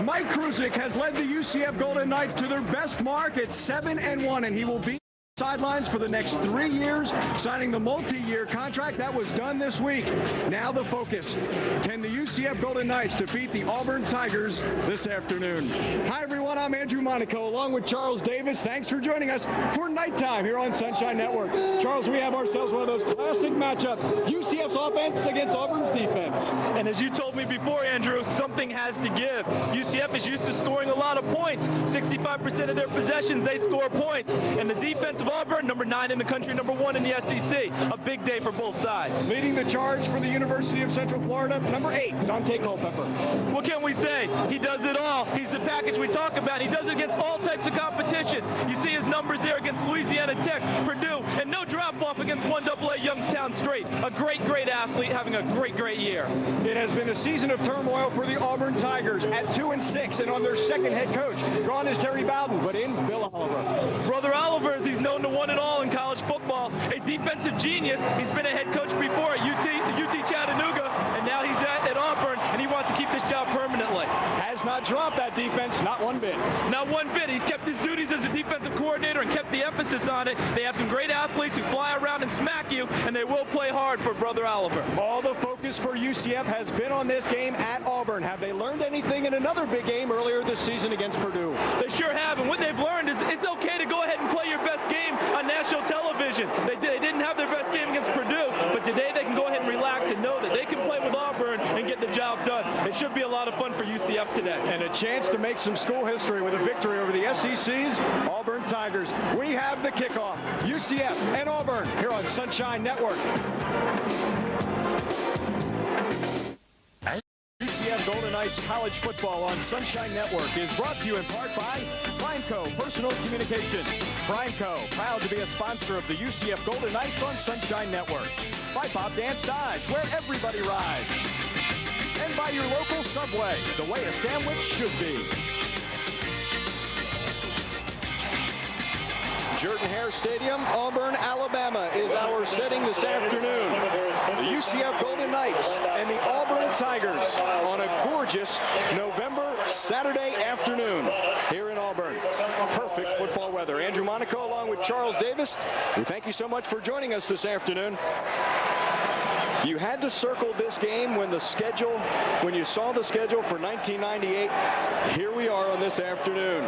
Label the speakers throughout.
Speaker 1: Mike Kruzik has led the UCF Golden Knights to their best mark at 7-1, and he will be sidelines for the next 3 years, signing the multi-year contract that was done this week. Now the focus. Can the UCF Golden Knights defeat the Auburn Tigers this afternoon? Hi, everyone. I'm Andrew Monaco, along with Charles Davis. Thanks for joining us for Nighttime here on Sunshine Network. Charles, we have ourselves one of those classic matchups. UCF's offense against Auburn's defense.
Speaker 2: And as you told me before, Andrew, something has to give. UCF is used to scoring a lot of points. 65% of their possessions, they score points. And the defense of Auburn, number 9 in the country, number 1 in the SEC. A big day for both sides.
Speaker 1: Leading the charge for the University of Central Florida, number 8, Daunte Culpepper.
Speaker 2: What can we say? He does it all. He's the package we talk about. He does it against all types of competition. You see his numbers there against Louisiana Tech, Purdue, and no drop-off against 1AA Youngstown Straight. A great, great athlete having a great, great year.
Speaker 1: It has been a season of turmoil for the Auburn Tigers at 2-6, and on their second head coach. Gone is Terry Bowden, but in Bill Oliver.
Speaker 2: Brother Oliver, as he's known to one and all in college football, a defensive genius. He's been a head coach before at UT Chattanooga, and now he's at Auburn, and he wants to keep this job permanently.
Speaker 1: Has not dropped that defense, not one bit.
Speaker 2: Not one bit. He's kept his duties as a defensive coordinator and kept the emphasis on it. They have some great athletes who fly around and smack you, and they will play hard for Brother Oliver.
Speaker 1: All the focus for UCF has been on this game at Auburn. Have they learned anything in another big game earlier this season against Purdue?
Speaker 2: They sure have, and what they've learned is it's okay to go ahead and play your best game on national television. They didn't have their best game against Purdue, but today they can go ahead and relax and know that they can play with Auburn and get the job done. It should be a lot of fun for UCF today.
Speaker 1: And a chance to make some school history with a victory over the SEC's Auburn Tigers. We have the kickoff. UCF and Auburn here on Sunshine Network. UCF Golden Knights college football on Sunshine Network is brought to you in part by Primeco Personal Communications. Primeco, proud to be a sponsor of the UCF Golden Knights on Sunshine Network. By Pop Dance Dives, where everybody rides. And by your local Subway, the way a sandwich should be. Jordan-Hare Stadium, Auburn, Alabama is our setting this afternoon. The UCF Golden Knights and the Auburn Tigers on a gorgeous November Saturday afternoon here in Auburn. Perfect football weather. Andrew Monaco along with Charles Davis. We thank you so much for joining us this afternoon. You had to circle this game when you saw the schedule for 1998. Here we are on this afternoon.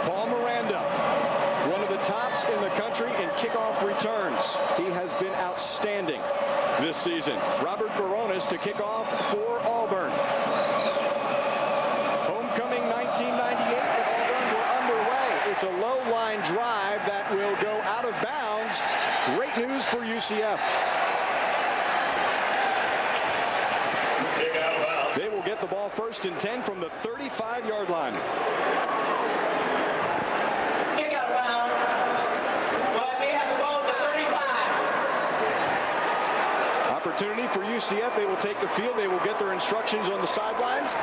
Speaker 1: Paul Miranda, one of the tops in the country in kickoff returns. He has been outstanding this season. Robert Barones to kick off for Auburn. Homecoming 1998 at Auburn. We're underway. It's a low line drive that will go out of bounds. Great news for UCF. They will get the ball 1st and 10 from the 35-yard line.
Speaker 3: Kick out round. Well, they have the ball at the 35.
Speaker 1: Opportunity for UCF. They will take the field. They will get their instructions on the sidelines.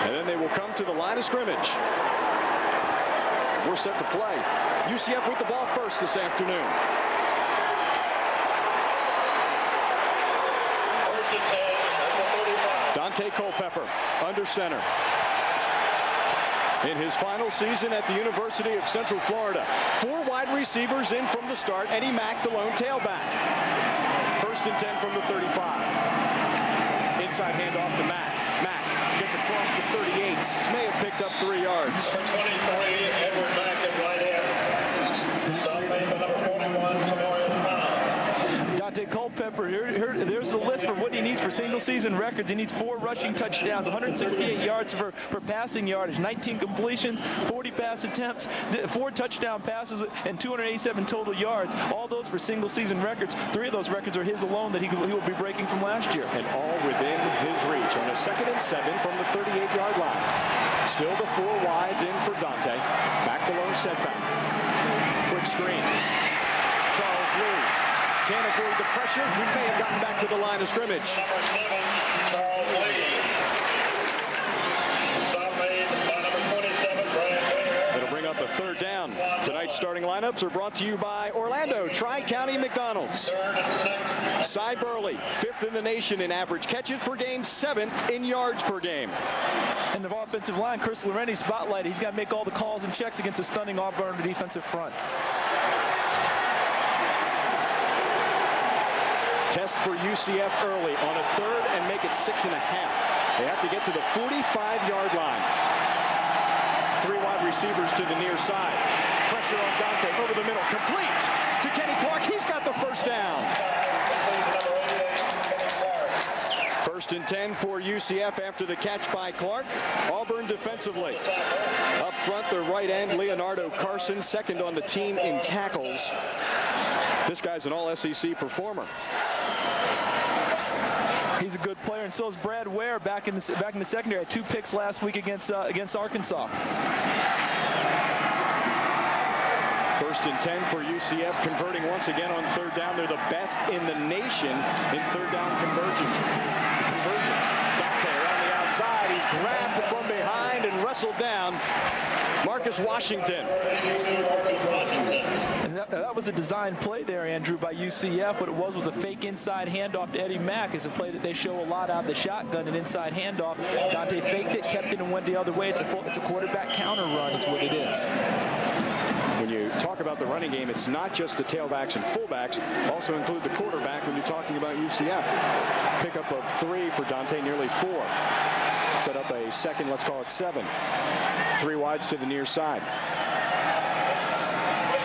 Speaker 1: And then they will come to the line of scrimmage. We're set to play. UCF with the ball first this afternoon. Daunte Culpepper under center. In his final season at the University of Central Florida, 4 wide receivers in from the start. Eddie Mack, the lone tailback. 1st and 10 from the 35. Inside handoff to Mack. Mack gets across the 38. May have picked up 3 yards.
Speaker 4: Number 23, Edward Mack at right end. Stop made by number 41, Tamarian Brown.
Speaker 2: Daunte Culpepper, there's the list for what he needs for single-season records. He needs 4 rushing touchdowns, 168 yards for passing yardage, 19 completions, 40 pass attempts, 4 touchdown passes, and 287 total yards. All those for single-season records. 3 of those records are his alone that he will be breaking from last year.
Speaker 1: And all within his reach on a 2nd and 7 from the 38-yard line. Still the 4 wides in for Daunte. Back to lone setback. Quick screen. Charles Lee. Can't avoid the pressure. He may have gotten back to the line of scrimmage.
Speaker 4: Number 7, Charles Lee. Stop made by number 27, Brian Winger.
Speaker 1: It'll bring up a 3rd down. Tonight's tonight's starting lineups are brought to you by Orlando Tri-County McDonald's. Cy Burley, 5th in the nation in average catches per game, 7th in yards per game.
Speaker 2: And the offensive line, Chris Lorenzi spotlight. He's got to make all the calls and checks against a stunning Auburn defensive front.
Speaker 1: Test for UCF early on a 3rd and make it 6.5. They have to get to the 45-yard line. 3 wide receivers to the near side. Pressure on Daunte over the middle. Complete to Kenny Clark. He's got the first down. 1st and 10 for UCF after the catch by Clark. Auburn defensively. Up front, their right end, Leonardo Carson, 2nd on the team in tackles. This guy's an all-SEC performer.
Speaker 2: He's a good player, and so is Brad Ware back in the secondary. Had 2 picks last week against Arkansas.
Speaker 1: 1st and 10 for UCF, converting once again on 3rd down. They're the best in the nation in 3rd down conversions. Daunte around the outside. He's grabbed from behind and wrestled down. Marcus Washington.
Speaker 2: And that was a design play there, Andrew, by UCF. What it was a fake inside handoff to Eddie Mack. It's a play that they show a lot out of the shotgun, an inside handoff. Daunte faked it, kept it, and went the other way. It's a quarterback counter run. It's what it is.
Speaker 1: When you talk about the running game, it's not just the tailbacks and fullbacks. Also include the quarterback when you're talking about UCF. Pickup of 3 for Daunte, nearly 4. Set up a 2nd, let's call it 7. 3 wides to the near side.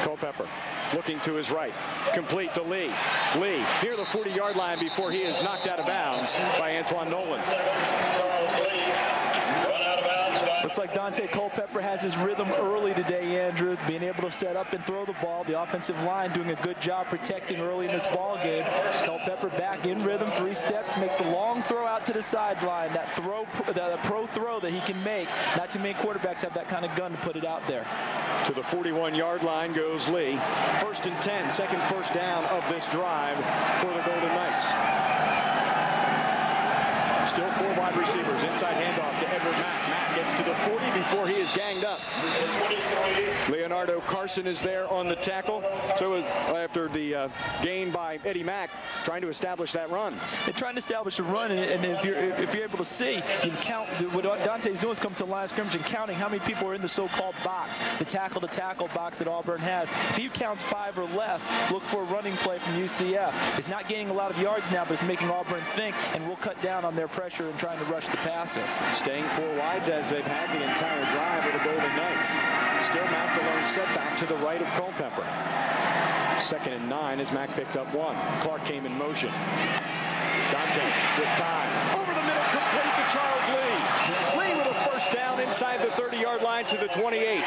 Speaker 1: Culpepper looking to his right. Complete to Lee. Lee near the 40-yard line before he is knocked out of bounds by Antoine Nolan.
Speaker 2: Looks like Daunte Culpepper has his rhythm early today, Andrew, being able to set up and throw the ball. The offensive line doing a good job protecting early in this ball game. Culpepper back in rhythm, 3 steps, makes the long throw out to the sideline. That pro throw that he can make. Not too many quarterbacks have that kind of gun to put it out there.
Speaker 1: To the 41-yard line goes Lee. 1st and 10, 2nd first down of this drive for the Golden Knights. Still 4 wide receivers. Inside handoff to Edward Mack. Mack gets to the 40 before he is ganged up. Leonardo Carson is there on the tackle. So after the gain by Eddie Mack, trying to establish that run.
Speaker 2: They're trying to establish a run, and if you're able to see, you can count. What Daunte's doing is come to the line of scrimmage and counting how many people are in the so-called box, the tackle-to-tackle box that Auburn has. If he counts 5 or less, look for a running play from UCF. It's not gaining a lot of yards now, but it's making Auburn think, and we'll cut down on their pressure and trying to rush the passer.
Speaker 1: Staying 4 wides as they've had the entire drive of the Golden Knights. Still Mack the lone setback to the right of Culpepper. 2nd and 9 as Mack picked up 1. Clark came in motion. Daunte with time. Over the middle, complete to Charles Lee. Lee with a first down inside the 30-yard line to the 28.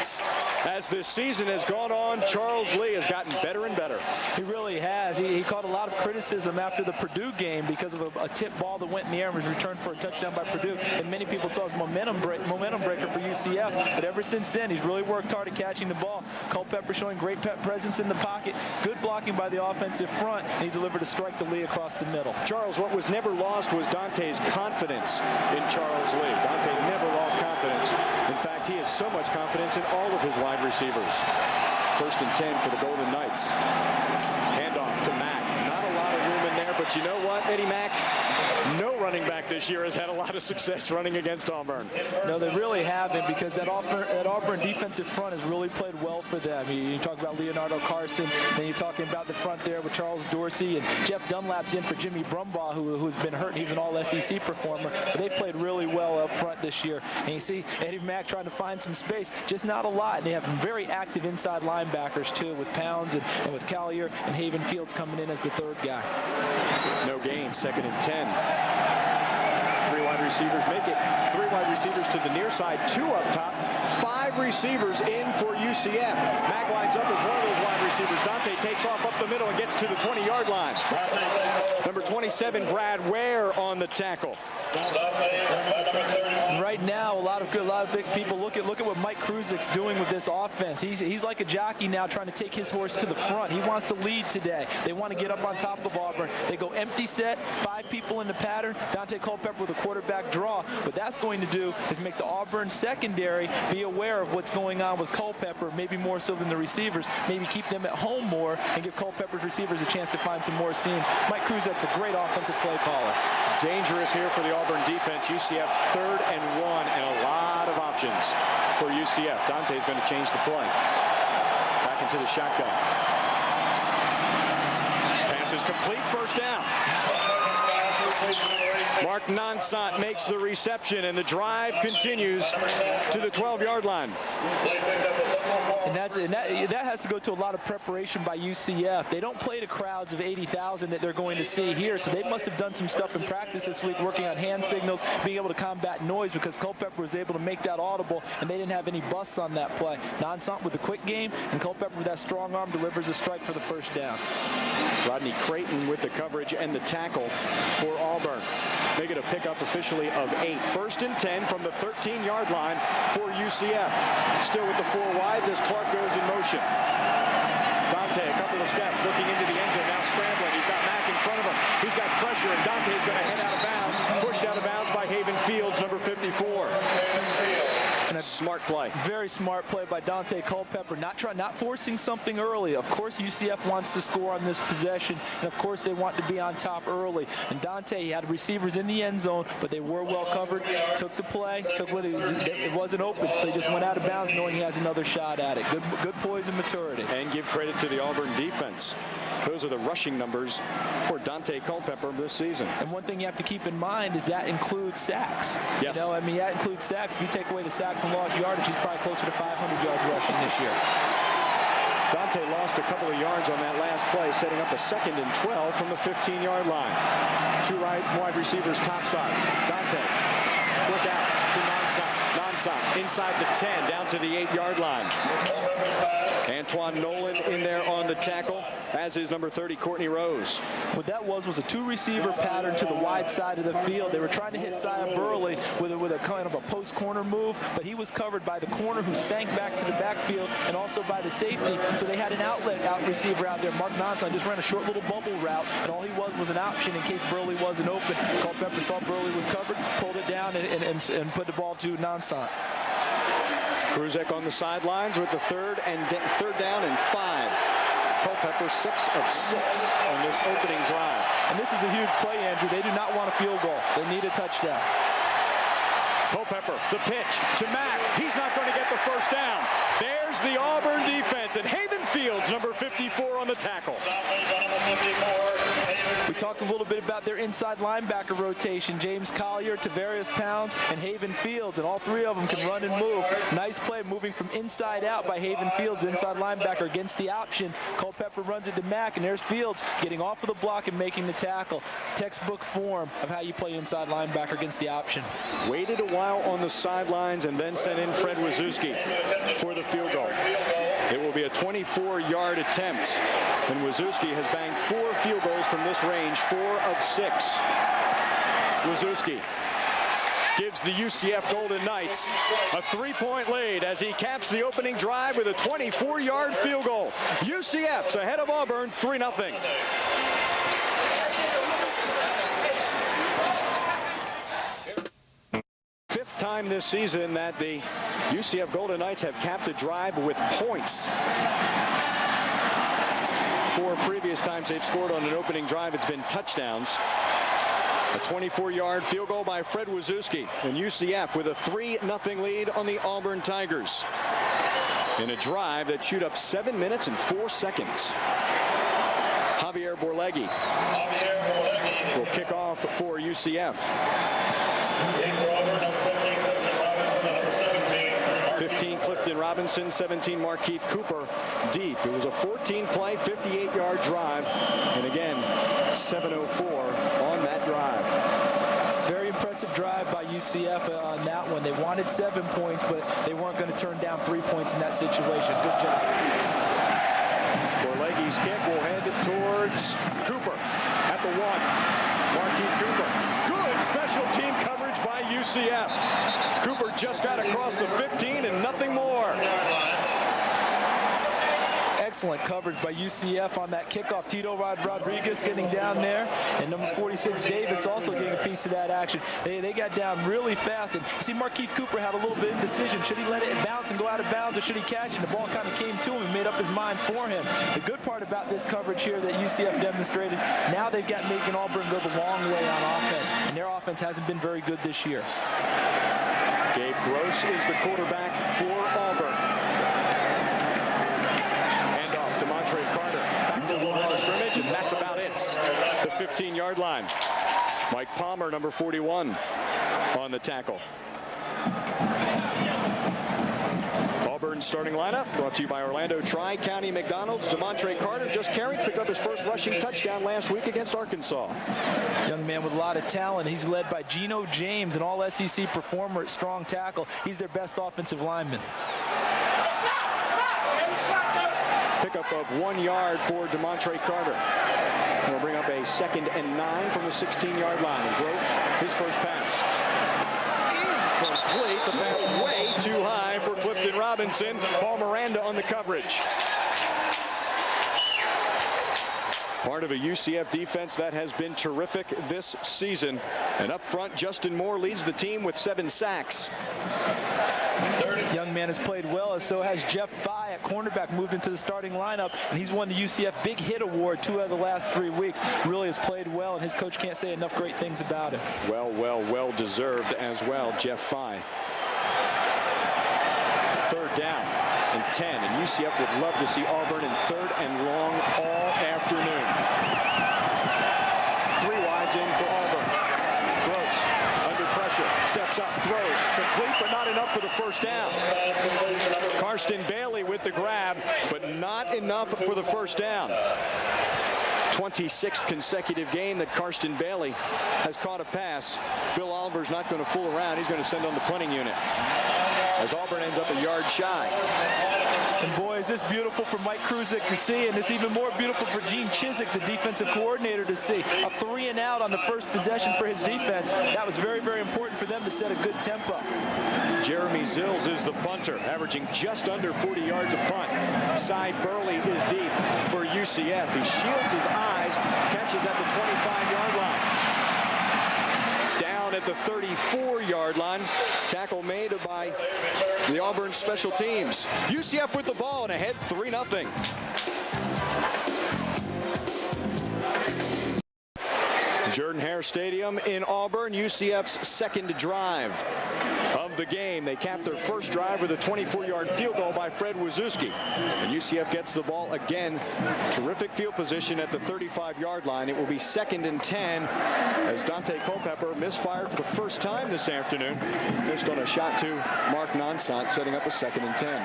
Speaker 1: As this season has gone on, Charles Lee has gotten better and better.
Speaker 2: He really has. He caught a lot of criticism after the Purdue game because of a tip ball that went in the air and was returned for a touchdown by Purdue. And many people saw his momentum breaker for UCF. But ever since then, he's really worked hard at catching the ball. Culpepper showing great presence in the pocket. Good blocking by the offensive front. And he delivered a strike to Lee across the middle.
Speaker 1: Charles, what was never lost was Daunte's confidence in Charles Lee. Daunte never lost confidence. In fact, he has so much confidence in all of his wide receivers. 1st and 10 for the Golden Knights. Handoff to Mack. Not a lot of room in there, but you know what, Eddie Mack? No running back this year has had a lot of success running against Auburn.
Speaker 2: No, they really haven't, because that Auburn defensive front has really played well for them. You talk about Leonardo Carson, then you're talking about the front there with Charles Dorsey, and Jeff Dunlap's in for Jimmy Brumbaugh, who's been hurt. He's an all-SEC performer, but they played really well up front this year. And you see Eddie Mack trying to find some space, just not a lot. And they have very active inside linebackers, too, with Pounds and with Collier and Haven Fields coming in as the 3rd guy.
Speaker 1: No gain, 2nd and 10. 3 wide receivers make it. 3 wide receivers to the near side, 2 up top, 5 receivers in for UCF. Mack lines up as one of those wide receivers. Daunte takes off up the middle and gets to the 20-yard line. Number 27, Brad Ware on the tackle.
Speaker 2: Right now, a lot of big people look at what Mike Kruzik's doing with this offense. He's like a jockey now, trying to take his horse to the front. He wants to lead today. They want to get up on top of Auburn. They go empty set, 5 people in the pattern. Daunte Culpepper with a quarterback draw. What that's going to do is make the Auburn secondary be aware of what's going on with Culpepper, maybe more so than the receivers. Maybe keep them at home more and give Culpepper's receivers a chance to find some more seams. Mike Kruzik's a great offensive play caller.
Speaker 1: Dangerous here for the Auburn defense. UCF 3rd and 1 and a lot of options for UCF. Daunte's going to change the play. Back into the shotgun. Pass is complete. First down. Mark Nonsant makes the reception, and the drive continues to the 12-yard line.
Speaker 2: And that has to go to a lot of preparation by UCF. They don't play to crowds of 80,000 that they're going to see here, so they must have done some stuff in practice this week, working on hand signals, being able to combat noise, because Culpepper was able to make that audible, and they didn't have any busts on that play. Nonsant with a quick game, and Culpepper with that strong arm delivers a strike for the first down.
Speaker 1: Rodney Creighton with the coverage and the tackle for Auburn. They get a pickup officially of 8. 1st and 10 from the 13-yard line for UCF. Still with the 4 wides as Clark goes in motion. Daunte, a couple of steps, looking into the end zone, now scrambling. He's got Mack in front of him. He's got pressure, and Dante's going to head out of bounds. Pushed out of bounds by Haven Fields, number 54. And a smart play. Very smart play by Daunte Culpepper. Not forcing something early. Of course, UCF wants to score on this possession, and of course, they want to be on top early. And Daunte, he had receivers in the end zone, but they were well covered. Took the play, took what it wasn't open, so he just went out of bounds, knowing he has another shot at it. Good poise and maturity. And give credit to the Auburn defense. Those are the rushing numbers for Daunte Culpepper this season. And one thing you have to keep in mind is that includes sacks. Yes. You know, I mean, that includes sacks. If you take away the sacks and lost yardage, he's probably closer to 500 yards rushing this year. Daunte lost a couple of yards on that last play, setting up a 2nd and 12 from the 15-yard line. 2 wide receivers topside. Daunte, quick out to Nonsant, inside the 10, down to the 8-yard line. Antoine Nolan in there on the tackle, as is number 30, Courtney Rose. What that was a 2-receiver pattern to the wide side of the field. They were trying to hit Sia Burley with a kind of a post corner move, but he was covered by the corner, who sank back to the backfield, and also by the safety. So they had an out receiver out there. Mark Nonsant just ran a short little bubble route, and all he was an option in case Burley wasn't open. Culpepper saw Burley was covered, pulled it down, and put the ball to Nonsant. Kruzek on the sidelines with the third down and 5. Culpepper 6 of 6 on this opening drive. And this is a huge play, Andrew. They do not want a field goal. They need a touchdown. Culpepper, the pitch to Mack. He's not going to get the first down. There's the Auburn defense, and Haven Fields, number 54, on the tackle. We talked a little bit about their inside linebacker rotation. James Collier, Tavarius Pounds, and Haven Fields, and all 3 of them can run and move. Nice play moving from inside out by Haven Fields, inside linebacker, against the option. Culpepper runs it to Mack, and there's Fields getting off of the block and making the tackle. Textbook form of how you play inside linebacker against the option. Waited a while on the sidelines and then sent in Fred Wazewski for the field goal. It will be a 24-yard attempt, and Wazewski has banged 4 field goals from this range, 4 of 6. Wazewski gives the UCF Golden Knights a 3-point lead as he caps the opening drive with a 24-yard field goal. UCF's ahead of Auburn 3-0. Fifth time this season that the UCF Golden Knights have capped a drive with points. 4 previous times they've scored on an opening drive, it's been touchdowns. A 24-yard field goal by Fred Wazewski, and UCF with a 3-0 lead on the Auburn Tigers in a drive that chewed up 7 minutes and 4 seconds. Javier Borlegi will kick off for UCF. 15 Clifton Robinson, 17 Markeith Cooper deep. It was a 14-play, 58-yard drive, and again, 7:04 on that drive. Very impressive drive by UCF on that one. They wanted 7 points, but they weren't going to turn down 3 points in that situation. Good job. Borlegi's kick will head it towards Cooper at the 1. Marquise Cooper. Good special team coverage by UCF. Cooper just got across the 15 and nothing more.
Speaker 2: Excellent coverage by UCF on that kickoff. Tito Rodriguez getting down there, and number 46 Davis also getting a piece of that action. They got down really fast, and you see Marquise Cooper had a little bit of indecision. Should he let it bounce and go out of bounds, or should he catch it? And the ball kind of came to him and made up his mind for him. The good part about this coverage here that UCF demonstrated, now they've got making Auburn go the long way on offense, and their offense hasn't been very good this year.
Speaker 1: Gabe Gross is the quarterback for Auburn. And that's about it. The 15-yard line. Mike Palmer, number 41, on the tackle. Auburn starting lineup brought to you by Orlando Tri-County McDonald's. DeMontre Carter just carried, picked up his first rushing touchdown last week against Arkansas.
Speaker 2: Young man with a lot of talent. He's led by Geno James, an all-SEC performer at strong tackle. He's their best offensive lineman.
Speaker 1: Pickup of 1 yard for DeMontre Carter. We'll bring up a 2nd and 9 from the 16-yard line. And Gross, his first pass. Incomplete. The pass way too high for Clifton Robinson. Paul Miranda on the coverage. Part of a UCF defense that has been terrific this season. And up front, Justin Moore leads the team with 7 sacks.
Speaker 2: Young man has played well, as so has Jeff Fye at cornerback, moved into the starting lineup, and he's won the UCF Big Hit Award 2 out of the last 3 weeks. Really has played well, and his coach can't say enough great things about him.
Speaker 1: Well deserved as well, Jeff Fye. 3rd down and 10, and UCF would love to see Auburn in 3rd and long all afternoon. 3 wides in for Auburn. Gross under pressure, steps up, throws, complete, but not enough for the first down. Karsten Bailey with the grab, but not enough for the first down. 26th consecutive game that Karsten Bailey has caught a pass. Bill Oliver's not going to fool around. He's going to send on the punting unit, as Auburn ends up a yard shy.
Speaker 2: And boy, is this beautiful for Mike Kruzik to see, and it's even more beautiful for Gene Chizik, the defensive coordinator, to see. A 3 and out on the first possession for his defense. That was very, very important for them to set a good tempo.
Speaker 1: Jeremy Zills is the punter, averaging just under 40 yards a punt. Cy Burley is deep for UCF. He shields his eyes, catches at the 25-yard line. Down at the 34-yard line. Tackle made by the Auburn special teams. UCF with the ball and ahead 3-0. Jordan-Hare Stadium in Auburn, UCF's 2nd drive of the game. They capped their first drive with a 24-yard field goal by Fred Wazewski. And UCF gets the ball again. Terrific field position at the 35-yard line. It will be 2nd and 10 as Daunte Culpepper misfired for the first time this afternoon. Missed on a shot to Mark Nonsant, setting up a 2nd and 10.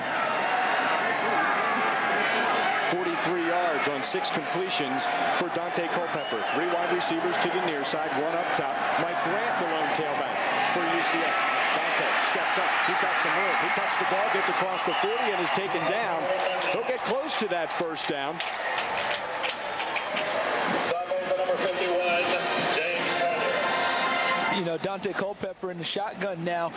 Speaker 1: 43 yards on 6 completions for Daunte Culpepper. 3 wide receivers to the near side, 1 up top. Mike Grant, the lone tailback for UCF. Daunte steps up. He's got some room. He touched the ball, gets across the 40, and is taken down. He'll get close to that first down.
Speaker 4: Number 51, James Carter.
Speaker 2: You know, Daunte Culpepper in the shotgun now.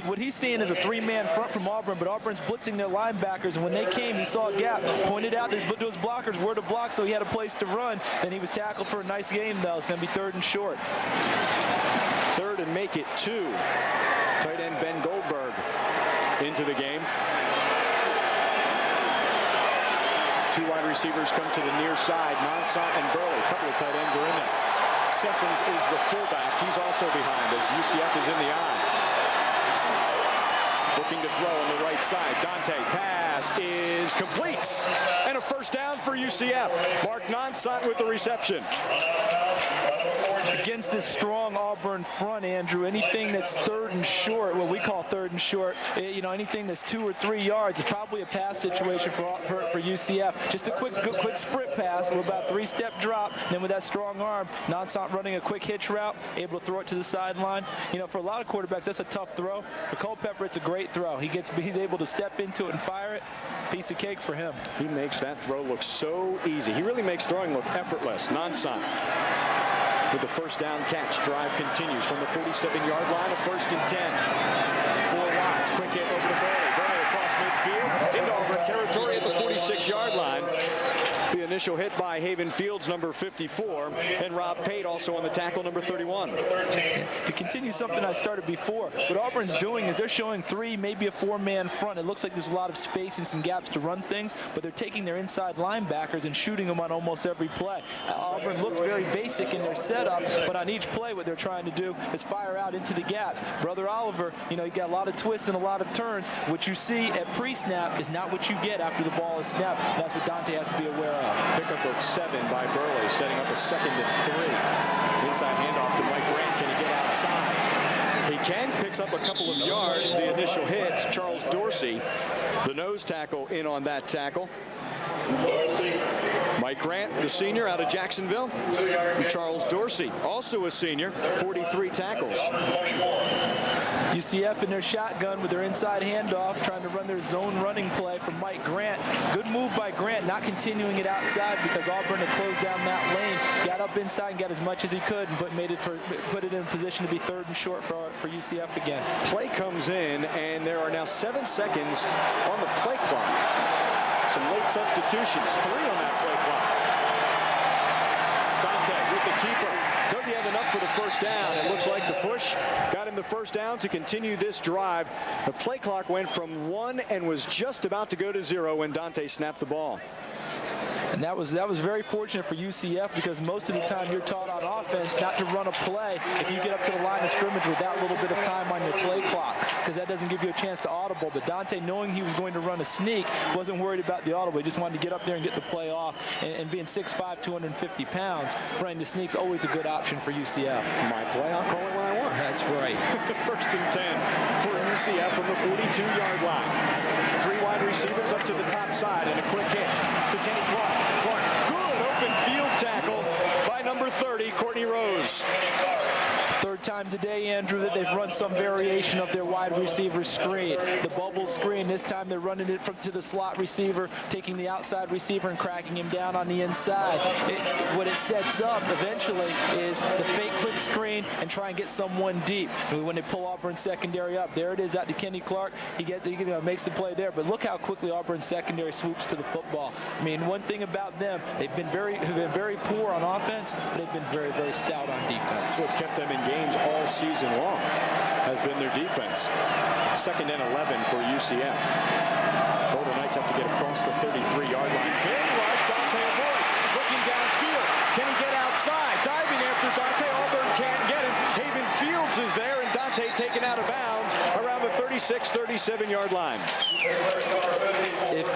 Speaker 2: What he's seeing is a 3-man front from Auburn, but Auburn's blitzing their linebackers, and when they came, he saw a gap, pointed out to his blockers where to block, so he had a place to run. Then he was tackled for a nice game, though. It's going to be 3rd and short.
Speaker 1: 3rd and make it 2. Tight end Ben Goldberg into the game. 2 wide receivers come to the near side. Nonsant and Burley. A couple of tight ends are in there. Sessions is the fullback. He's also behind as UCF is in the eye. Looking to throw on the right side. Daunte pass is complete. And a first down for UCF. Mark Nonsant with the reception.
Speaker 2: Against this strong Auburn front, Andrew, anything that's 3rd and short, what we call 3rd and short, you know, anything that's 2 or 3 yards is probably a pass situation for UCF. Just a quick sprint pass, about 3-step drop, and then with that strong arm, Nonsant running a quick hitch route, able to throw it to the sideline. You know, for a lot of quarterbacks, that's a tough throw. For Culpepper, it's a great throw. He's able to step into it and fire it. Piece of cake for him.
Speaker 1: He makes that throw look so easy. He really makes throwing look effortless. Nonsant with the first down catch. Drive continues from the 47-yard line, a 1st and 10. 4 wides, quick hit over to Burley. Burley across midfield into Auburn territory at the 46-yard line. The initial hit by Haven Fields, number 54, and Rob Pate also on the tackle, number 31.
Speaker 2: To continue something I started before, what Auburn's doing is they're showing 3, maybe a 4-man front. It looks like there's a lot of space and some gaps to run things, but they're taking their inside linebackers and shooting them on almost every play. Auburn looks very basic in their setup, but on each play what they're trying to do is fire out into the gaps. Brother Oliver, you know, he got a lot of twists and a lot of turns. What you see at pre-snap is not what you get after the ball is snapped. That's what Daunte has to be aware of.
Speaker 1: Pickup of 7 by Burley, setting up a 2nd and 3. Inside handoff to Mike Grant. Can he get outside? He can. Picks up a couple of yards. The initial hits. Charles Dorsey, the nose tackle, in on that tackle. Mike Grant, the senior out of Jacksonville. And Charles Dorsey, also a senior, 43 tackles.
Speaker 2: UCF in their shotgun with their inside handoff, trying to run their zone running play from Mike Grant. Good move by Grant, not continuing it outside because Auburn had closed down that lane. Got up inside and got as much as he could, but put it in position to be 3rd and short for UCF again. Play comes in, and there are now 7 seconds on the play clock. Some late substitutions, 3 on that play clock. Daunte with the keeper. Does he have enough for the first down? It looks like the push got him the first down to continue this drive. The play clock went from 1 and was just about to go to 0 when Daunte snapped the ball. And that was very fortunate for UCF because most of the time you're taught on offense not to run a play if you get up to the line of scrimmage with that little bit of time on your play clock, because that doesn't give you a chance to audible. But Daunte, knowing he was going to run a sneak, wasn't worried about the audible. He just wanted to get up there and get the play off. And being 6'5", 250 pounds, running the sneak's always a good option for UCF. My play, I'll call it when I want. That's right. 1st and 10 for UCF from the 42-yard line. 3 wide receivers up to the top side and a quick hit to Kenny Clark. Clark, good open field tackle by number 30, Courtney Rose. 3rd time today, Andrew, that they've run some variation of their wide receiver screen. The bubble screen, this time they're running it to the slot receiver, taking the outside receiver and cracking him down on the inside. What it sets up eventually is the fake quick screen and try and get someone deep. When they pull Auburn's secondary up, there it is out to Kenny Clark. He makes the play there, but look how quickly Auburn's secondary swoops to the football. I mean, one thing about them, they've been very poor on offense, but they've been very, very stout on defense. What's kept them in games all season long has been their defense. 2nd and 11 for UCF. Golden Knights have to get across the 33-yard line. Big rush, Daunte avoids. Looking downfield. Can he get outside? Diving after Daunte. Auburn can't get him. Haven Fields is there, and Daunte taken out of bounds around the 36, 37-yard line.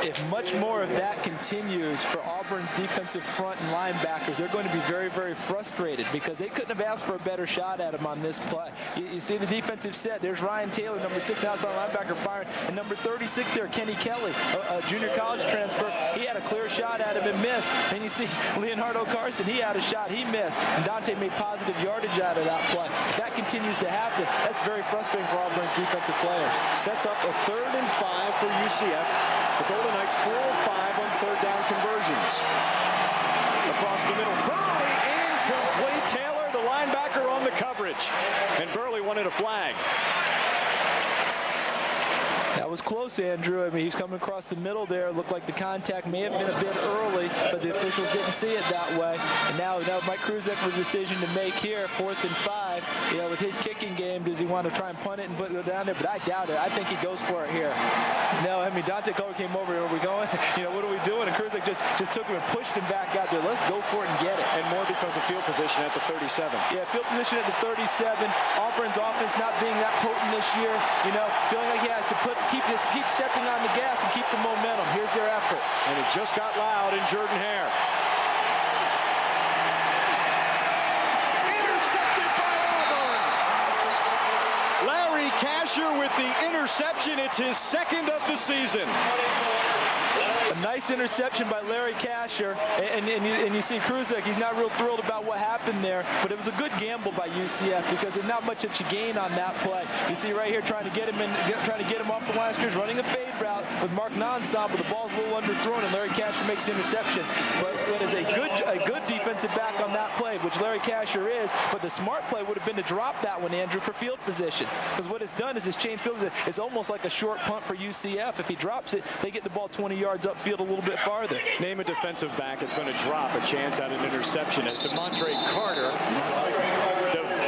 Speaker 2: If much more of that continues for Auburn's defensive front and linebackers, they're going to be very, very frustrated because they couldn't have asked for a better shot at him on this play. You see the defensive set. There's Ryan Taylor, number 6 outside linebacker, firing. And number 36 there, Kenny Kelly, a junior college transfer. He had a clear shot at him and missed. Then you see Leonardo Carson. He had a shot. He missed. And Daunte made positive yardage out of that play. That continues to happen. That's very frustrating for Auburn's defensive players. Sets up a 3rd and 5 for UCF. The Golden Knights 4 of 5 on 3rd down conversions. Across the middle, Burley incomplete. Taylor, the linebacker, on the coverage. And Burley wanted a flag. That was close, Andrew. I mean, he's coming across the middle there. Looked like the contact may have been a bit early, but the officials didn't see it that way. And now Mike Kruzek with a decision to make here, 4th and 5. You know, with his kicking game, does he want to try and punt it and put it down there? But I doubt it. I think he goes for it here. No, I mean, Daunte Culpepper came over here. Are we going? You know, what are we doing? And Kruzek just took him and pushed him back out there. Let's go for it and get it. And more because of field position at the 37. Yeah, field position at the 37. Auburn's offense not being that potent this year. You know, feeling like he has to keep stepping on the gas and keep the momentum. Here's their effort. And it just got loud in Jordan-Hare. Intercepted by Auburn. Larry Casher with the interception. It's his 2nd of the season. A nice interception by Larry Kasher, and you see Kruzek, he's not real thrilled about what happened there, but it was a good gamble by UCF because there's not much that you gain on that play. You see right here trying to get him off the line of scrimmage, running a fade route with Mark Nonson, but the ball's a little underthrown, and Larry Kasher makes the interception. But it is a good defensive back on that play, which Larry Kasher is, but the smart play would have been to drop that one, Andrew, for field position, because what it's done is it's changed field position. It's almost like a short punt for UCF. If he drops it, they get the ball 20 yards upfield a little bit farther.
Speaker 1: Name a defensive back that's going to drop a chance at an interception as DeMontre Carter.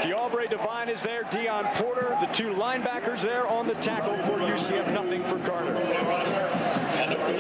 Speaker 1: DeAubrey Devine is there. Dion Porter, the two linebackers there on the tackle for UCF. Nothing for Carter.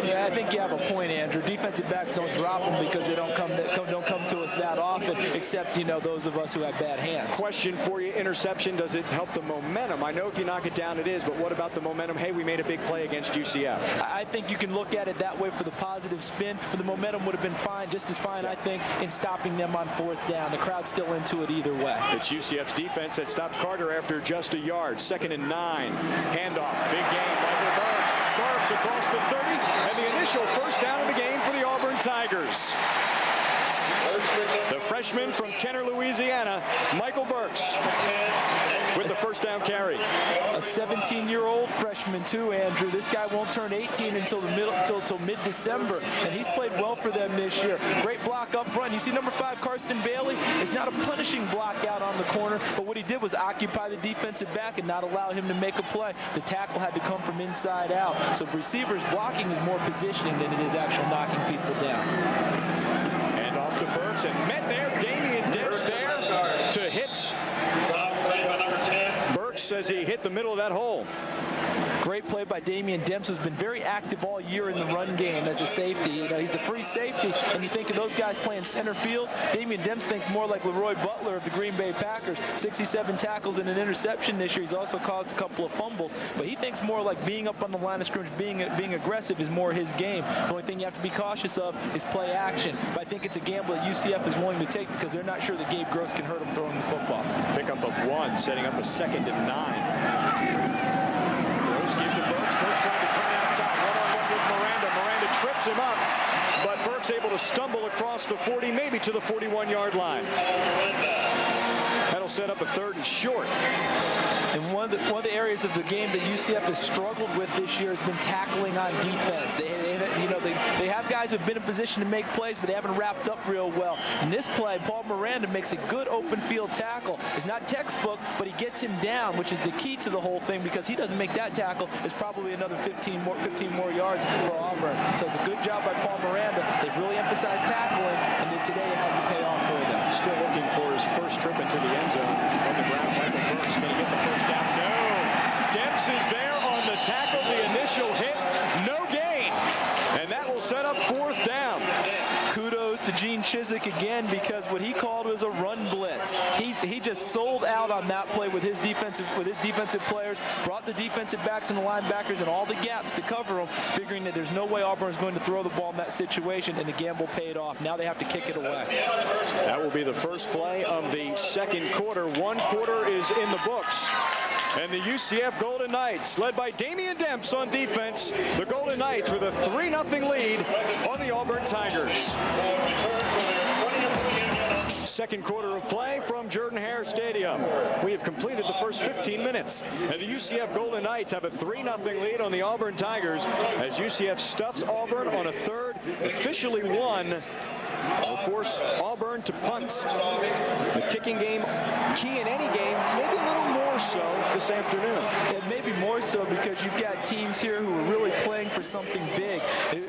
Speaker 2: Yeah, I think you have a point, Andrew. Defensive backs don't drop them because they don't come to us that often, except, you know, those of us who have bad hands.
Speaker 1: Question for you, interception, does it help the momentum? I know if you knock it down it is, but what about the momentum? Hey, we made a big play against UCF.
Speaker 2: I think you can look at it that way for the positive spin, but the momentum would have been fine, just as fine, I think, in stopping them on fourth down. The crowd's still into it either way.
Speaker 1: It's UCF's defense that stopped Carter after just a yard. 2nd and 9. Handoff. Big game. Michael Burks. Burks across the 30. And the initial first down of the game for the Auburn Tigers. The freshman from Kenner, Louisiana, Michael Burks, with the first down carry.
Speaker 2: A 17-year-old freshman too, Andrew. This guy won't turn 18 until mid-December, and he's played well for them this year. Great block up front. You see number 5, Karsten Bailey. It's not a punishing block out on the corner, but what he did was occupy the defensive back and not allow him to make a play. The tackle had to come from inside out. So receivers blocking is more positioning than it is actual knocking people down.
Speaker 1: To Burks and met there. Damian Dix there to hit. Burks says he hit the middle of that hole.
Speaker 2: Great play by Damian Demps, who's been very active all year in the run game as a safety. You know, he's the free safety, and you think of those guys playing center field. Damian Demps thinks more like Leroy Butler of the Green Bay Packers. 67 tackles and an interception this year. He's also caused a couple of fumbles, but he thinks more like being up on the line of scrimmage, being aggressive is more his game. The only thing you have to be cautious of is play action. But I think it's a gamble that UCF is willing to take because they're not sure that Gabe Gross can hurt him throwing the football.
Speaker 1: Pickup of 1, setting up a 2nd and 9. Burks trying to come outside, one-on-one with Miranda. Miranda trips him up, but Burks able to stumble across the 40, maybe to the 41-yard line. That'll set up a 3rd and short.
Speaker 2: And one of the areas of the game that UCF has struggled with this year has been tackling on defense. They have guys who've been in position to make plays, but they haven't wrapped up real well. In this play, Paul Miranda makes a good open field tackle. It's not textbook, but he gets him down, which is the key to the whole thing, because he doesn't make that tackle. It's probably another 15 more yards for Auburn. So it's a good job by Paul Miranda. They've really emphasized tackling, and then today it has to pay off for them.
Speaker 1: Still looking for his first trip into the end zone. On the ground, Michael Burks going to get the first down. No. Demps is there on the tackle. The initial hit. No gain. And that will set up 4th down.
Speaker 2: Kudos to Gene Chizik again, because what he called was a run blitz. He just sold out on that play with his defensive players, brought the defensive backs and the linebackers and all the gaps to cover them, figuring that there's no way Auburn is going to throw the ball in that situation, and the gamble paid off. Now they have to kick it away.
Speaker 1: That will be the first play of the 2nd quarter. 1 quarter is in the books. And the UCF Golden Knights, led by Damian Demps on defense, the Golden Knights with a 3-0 lead on the Auburn Tigers. 2nd quarter of play from Jordan-Hare Stadium. We have completed the first 15 minutes. And the UCF Golden Knights have a 3-0 lead on the Auburn Tigers as UCF stuffs Auburn on a 3rd, officially won. Will force Auburn to punt. The kicking game, key in any game, maybe a little more so this afternoon.
Speaker 2: And maybe more so because you've got teams here who are really playing for something big.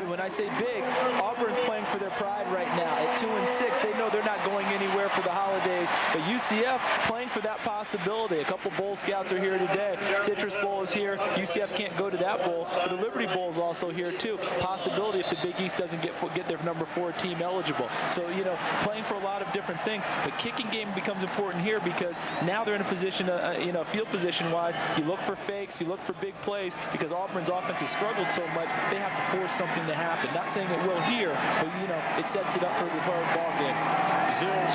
Speaker 2: When I say big, Auburn's playing for their pride right now. At 2-6, they know they're not going anywhere for the holidays. But UCF playing for that possibility. A couple Bowl scouts are here today. Citrus Bowl is here. UCF can't go to that bowl, but the Liberty Bowl is also here too. Possibility if the Big East doesn't get their number 4 team eligible. So, playing for a lot of different things. But kicking game becomes important here because now they're in a position to, field position-wise, you look for fakes, you look for big plays, because Auburn's offense has struggled so much, they have to force something to happen. Not saying it will here, but, it sets it up for the ball game.
Speaker 1: Zill's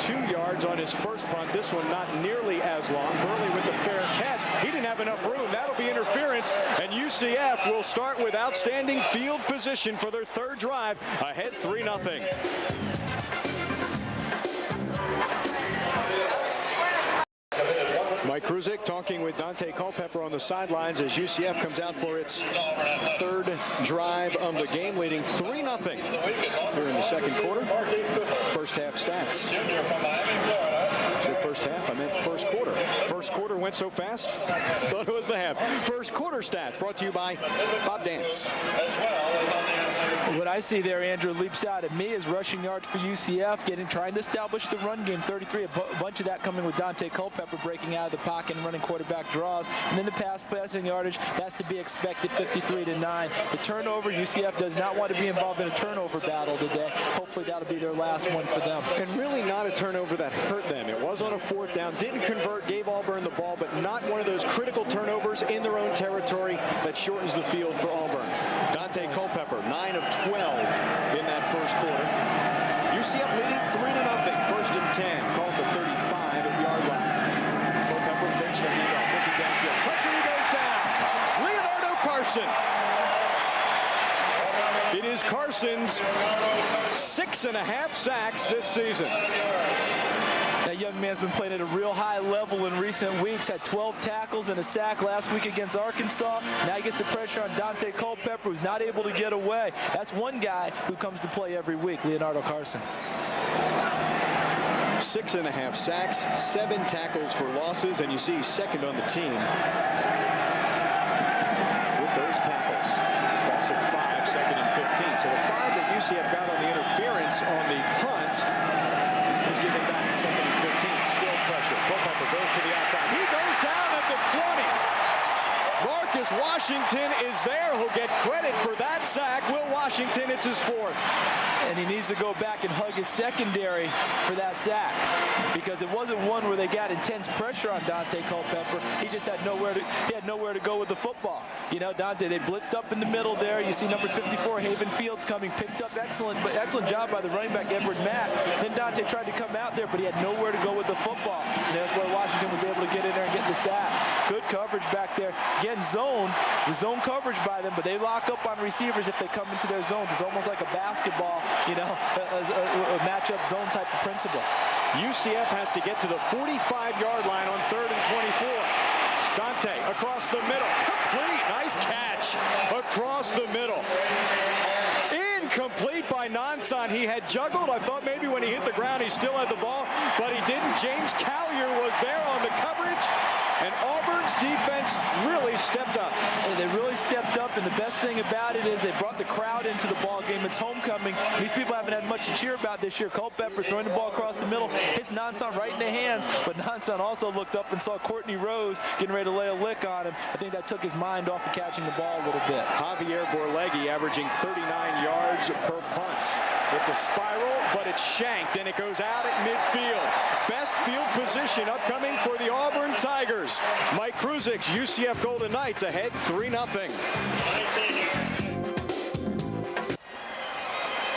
Speaker 1: 52 yards on his first punt. This one not nearly as long. Burley with the fair catch. He didn't have enough room. That'll be interference, and UCF will start with outstanding field position for their third drive, ahead 3-0. Mike Kruzik talking with Daunte Culpepper on the sidelines as UCF comes out for its third drive of the game, leading 3-0 here in the second quarter. First half stats. I said first half, I meant first quarter. First quarter went so fast, thought it was the half. First quarter stats brought to you by Bob Dance.
Speaker 2: What I see there, Andrew, leaps out at me is rushing yards for UCF, trying to establish the run game, 33. A bunch of that coming with Daunte Culpepper breaking out of the pocket and running quarterback draws. And then the passing yardage, that's to be expected, 53-9. The turnover, UCF does not want to be involved in a turnover battle today. Hopefully that'll be their last one for them.
Speaker 1: And really not a turnover that hurt them. It was on a fourth down, didn't convert, gave Auburn the ball, but not one of those critical turnovers in their own territory that shortens the field for Auburn. Daunte Culpepper, 9 of 12 in that first quarter. UCF leading 3-0. First and 10, called to 35 at the yard line. Culpepper fakes the handoff, looking downfield. Pressure, he goes down. Leonardo Carson. It is Carson's 6.5 sacks this season.
Speaker 2: That young man's been playing at a real high level in recent weeks. Had 12 tackles and a sack last week against Arkansas. Now he gets the pressure on Daunte Culpepper, who's not able to get away. That's one guy who comes to play every week, Leonardo Carson.
Speaker 1: 6.5 sacks, 7 tackles for losses, and you see he's second on the team with those tackles. Loss of 5, second and 15. So the 5 that UCF got on the interference on the punt is given back. Second and 15, still pressure. Culpepper goes to the outside. He goes down at the 20. Marcus Washington is there. Who'll get credit for that sack. Will Washington, it's his 4th.
Speaker 2: And he needs to go back and hug his secondary for that sack, because it wasn't one where they got intense pressure on Daunte Culpepper. He just had nowhere to go with the football. Daunte, they blitzed up in the middle there. You see number 54, Haven Fields, coming, picked up excellent job by the running back, Edward Mack. Then Daunte tried to come out there, but he had nowhere to go with the football. That's where Washington was able to get in there and get the sack. Good coverage back there. Again, zone coverage by them, but they lock up on receivers if they come into their zones. It's almost like a basketball, a matchup zone type of principle.
Speaker 1: UCF has to get to the 45-yard line on 3rd and 24. Daunte across the middle. Complete. Nice catch across the middle. Incomplete by Nonson. He had juggled. I thought maybe when he hit the ground he still had the ball, but he didn't. James Collier was there on the coverage, and Auburn's defense really stepped up.
Speaker 2: They really stepped up, and the best thing about it is they brought the crowd into the ball game. It's homecoming. These people haven't had much to cheer about this year. Culpepper throwing the ball across the middle, hits Nonson right in the hands, but Nonson also looked up and saw Courtney Rose getting ready to lay a lick on him. I think that took his mind off of catching the ball a little bit.
Speaker 1: Javier Borlegi averaging 39 yards per punt. It's a spiral, but it's shanked, and it goes out at midfield. Best field position upcoming for the Auburn Tigers. Mike Kruzik's UCF Golden Knights ahead 3-0.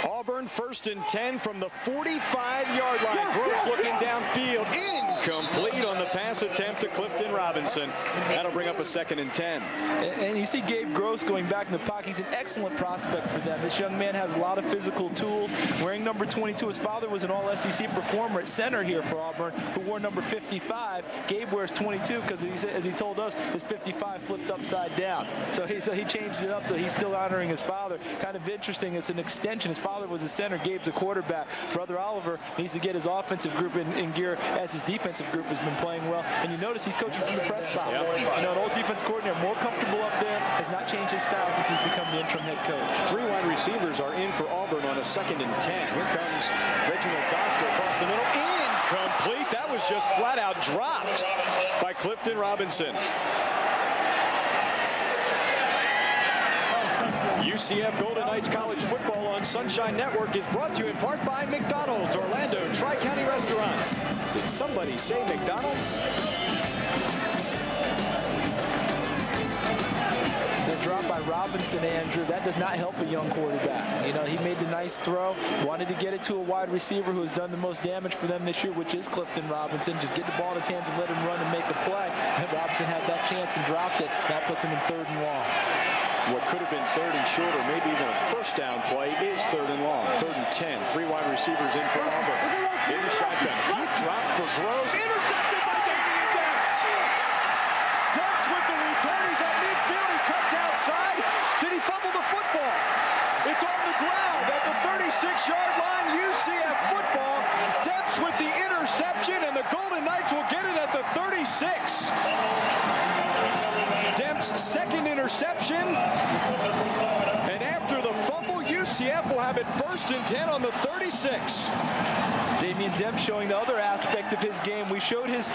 Speaker 1: Auburn 1st and 10 from the 45-yard line. Gross looking downfield. Incomplete on the pass attempt to Clifton Robinson. That'll bring up a 2nd and 10.
Speaker 2: And you see Gabe Gross going back in the pocket. He's an excellent prospect for them. This young man has a lot of physical tools. Wearing number 22, his father was an all-SEC performer at center here for Auburn, who wore number 55. Gabe wears 22 because, as he told us, his 55 flipped upside down. So he changed it up, so he's still honoring his father. Kind of interesting. It's an extension. His father was a center. Gabe's a quarterback. Brother Oliver needs to get his offensive group in gear as his defensive group has been playing well. And you notice he's coaching from the press box. Yep. An old defense coordinator, more comfortable up there, has not changed his style since he's become the interim head coach.
Speaker 1: 3 wide receivers are in for Auburn on a 2nd and 10. Here comes Reginald Costa across the middle. Incomplete. That was just flat out dropped by Clifton Robinson. UCF Golden Knights College Football on Sunshine Network is brought to you in part by McDonald's, Orlando Tri-County Restaurants. Did somebody say McDonald's?
Speaker 2: Robinson, Andrew, that does not help a young quarterback. You know, he made the nice throw, wanted to get it to a wide receiver who has done the most damage for them this year, which is Clifton Robinson. Just get the ball in his hands and let him run and make a play. And Robinson had that chance and dropped it. That puts him in 3rd and long.
Speaker 1: What could have been 3rd and short, or maybe even a first down play, is 3rd and long. 3rd and 10. 3 wide receivers in for Auburn. In the shotgun. Deep drop for Groves. Intercepted by Damian Demps. Demps with the return. He's at midfield. He cuts outside. Did he fumble the football? It's on the ground at the 36-yard line. UCF football. Demps with the interception, and the Golden Knights will get it at the 36. Demps' 2nd interception. And after the fumble, UCF will have it 1st and 10 on the 36.
Speaker 2: Damian Demps showing the other aspect of his game. We showed his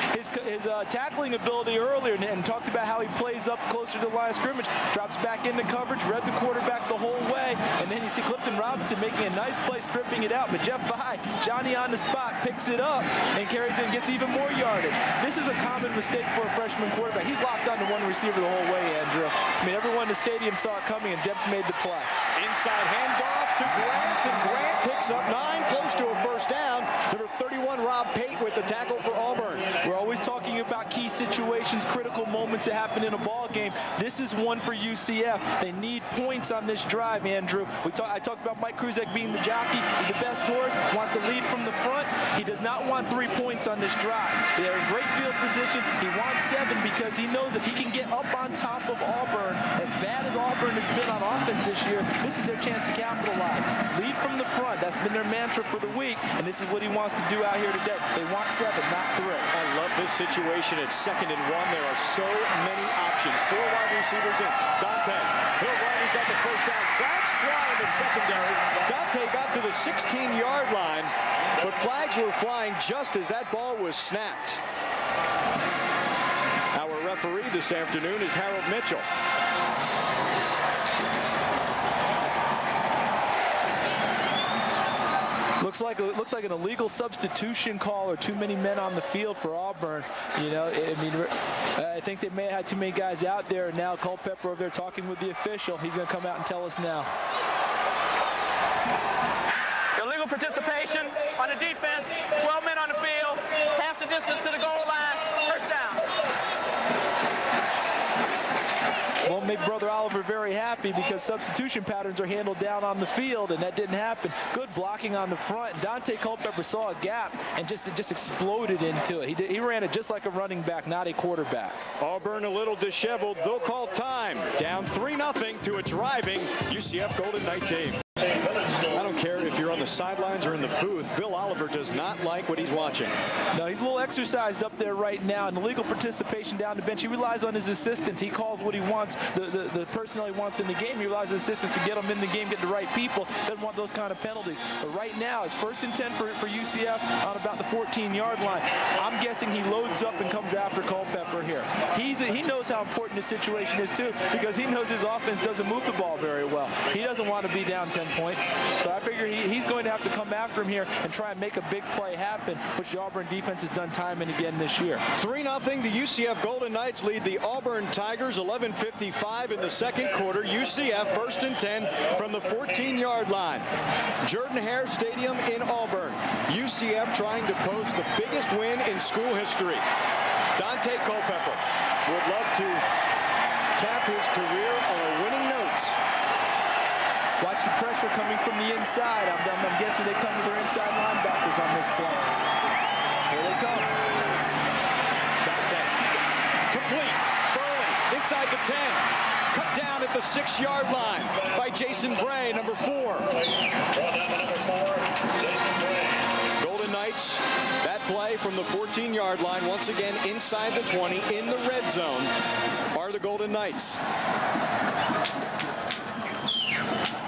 Speaker 2: tackling ability earlier and talked about how he plays up closer to the line of scrimmage, drops back into coverage, read the quarterback the whole way, and then you see Clifton Robinson making a nice play, stripping it out. But Jeff Bye, Johnny on the spot, picks it up and carries it and gets even more yardage. This is a common mistake for a freshman quarterback. He's locked on to one receiver the whole way, Andrew. I mean, everyone in the stadium saw it coming, and Demps made the play.
Speaker 1: Inside handoff to Grant, and Grant picks up 9, close to a 1st down. Number 31, Rob Pate with the tackle for Auburn.
Speaker 2: We're always talking about key situations, critical moments that happen in a ball game. This is one for UCF. They need points on this drive, Andrew. I talked about Mike Kruzek being the jockey. He's the best horse, wants to lead from the front. He does not want 3 points on this drive. They're in great field position. He wants 7 because he knows if he can get up on top of Auburn, as bad as Auburn has been on offense this year, this is their chance to capitalize. Lead from the front. That's been their mantra for the week, and this is what he wants to do out here today. They want 7, not 3.
Speaker 1: I love this situation at 2nd and 1. There are so many options. 4 wide receivers in. Daunte. He'll run. He's got the 1st down. Flags fly in the secondary. Daunte got to the 16-yard line, but flags were flying just as that ball was snapped. Our referee this afternoon is Harold Mitchell.
Speaker 2: Looks like an illegal substitution call or too many men on the field for Auburn. You know, I mean, I think they may have had too many guys out there. And now Culpepper over there talking with the official. He's going to come out and tell us now.
Speaker 5: Illegal participation on the defense. 12 men on the field. Half the distance to the goal line. 1st down.
Speaker 2: Won't make Brother Oliver very happy because substitution patterns are handled down on the field, and that didn't happen. Good blocking on the front. Daunte Culpepper saw a gap and just exploded into it. He ran it just like a running back, not a quarterback.
Speaker 1: Auburn a little disheveled. They'll call time. Down 3-0 to a driving UCF Golden Knight team. I don't care if you're on the sidelines or in the booth. Bill Oliver does not like what he's watching.
Speaker 2: No, he's a little exercised up there right now. And the legal participation down the bench, he relies on his assistants. He calls what he wants, the personnel he wants in the game. He relies on his assistants to get them in the game, get the right people. Doesn't want those kind of penalties. But right now, it's 1st and 10 for UCF on about the 14-yard line. I'm guessing he loads up and comes after Culpepper here. He knows how important this situation is, too, because he knows his offense doesn't move the ball very well. He doesn't want to be down 10 points. So I figure he's going to have to come after him here and try and make a big play happen, which the Auburn defense has done time and again this year.
Speaker 1: 3-0. The UCF Golden Knights lead the Auburn Tigers. 11:55 in the 2nd quarter. UCF 1st and 10 from the 14-yard line. Jordan-Hare Stadium in Auburn. UCF trying to post the biggest win in school history. Daunte Culpepper would love to cap his career on a winning note.
Speaker 2: Watch the pressure coming from the inside. I'm guessing they come with their inside linebackers on this play. Here they come.
Speaker 1: Daunte. Complete. Burley inside the 10. Cut down at the 6-yard line by Jason Bray, number 4. Golden Knights, that play from the 14-yard line, once again inside the 20, in the red zone, are the Golden Knights.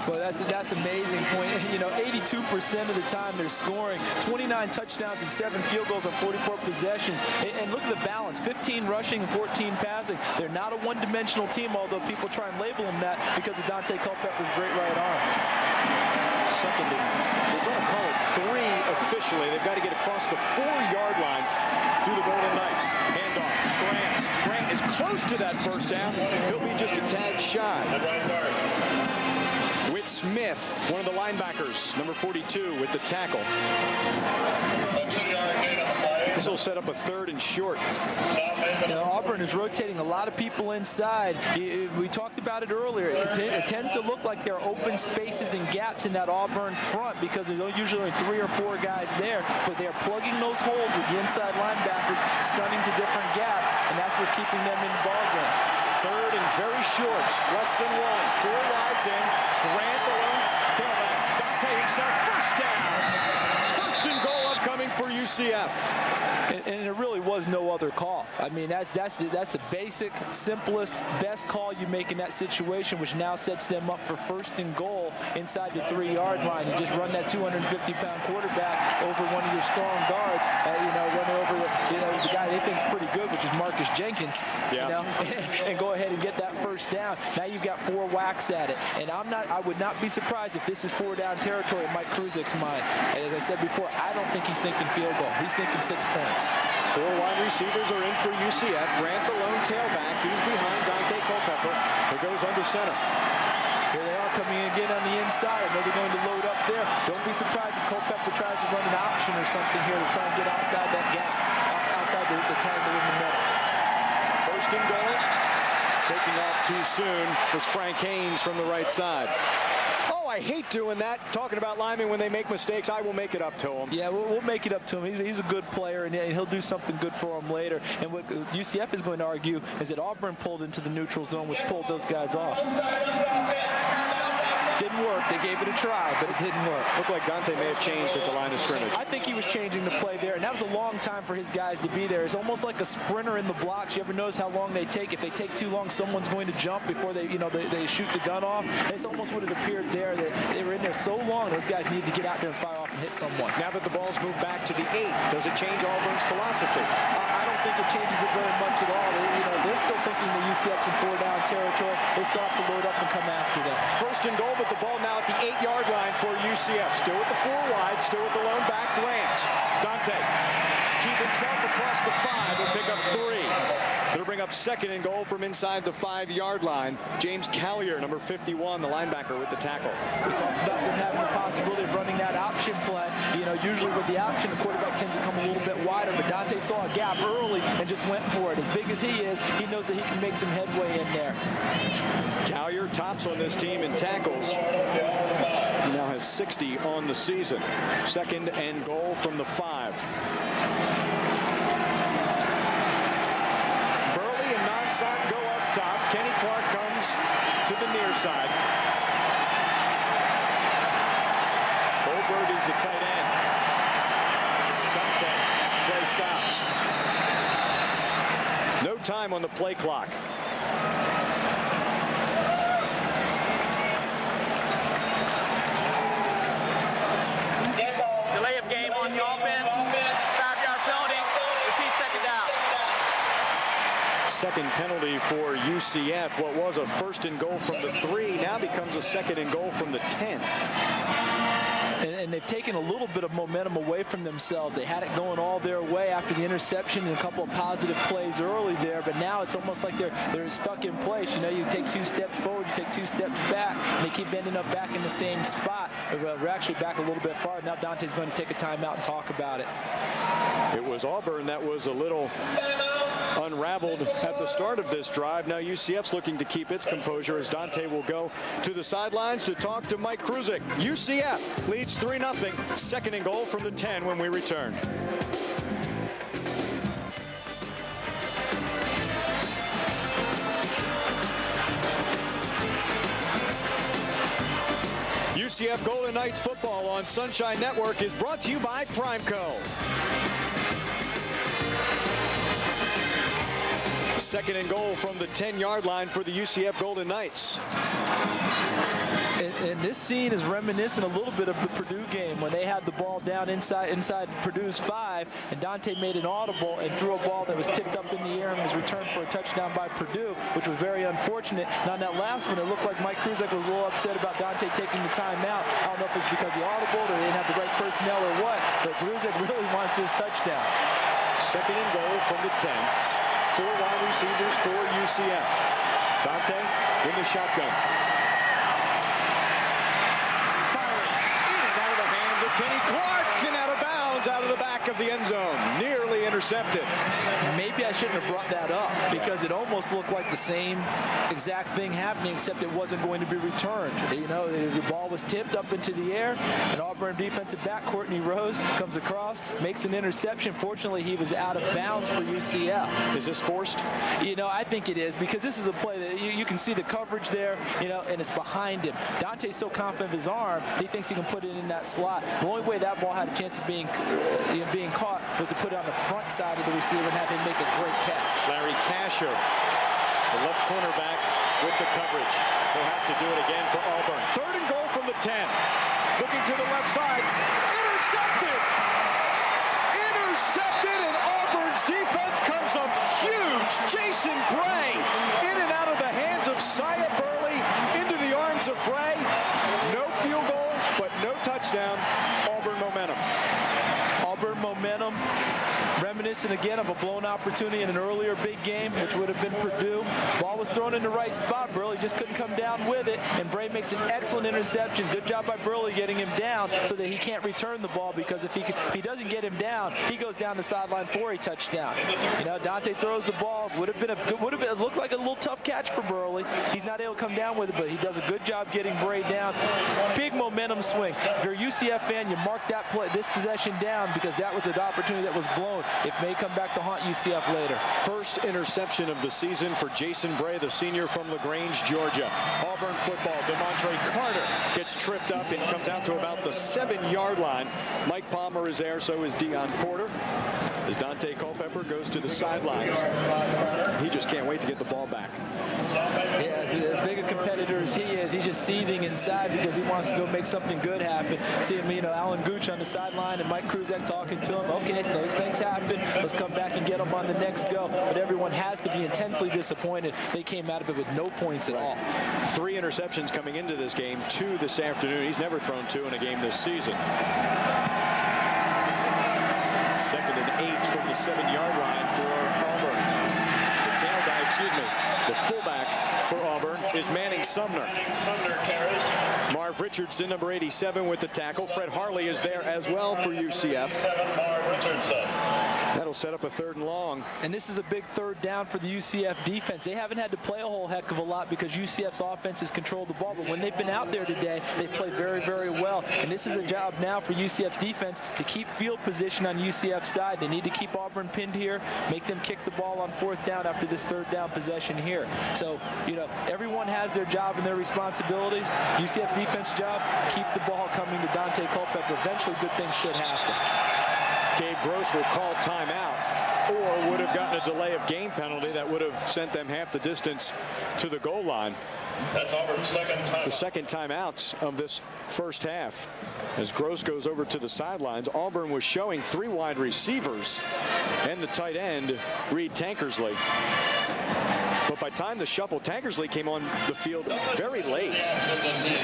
Speaker 2: Well, that's amazing point. You know, 82% of the time they're scoring, 29 touchdowns and 7 field goals on 44 possessions. And look at the balance, 15 rushing and 14 passing. They're not a one-dimensional team, although people try and label them that because of Daunte Culpepper's great right arm.
Speaker 1: second and they're going to call it 3 officially. They've got to get across the 4-yard line through the Golden Knights. Handoff. Grant is close to that first down. He'll be just a tad shy. Whit Smith, one of the linebackers, number 42, with the tackle. This will set up a 3rd and short.
Speaker 2: Auburn is rotating a lot of people inside. We talked about it earlier. It tends to look like there are open spaces and gaps in that Auburn front because there's usually only 3 or 4 guys there, but they're plugging those holes with the inside linebackers, stunning to different gaps, and that's what's keeping them in the ballgame.
Speaker 1: 3rd and very short, less than 1. 4 wides in. Grant alone, tailback. Daunte himself, first down. First and goal upcoming for UCF.
Speaker 2: And it really was no other call. I mean, that's the basic, simplest, best call you make in that situation, which now sets them up for first and goal inside the 3-yard line. You just run that 250-pound quarterback over one of your strong guards. Run over the guy they think's pretty good, which is Marcus Jenkins.
Speaker 1: Yeah.
Speaker 2: And go ahead and get that first down. Now you've got 4 whacks at it. And I would not be surprised if this is 4-down territory in Mike Kruzik's mind. And as I said before, I don't think he's thinking field goal. He's thinking 6 points.
Speaker 1: 4 wide receivers are in for UCF. Grant the lone tailback. He's behind Daunte Culpepper, who goes under center.
Speaker 2: Here they are coming again on the inside. I know they're going to load up there. Don't be surprised if Culpepper tries to run an option or something here to try and get outside that gap, outside the tangle in the middle.
Speaker 1: First and goal. Taking off too soon was Frank Haynes from the right side. I hate doing that. Talking about linemen when they make mistakes, I will make it up to him.
Speaker 2: Yeah, we'll make it up to him. He's a good player, and he'll do something good for him later. And what UCF is going to argue is that Auburn pulled into the neutral zone, which pulled those guys off. Didn't work. They gave it a try, but it didn't work.
Speaker 1: Looked like Daunte may have changed at the line of scrimmage.
Speaker 2: I think he was changing the play there, and that was a long time for his guys to be there. It's almost like a sprinter in the blocks. You ever notice how long they take? If they take too long, someone's going to jump before they shoot the gun off. It's almost what it appeared there that they were in there so long, those guys need to get out there and fire off and hit someone.
Speaker 1: Now that the ball's moved back to the 8, does it change Auburn's philosophy?
Speaker 2: I don't think it changes it very much at all. They're still thinking the UCF's in 4-down territory. They still have to load up and come after them.
Speaker 1: First and goal, but the ball now at the 8-yard line for UCF. Still with the 4 wide, still with the lone back, Grant. Daunte keep himself across the 5. Will pick up 3. They'll bring up second and goal from inside the 5-yard line. James Collier, number 51, the linebacker, with the tackle.
Speaker 2: We talked about them having the possibility of running that option play. Usually with the option, the quarterback tends to come a little bit wider, but Daunte saw a gap early and just went for it. As big as he is, he knows that he can make some headway in there.
Speaker 1: Collier tops on this team in tackles. He now has 60 on the season. Second and goal from the 5. Burley and Nonsot go up top. Kenny Clark comes to the near side. Goldberg is the tight end. Daunte, play stops. No time on the play clock.
Speaker 5: Delay of game on the offense. 5-yard penalty. Repeat second down.
Speaker 1: Second penalty for UCF. What was a first and goal from the 3 now becomes a second and goal from the 10.
Speaker 2: And they've taken a little bit of momentum away from themselves. They had it going all their way after the interception and a couple of positive plays early there, but now it's almost like they're stuck in place. You take 2 steps forward, you take 2 steps back, and they keep ending up back in the same spot. We're actually back a little bit farther. Now Dante's going to take a timeout and talk about it.
Speaker 1: It was Auburn that was a little unraveled at the start of this drive. Now UCF's looking to keep its composure as Daunte will go to the sidelines to talk to Mike Kruzik. UCF leads 3-0. Second and goal from the 10 when we return. UCF Golden Knights football on Sunshine Network is brought to you by Primeco. Second and goal from the 10-yard line for the UCF Golden Knights.
Speaker 2: And this scene is reminiscent a little bit of the Purdue game when they had the ball down inside Purdue's 5, and Daunte made an audible and threw a ball that was tipped up in the air and was returned for a touchdown by Purdue, which was very unfortunate. Now, in that last one, it looked like Mike Kruzek was a little upset about Daunte taking the timeout. I don't know if it's because he audibled or they didn't have the right personnel or what, but Kruzek really wants his touchdown.
Speaker 1: Second and goal from the 10. 4 wide receivers for UCF. Daunte in the shotgun. Firing in and out of the hands of Kenny Clark and out of bounds out of the back of the end zone. Nearly intercepted.
Speaker 2: Maybe I shouldn't have brought that up because it almost looked like the same exact thing happening, except it wasn't going to be returned. You know, the ball was tipped up into the air, and Auburn defensive back Courtney Rose comes across, makes an interception. Fortunately, he was out of bounds for UCF.
Speaker 1: Is this forced?
Speaker 2: You know, I think it is, because this is a play that you can see the coverage there, you know, and it's behind him. Daunte's so confident of his arm, he thinks he can put it in that slot. The only way that ball had a chance of being caught was to put it on the front side of the receiver and have him make a great catch.
Speaker 1: Larry Kasher, the left cornerback, with the coverage. He'll have to do it again for Auburn. Third and goal from the 10. Looking to the left side. Intercepted! Intercepted, and Auburn's defense comes up huge. Jason Bray in and out of the hands of Saya Burley into the arms of Bray. No field goal, but no touchdown. Auburn momentum.
Speaker 2: Auburn momentum. Reminiscent again of a blown opportunity in an earlier big game, which would have been Purdue. Ball was thrown in the right spot. Burley just couldn't come down with it, and Bray makes an excellent interception. Good job by Burley getting him down so that he can't return the ball, because if he doesn't get him down, he goes down the sideline for a touchdown. You know, Daunte throws the ball. It looked like a little tough catch for Burley. He's not able to come down with it, but he does a good job getting Bray down. Big momentum swing. If you're a UCF fan, you mark this possession down, because that was an opportunity that was blown. It may come back to haunt UCF later.
Speaker 1: First interception of the season for Jason Bray, the senior from LaGrange, Georgia. Auburn football. DeMontre Carter gets tripped up and comes out to about the 7-yard line. Mike Palmer is there, so is Deion Porter. As Daunte Culpepper goes to the sidelines. He just can't wait to get the ball back.
Speaker 2: Yeah, as big a competitor as he is, he's just seething inside because he wants to go make something good happen. See him, you know, Alan Gooch on the sideline and Mike Kruzek talking to him. Okay, those things happen. Let's come back and get them on the next go. But everyone has to be intensely disappointed. They came out of it with no points at all.
Speaker 1: 3 interceptions coming into this game, 2 this afternoon. He's never thrown 2 in a game this season. Second and 8 from the 7-yard line for Auburn. The tailback, the fullback for Auburn is Manning Sumner. Marv Richardson, number 87, with the tackle. Fred Harley is there as well for UCF. That'll set up a 3rd and long.
Speaker 2: And this is a big 3rd down for the UCF defense. They haven't had to play a whole heck of a lot because UCF's offense has controlled the ball. But when they've been out there today, they've played very, very well. And this is a job now for UCF's defense to keep field position on UCF's side. They need to keep Auburn pinned here, make them kick the ball on 4th down after this 3rd down possession here. So, you know, everyone has their job and their responsibilities. UCF's defense job, keep the ball coming to Daunte Culpepper. Eventually, good things should happen.
Speaker 1: Gabe Gross will call timeout, or would have gotten a delay of game penalty that would have sent them half the distance to the goal line.
Speaker 4: That's Auburn's second timeout.
Speaker 1: It's the second timeouts of this first half. As Gross goes over to the sidelines, Auburn was showing 3 wide receivers and the tight end, Reed Tankersley. But by time the shuffle, Tankersley came on the field very late.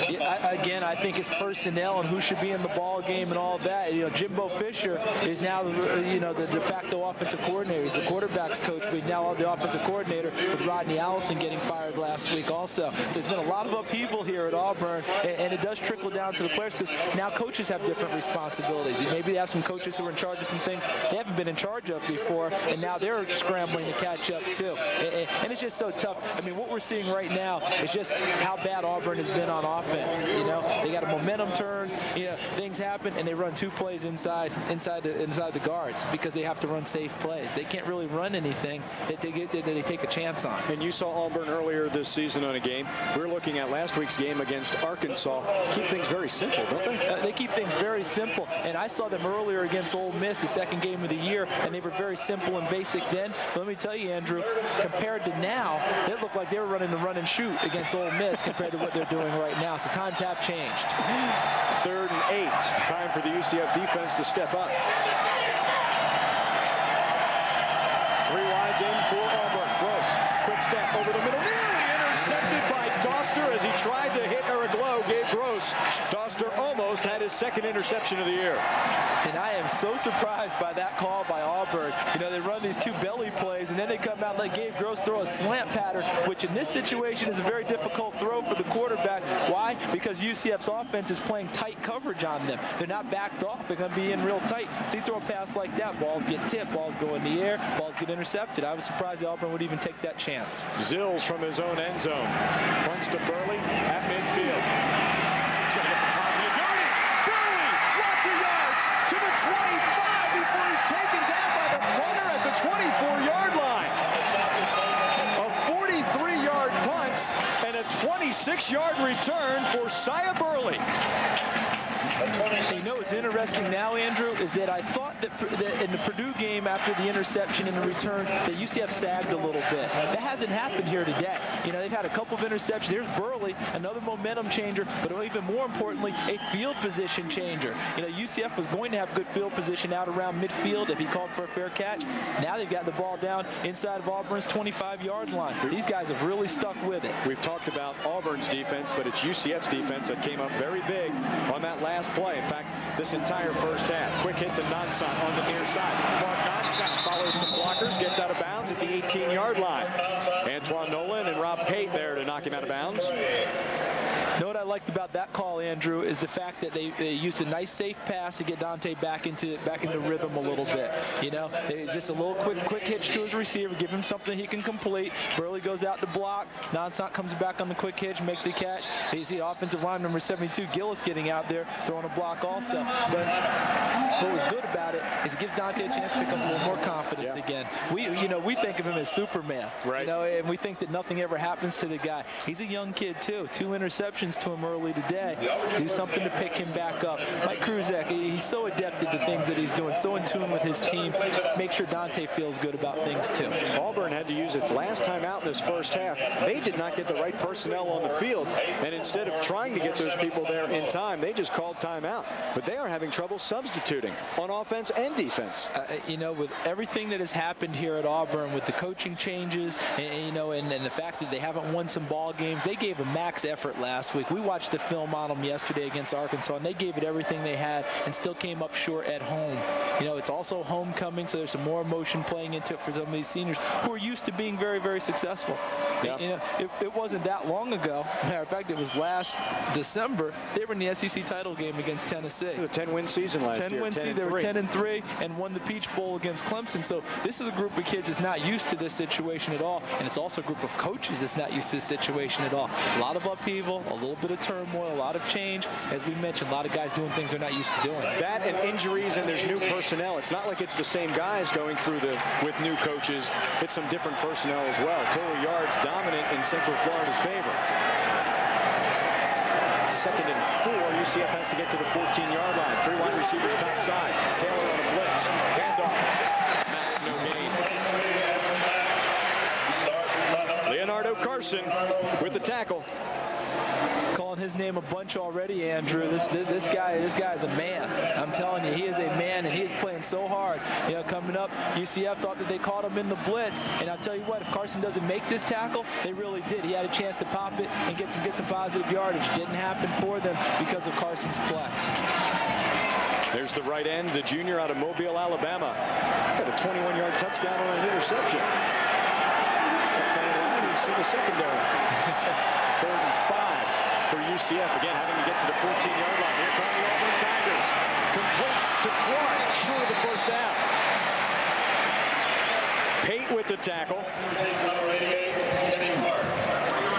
Speaker 2: Yeah, again, I think it's personnel and who should be in the ball game and all that. You know, Jimbo Fisher is now, you know, the de facto offensive coordinator. He's the quarterback's coach, but he's now the offensive coordinator with Rodney Allison getting fired last week also. So there's been a lot of upheaval here at Auburn, and it does trickle down to the players because now coaches have different responsibilities. Maybe they have some coaches who are in charge of some things they haven't been in charge of before, and now they're scrambling to catch up too. And it's just so tough. I mean, what we're seeing right now is just how bad Auburn has been on offense. You know, they got a momentum turn. You know, things happen, and they run 2 plays inside the guards because they have to run safe plays. They can't really run anything that they take a chance on.
Speaker 1: And you saw Auburn earlier this season on a game. We're looking at last week's game against Arkansas. Keep things very simple, don't they?
Speaker 2: They keep things very simple. And I saw them earlier against Ole Miss, the 2nd game of the year, and they were very simple and basic then. But let me tell you, Andrew, compared to now, now, it looked like they were running the run and shoot against Ole Miss compared to what they're doing right now. So times have changed.
Speaker 1: 3rd and 8. Time for the UCF defense to step up. 3 wides in for Auburn. Gross, quick step over the middle. Nearly intercepted by Doster as he tried to hit Eric Lowe. Gabe Gross. Doster almost had his 2nd interception of the year.
Speaker 2: And I am so surprised by that call by Auburn. You know, they run these 2 belly plays, and then they come out and let Gabe Gross throw a slant pattern, which in this situation is a very difficult throw for the quarterback. Why? Because UCF's offense is playing tight coverage on them. They're not backed off. They're going to be in real tight. So you throw a pass like that, balls get tipped, balls go in the air, balls get intercepted. I was surprised that Auburn would even take that chance.
Speaker 1: Zills from his own end zone. Punts to Burley at midfield. He's going to get some positive yardage. Burley, lots of yards to the 25 before he's taken down by the punter at the 24-yard line. A 43-yard punt and a 26-yard return for Sia Burley.
Speaker 2: You know what's interesting now, Andrew, is that I thought that in the Purdue game after the interception and the return that UCF sagged a little bit. That hasn't happened here today. You know, they've had a couple of interceptions. There's Burley, another momentum changer, but even more importantly, a field position changer. You know, UCF was going to have good field position out around midfield if he called for a fair catch. Now they've got the ball down inside of Auburn's 25-yard line. These guys have really stuck with it.
Speaker 1: We've talked about Auburn's defense, but it's UCF's defense that came up very big on that last play. In fact, this entire first half. Quick hit to Nonsant on the near side. Mark Nonsant follows some blockers, gets out of bounds at the 18-yard line. Antoine Nolan and Rob Pate there to knock him out of bounds.
Speaker 2: You know what I liked about that call, Andrew, is the fact that they used a nice safe pass to get Daunte back into rhythm a little bit. You know, just a little quick hitch to his receiver, give him something he can complete. Burley goes out to block. Nonsant comes back on the quick hitch, makes the catch. You see offensive line number 72, Gillis, getting out there, throwing a block also. But what was good about it is it gives Daunte a chance to pick up a little more confidence again. We think of him as Superman, right? You know, and we think that nothing ever happens to the guy. He's a young kid too. 2 interceptions to him early today. Do something to pick him back up. Mike Kruzak, he's so adept at the things that he's doing, so in tune with his team. Make sure Daunte feels good about things too.
Speaker 1: Auburn had to use its last time out in this first half. They did not get the right personnel on the field, and instead of trying to get those people there in time, they just called timeout. But they are having trouble substituting on offense and defense.
Speaker 2: You know, with everything that has happened here at Auburn, with the coaching changes, and the fact that they haven't won some ball games, they gave a max effort last week. We watched the film on them yesterday against Arkansas, and they gave it everything they had and still came up short at home. You know, it's also homecoming, so there's some more emotion playing into it for some of these seniors who are used to being very, very successful. Yeah. You know, it wasn't that long ago. Matter of fact, it was last December. They were in the SEC title game against Tennessee.
Speaker 1: A 10-win season last year.
Speaker 2: 10-win season. They were 10-3 and won the Peach Bowl against Clemson. So this is a group of kids that's not used to this situation at all, and it's also a group of coaches that's not used to this situation at all. A lot of upheaval, a little bit of turmoil, a lot of change. As we mentioned, a lot of guys doing things they're not used to doing.
Speaker 1: That and injuries, and there's new personnel. It's not like it's the same guys going through with new coaches. It's some different personnel as well. Total yards dominant in Central Florida's favor. 2nd and 4. UCF has to get to the 14-yard line. 3 wide receivers top side. Taylor on a blitz. Handoff. No gain. Leonardo Carson with the tackle.
Speaker 2: Calling his name a bunch already, Andrew. This guy is a man. I'm telling you, he is a man, and he is playing so hard. You know, coming up, UCF thought that they caught him in the blitz, and I'll tell you what, if Carson doesn't make this tackle, they really did. He had a chance to pop it and get some positive yardage. Didn't happen for them because of Carson's play.
Speaker 1: There's the right end, the junior out of Mobile, Alabama. Got a 21-yard touchdown on an interception. See the secondary. 3rd and 5 for UCF. Again, having to get to the 14-yard line. Here come the Auburn Tigers. Complete to Clark, short of the first down. Pate with the tackle.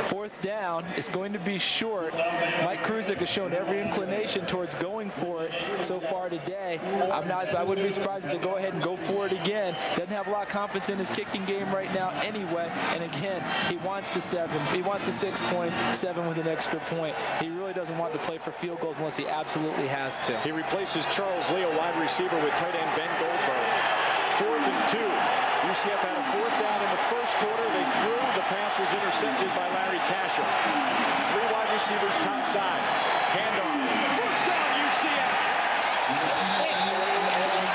Speaker 2: 4th down. It's going to be short. Mike Kruzak has shown every inclination towards going for it so far today. I wouldn't be surprised if they go ahead and go for it again. Doesn't have a lot of confidence in his kicking game right now anyway. And again, he wants the 7. He wants the 6 points, 7 with an extra point. He really doesn't want to play for field goals unless he absolutely has to.
Speaker 1: He replaces Charles Lee, wide receiver, with tight end Ben Goldberg. 4th and 2. UCF had a 4th down in the first quarter. They threw. The pass was intercepted by Larry Kasher. 3 wide receivers top side. Handoff. First down, UCF.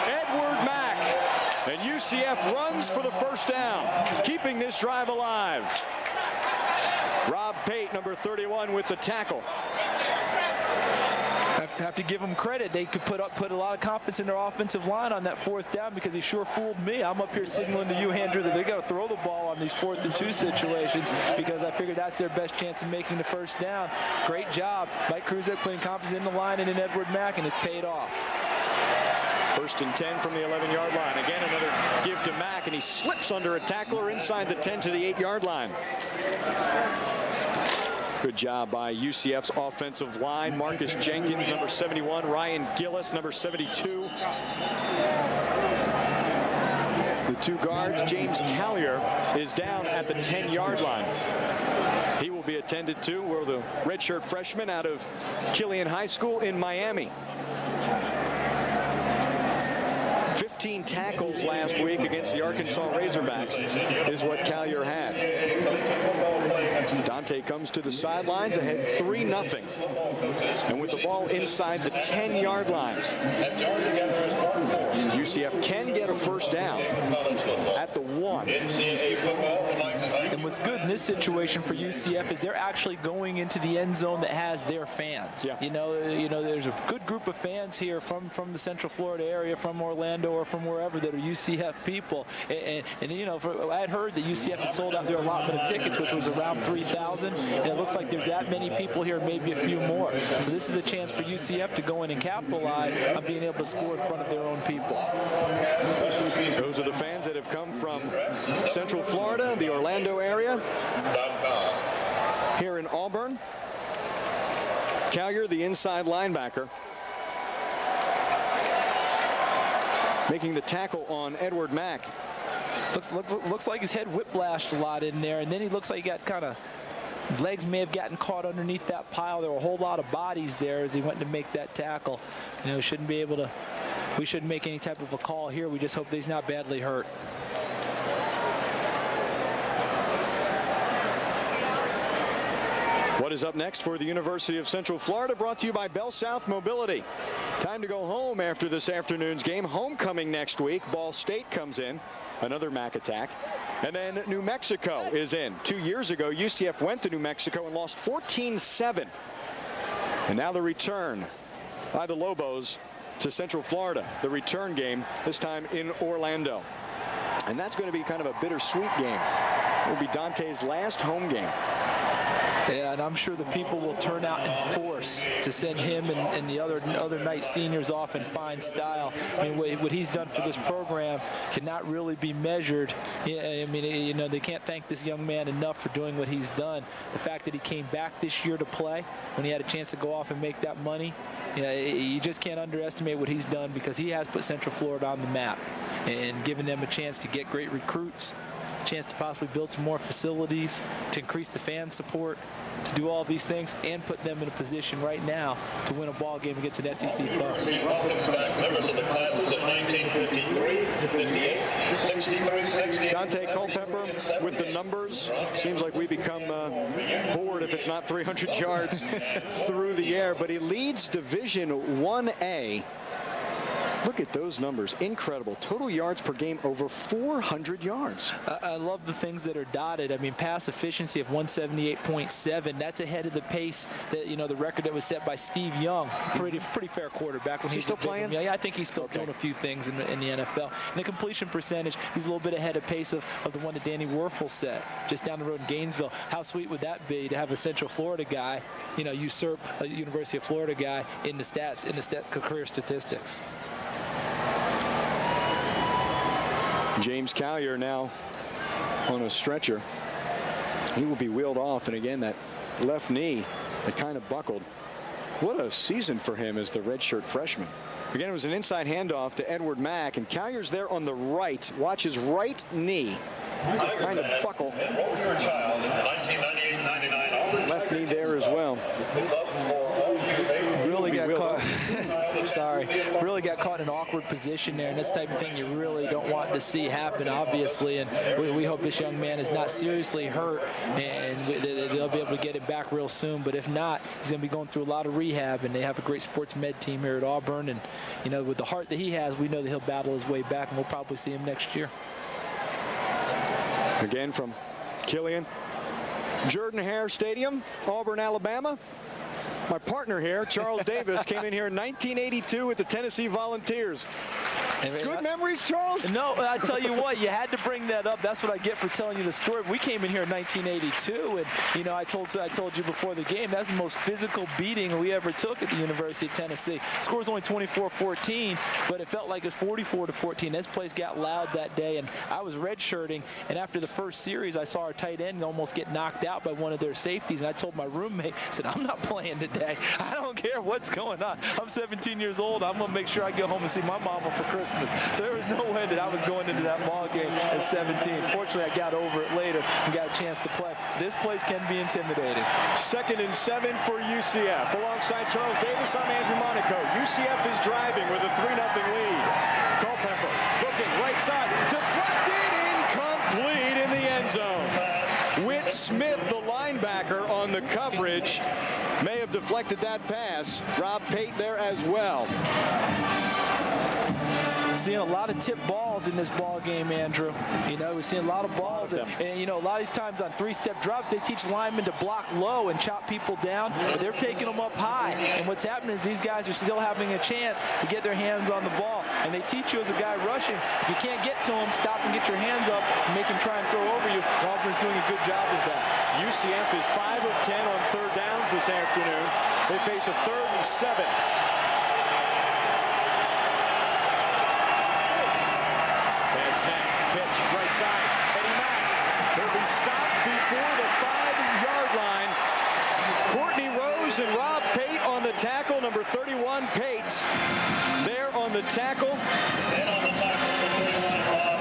Speaker 1: Edward Mack. And UCF runs for the first down, keeping this drive alive. Rob Pate, number 31, with the tackle.
Speaker 2: Have to give them credit. They could put a lot of confidence in their offensive line on that 4th down, because he sure fooled me. I'm up here signaling to you, Andrew, that they got to throw the ball on these 4th and 2 situations, because I figured that's their best chance of making the first down. Great job. Mike Kruzek putting confidence in the line and in Edward Mack, and it's paid off.
Speaker 1: 1st and 10 from the 11-yard line. Again, another give to Mack, and he slips under a tackler inside the 10 to the 8-yard line. Good job by UCF's offensive line. Marcus Jenkins, number 71. Ryan Gillis, number 72. The 2 guards, James Callier, is down at the 10-yard line. He will be attended to. We're the redshirt freshman out of Killian High School in Miami. 15 tackles last week against the Arkansas Razorbacks is what Callier had. Daunte comes to the sidelines ahead 3-0. And with the ball inside the 10-yard line, UCF can get a first down at the 1.
Speaker 2: And what's good in this situation for UCF is they're actually going into the end zone that has their fans.
Speaker 1: Yeah.
Speaker 2: You know, there's a good group of fans here from the Central Florida area, from Orlando or from wherever, that are UCF people. And you know, I had heard that UCF had sold out their allotment of tickets, which was around 3,000. And it looks like there's that many people here, maybe a few more. So this is a chance for UCF to go in and capitalize on being able to score in front of their own people.
Speaker 1: Those are the fans that have come from Central Florida, the Orlando area. Here in Auburn, Callier, the inside linebacker, making the tackle on Edward Mack.
Speaker 2: Looks like his head whiplashed a lot in there, and then he looks like he got kind of, legs may have gotten caught underneath that pile. There were a whole lot of bodies there as he went to make that tackle. You know, we shouldn't make any type of a call here. We just hope that he's not badly hurt.
Speaker 1: What is up next for the University of Central Florida? Brought to you by Bell South Mobility. Time to go home after this afternoon's game. Homecoming next week. Ball State comes in. Another Mac attack. And then New Mexico is in. 2 years ago, UCF went to New Mexico and lost 14-7. And now the return by the Lobos to Central Florida. The return game, this time in Orlando. And that's going to be kind of a bittersweet game. It will be Daunte's last home game.
Speaker 2: Yeah, and I'm sure the people will turn out in force to send him and the other night seniors off in fine style. I mean, what he's done for this program cannot really be measured. I mean, you know, they can't thank this young man enough for doing what he's done. The fact that he came back this year to play when he had a chance to go off and make that money, you just can't underestimate what he's done, because he has put Central Florida on the map and given them a chance to get great recruits, a chance to possibly build some more facilities, to increase the fan support, to do all these things, and put them in a position right now to win a ball game against an SEC foe.
Speaker 4: Members of the classes of 1953, 58, 63, 60.
Speaker 1: Daunte Culpepper with the numbers. Seems like we become bored if it's not 300 yards through the air, but he leads Division 1A. Look at those numbers. Incredible. Total yards per game over 400 yards.
Speaker 2: I love the things that are dotted. I mean, pass efficiency of 178.7. That's ahead of the pace that, you know, the record that was set by Steve Young. Pretty fair quarterback when he's
Speaker 1: still playing.
Speaker 2: Yeah, I think he's still doing a few things in the NFL. And the completion percentage, he's a little bit ahead of pace of the one that Danny Werfel set just down the road in Gainesville. How sweet would that be to have a Central Florida guy, you know, usurp a University of Florida guy in the stats, career statistics.
Speaker 1: James Callier now on a stretcher. He will be wheeled off, and again, that left knee, it kind of buckled. What a season for him as the redshirt freshman. Again, it was an inside handoff to Edward Mack, and Callier's there on the right. Watch his right knee kind of buckle. Left knee there as well.
Speaker 2: Really got caught. sorry. Really got caught in an awkward position there, and this type of thing you really don't want to see happen, obviously. And we hope this young man is not seriously hurt, and they'll be able to get him back real soon. But if not, he's going to be going through a lot of rehab, and they have a great sports med team here at Auburn. And, you know, with the heart that he has, we know that he'll battle his way back, and we'll probably see him next year.
Speaker 1: Again from Killian. Jordan-Hare Stadium, Auburn, Alabama. My partner here, Charles Davis, came in here in 1982 with the Tennessee Volunteers. Good memories, Charles?
Speaker 2: No, I tell you what, you had to bring that up. That's what I get for telling you the story. We came in here in 1982, and, you know, I told you before the game, that's the most physical beating we ever took at the University of Tennessee. The score was only 24-14, but it felt like it was 44-14. This place got loud that day, and I was redshirting, and after the first series, I saw our tight end almost get knocked out by one of their safeties, and I told my roommate, I said, I'm not playing today. I don't care what's going on. I'm 17 years old. I'm going to make sure I go home and see my mama for Christmas. So there was no way that I was going into that ball game at 17. Fortunately, I got over it later and got a chance to play. This place can be intimidating.
Speaker 1: 2nd and 7 for UCF. Alongside Charles Davis, I'm Andrew Monaco. UCF is driving with a 3-0 lead. Culpepper looking right side. Deflected, incomplete in the end zone. Whit Smith, the linebacker on the coverage, may have deflected that pass. Rob Pate there as well.
Speaker 2: Seeing a lot of tip balls in this ball game, Andrew. You know, we're seeing a lot of balls, and you know, a lot of these times on 3-step drops, they teach linemen to block low and chop people down, but they're taking them up high. And what's happening is these guys are still having a chance to get their hands on the ball. And they teach you as a guy rushing, if you can't get to them, stop and get your hands up and make them try and throw over you. Auburn's doing a good job of that.
Speaker 1: UCF is 5 of 10 on 3rd downs this afternoon. They face a 3rd and 7. Pitch, right side, Eddie Mack. He'll be stopped before the 5-yard line. Courtney Rose and Rob Pate on the tackle. Number 31, Pate, there on the tackle.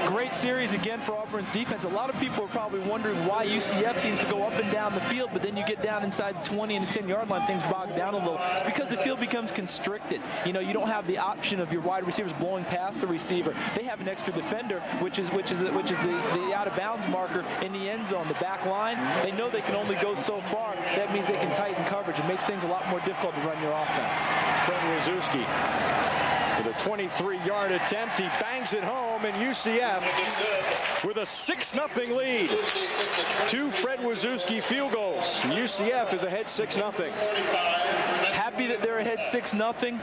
Speaker 2: Great series again for Auburn's defense. A lot of people are probably wondering why UCF seems to go up and down the field, but then you get down inside the 20 and the 10-yard line, things bog down a little. It's because the field becomes constricted. You know, you don't have the option of your wide receivers blowing past the receiver. They have an extra defender, which is the out-of-bounds marker in the end zone, the back line. They know they can only go so far. That means they can tighten coverage. It makes things a lot more difficult to run your offense.
Speaker 1: Fred Razorbacks with a 23-yard attempt. He bangs it home, and UCF with a 6-0 lead. 2 Fred Razorbacks field goals. UCF is ahead 6-0.
Speaker 2: Happy that they're ahead 6-0.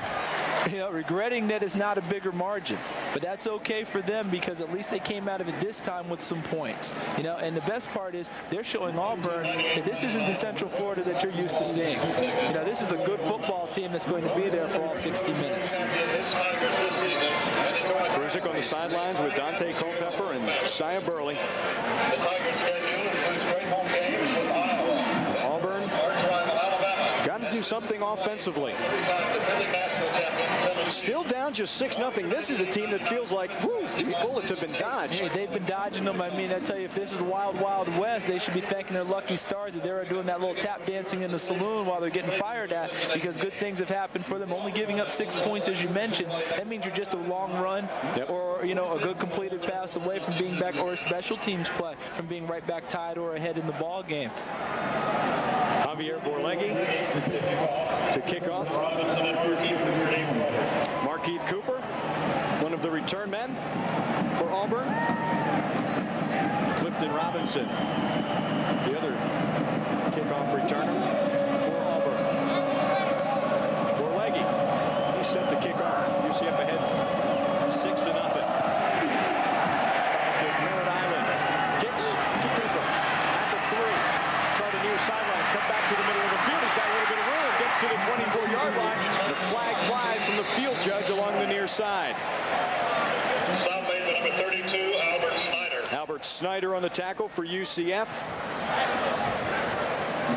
Speaker 2: You know, regretting that it's not a bigger margin, but that's okay for them because at least they came out of it this time with some points. You know, and the best part is they're showing Auburn that this isn't the Central Florida that you're used to seeing. You know, this is a good football team that's going to be there for all 60 minutes.
Speaker 1: Kruzik on the sidelines with Daunte Culpepper and Shia Burley. Auburn got to do something offensively. Still down just 6-0. This is a team that feels like, whoo, these bullets have been dodged.
Speaker 2: Hey, they've been dodging them. I mean, I tell you, if this is the wild, wild west, they should be thanking their lucky stars that they're doing that little tap dancing in the saloon while they're getting fired at, because good things have happened for them. Only giving up 6 points, as you mentioned, that means you're just a long run or, you know, a good completed pass away from being back, or a special teams play from being right back tied or ahead in the ball game.
Speaker 1: Javier Borleghi to kick off. Markeith Cooper, one of the return men for Auburn. Clifton Robinson, the other kickoff returner for Auburn. Borleghi, he set the kickoff. UCF ahead 6-0. Merritt Island kicks to Cooper at the 3. Try to near sidelines, come back to the middle of the field. He's got a little bit of room, gets to the 24-yard line. The flag flies from the field judge along the near side.
Speaker 4: Stop made by number 32, Albert Snyder.
Speaker 1: Albert Snyder on the tackle for UCF.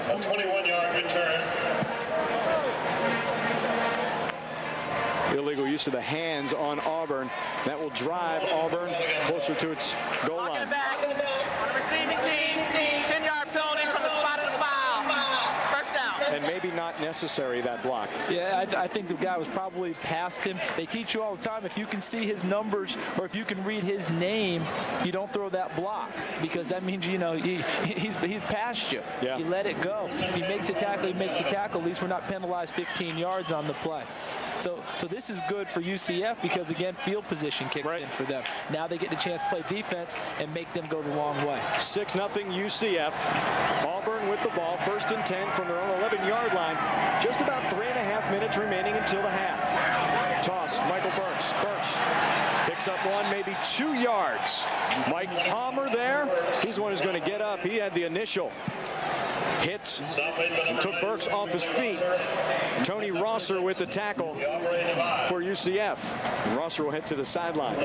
Speaker 4: A 21-yard return.
Speaker 1: Illegal use of the hands on Auburn. That will drive Auburn closer to its goal line.
Speaker 5: Back on the receiving team, 10-yard penalty from the spot of the foul. First down.
Speaker 1: and maybe not necessary, that block.
Speaker 2: Yeah, I think the guy was probably past him. They teach you all the time, if you can see his numbers or if you can read his name, you don't throw that block, because that means, you know, he's past you.
Speaker 1: Yeah.
Speaker 2: You let it go. If he makes a tackle, he makes a tackle. At least we're not penalized 15 yards on the play. So this is good for UCF because, again, field position kicks in for them. Now they get the chance to play defense and make them go the long way.
Speaker 1: 6-0 UCF. Auburn with the ball, 1st and 10 from their own 11-yard line. Just about 3.5 minutes remaining until the half. Toss, Michael Burks. Burks picks up 1, maybe 2 yards. Mike Palmer there. He's the one who's going to get up. He had the initial hit and took Burks off his feet. Tony Rosser with the tackle for UCF. And Rosser will head to the sidelines.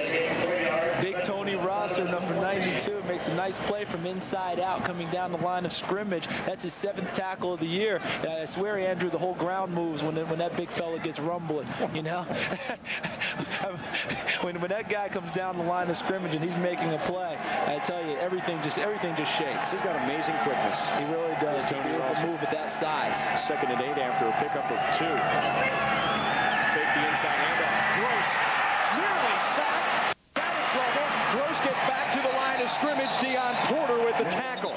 Speaker 2: Big Tony Rosser, number 92, makes a nice play from inside out coming down the line of scrimmage. That's his 7th tackle of the year. I swear, Andrew, the whole ground moves when that big fella gets rumbling, you know? when that guy comes down the line of scrimmage and he's making a play, I tell you, everything just shakes.
Speaker 1: He's got amazing quickness.
Speaker 2: He really does.
Speaker 1: Tony Rosser.
Speaker 2: Move at that size.
Speaker 1: 2nd and 8 after a pickup of 2. Take the inside handoff. Gross nearly sacked. Out of trouble. Gross gets back to the line of scrimmage. Deion Porter with the tackle.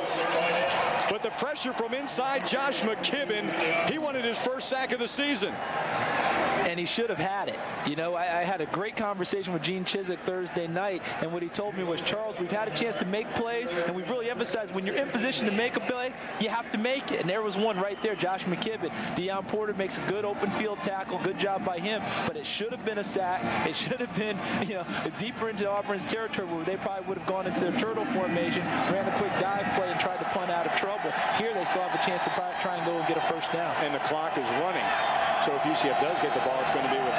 Speaker 1: But the pressure from inside Josh McKibben, he wanted his first sack of the season.
Speaker 2: And he should have had it. You know, I had a great conversation with Gene Chizik Thursday night, and what he told me was, Charles, we've had a chance to make plays, and we've really emphasized when you're in position to make a play, you have to make it. And there was one right there, Josh McKibben. Deion Porter makes a good open field tackle. Good job by him, but it should have been a sack. It should have been, you know, deeper into Auburn's territory where they probably would have gone into their turtle formation, ran a quick dive play, and tried to punt out of trouble. Here they still have a chance to try and go and get a first down.
Speaker 1: And the clock is running. So if UCF does get the ball, it's going to be with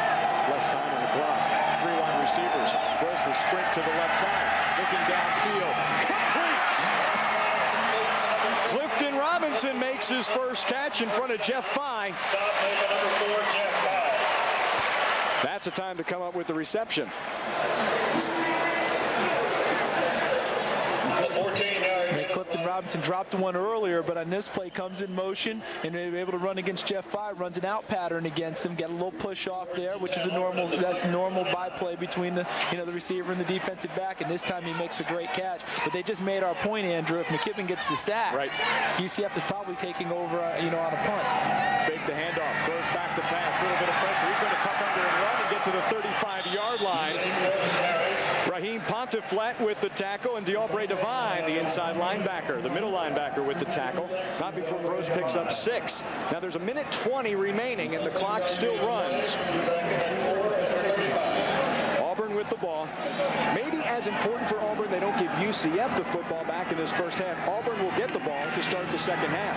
Speaker 1: less time on the clock. 3 wide receivers. Gross will sprint to the left side. Looking downfield. Complete! Clifton Robinson makes his first catch in front of Jeff Fye. That's a time to come up with the reception.
Speaker 4: 14-yard.
Speaker 2: Clifton Robinson dropped one earlier, but on this play comes in motion, and they were able to run against Jeff Fye, runs an out pattern against him, get a little push off there, which is that's normal by play between the receiver and the defensive back, and this time he makes a great catch. But they just made our point, Andrew. If McKibben gets the sack, UCF is probably taking over, on a punt.
Speaker 1: Fake the handoff, goes back to pass, a little bit of pressure. He's going to tuck under and run and get to the 35-yard line. Raheem Ponteflat with the tackle, and DeAubrey Devine, the inside linebacker, the middle linebacker with the tackle. Not before Gross picks up 6. Now there's 1:20 remaining, and the clock still runs. Auburn with the ball. Maybe as important for Auburn, they don't give UCF the football back in this first half. Auburn will get the ball to start the second half.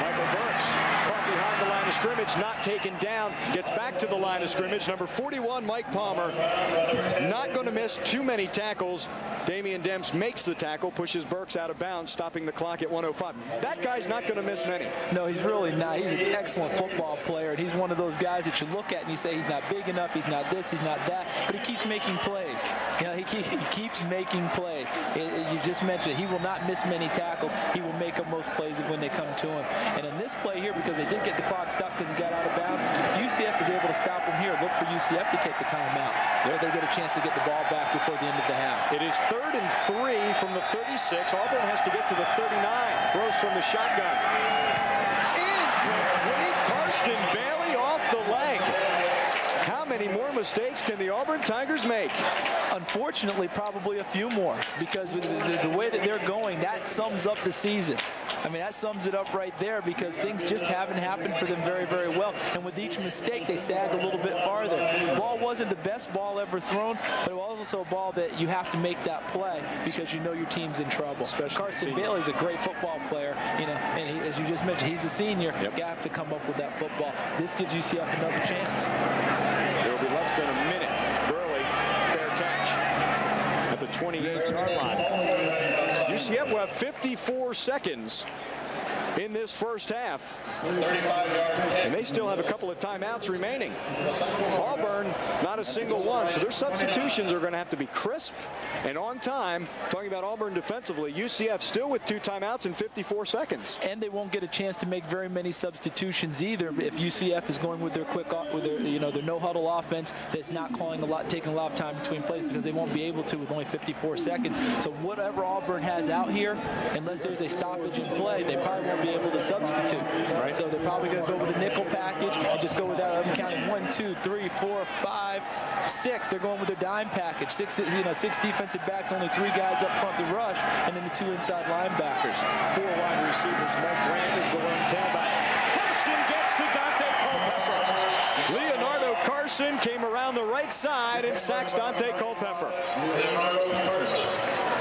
Speaker 1: Michael Burks caught behind the line of scrimmage, not taken down, gets back to the line of scrimmage. Number 41, Mike Palmer, not going to miss too many tackles. Damian Demps makes the tackle, pushes Burks out of bounds, stopping the clock at 1:05. That guy's not going to miss many.
Speaker 2: No, he's really not. He's an excellent football player, and he's one of those guys that you look at and you say he's not big enough, he's not this, he's not that, but he keeps making plays. You know, he keeps making plays. You just mentioned it. He will not miss many tackles. He will make up most plays when they come to him. And in this play here, because they did get the clock stopped because he got out of bounds, UCF is able to stop him here. Look for UCF to take a timeout so they get a chance to get the ball back before the end of the half.
Speaker 1: It is 3rd and 3 from the 36. Auburn has to get to the 39. Gross from the shotgun. Incomplete. Karsten Bailey off the leg. How many more mistakes can the Auburn Tigers make?
Speaker 2: Unfortunately, probably a few more, because with the way that they're going, that sums up the season. I mean, that sums it up right there, because things just haven't happened for them very, very well. And with each mistake, they sag a little bit farther. The ball wasn't the best ball ever thrown, but it was also a ball that you have to make that play because you know your team's in trouble. Karsten Bailey's a great football player, and as you just mentioned, he's a senior. You have to come up with that football. This gives UCF another chance.
Speaker 1: There will be less than a minute. Burley, fair catch at the 28-yard line. UCF will have 54 seconds in this first half. And they still have a couple of timeouts remaining. Auburn, not a single one. So their substitutions are going to have to be crisp and on time. Talking about Auburn defensively, UCF still with 2 timeouts in 54 seconds.
Speaker 2: And they won't get a chance to make very many substitutions either if UCF is going with their their no-huddle offense that's not taking a lot of time between plays, because they won't be able to with only 54 seconds. So whatever Auburn has out here, unless there's a stoppage in play, they probably won't be able to substitute. Right. So they're probably going to go with a nickel package and just go without counting 1, 2, 3, 4, 5, 6. They're going with their dime package. 6 defensive backs, only 3 guys up front to rush, and then the 2 inside linebackers.
Speaker 1: 4 wide receivers. Mike Grant is the lone tailback. Carson gets to Daunte Culpepper. Leonardo Carson came around the right side and sacks Daunte Culpepper.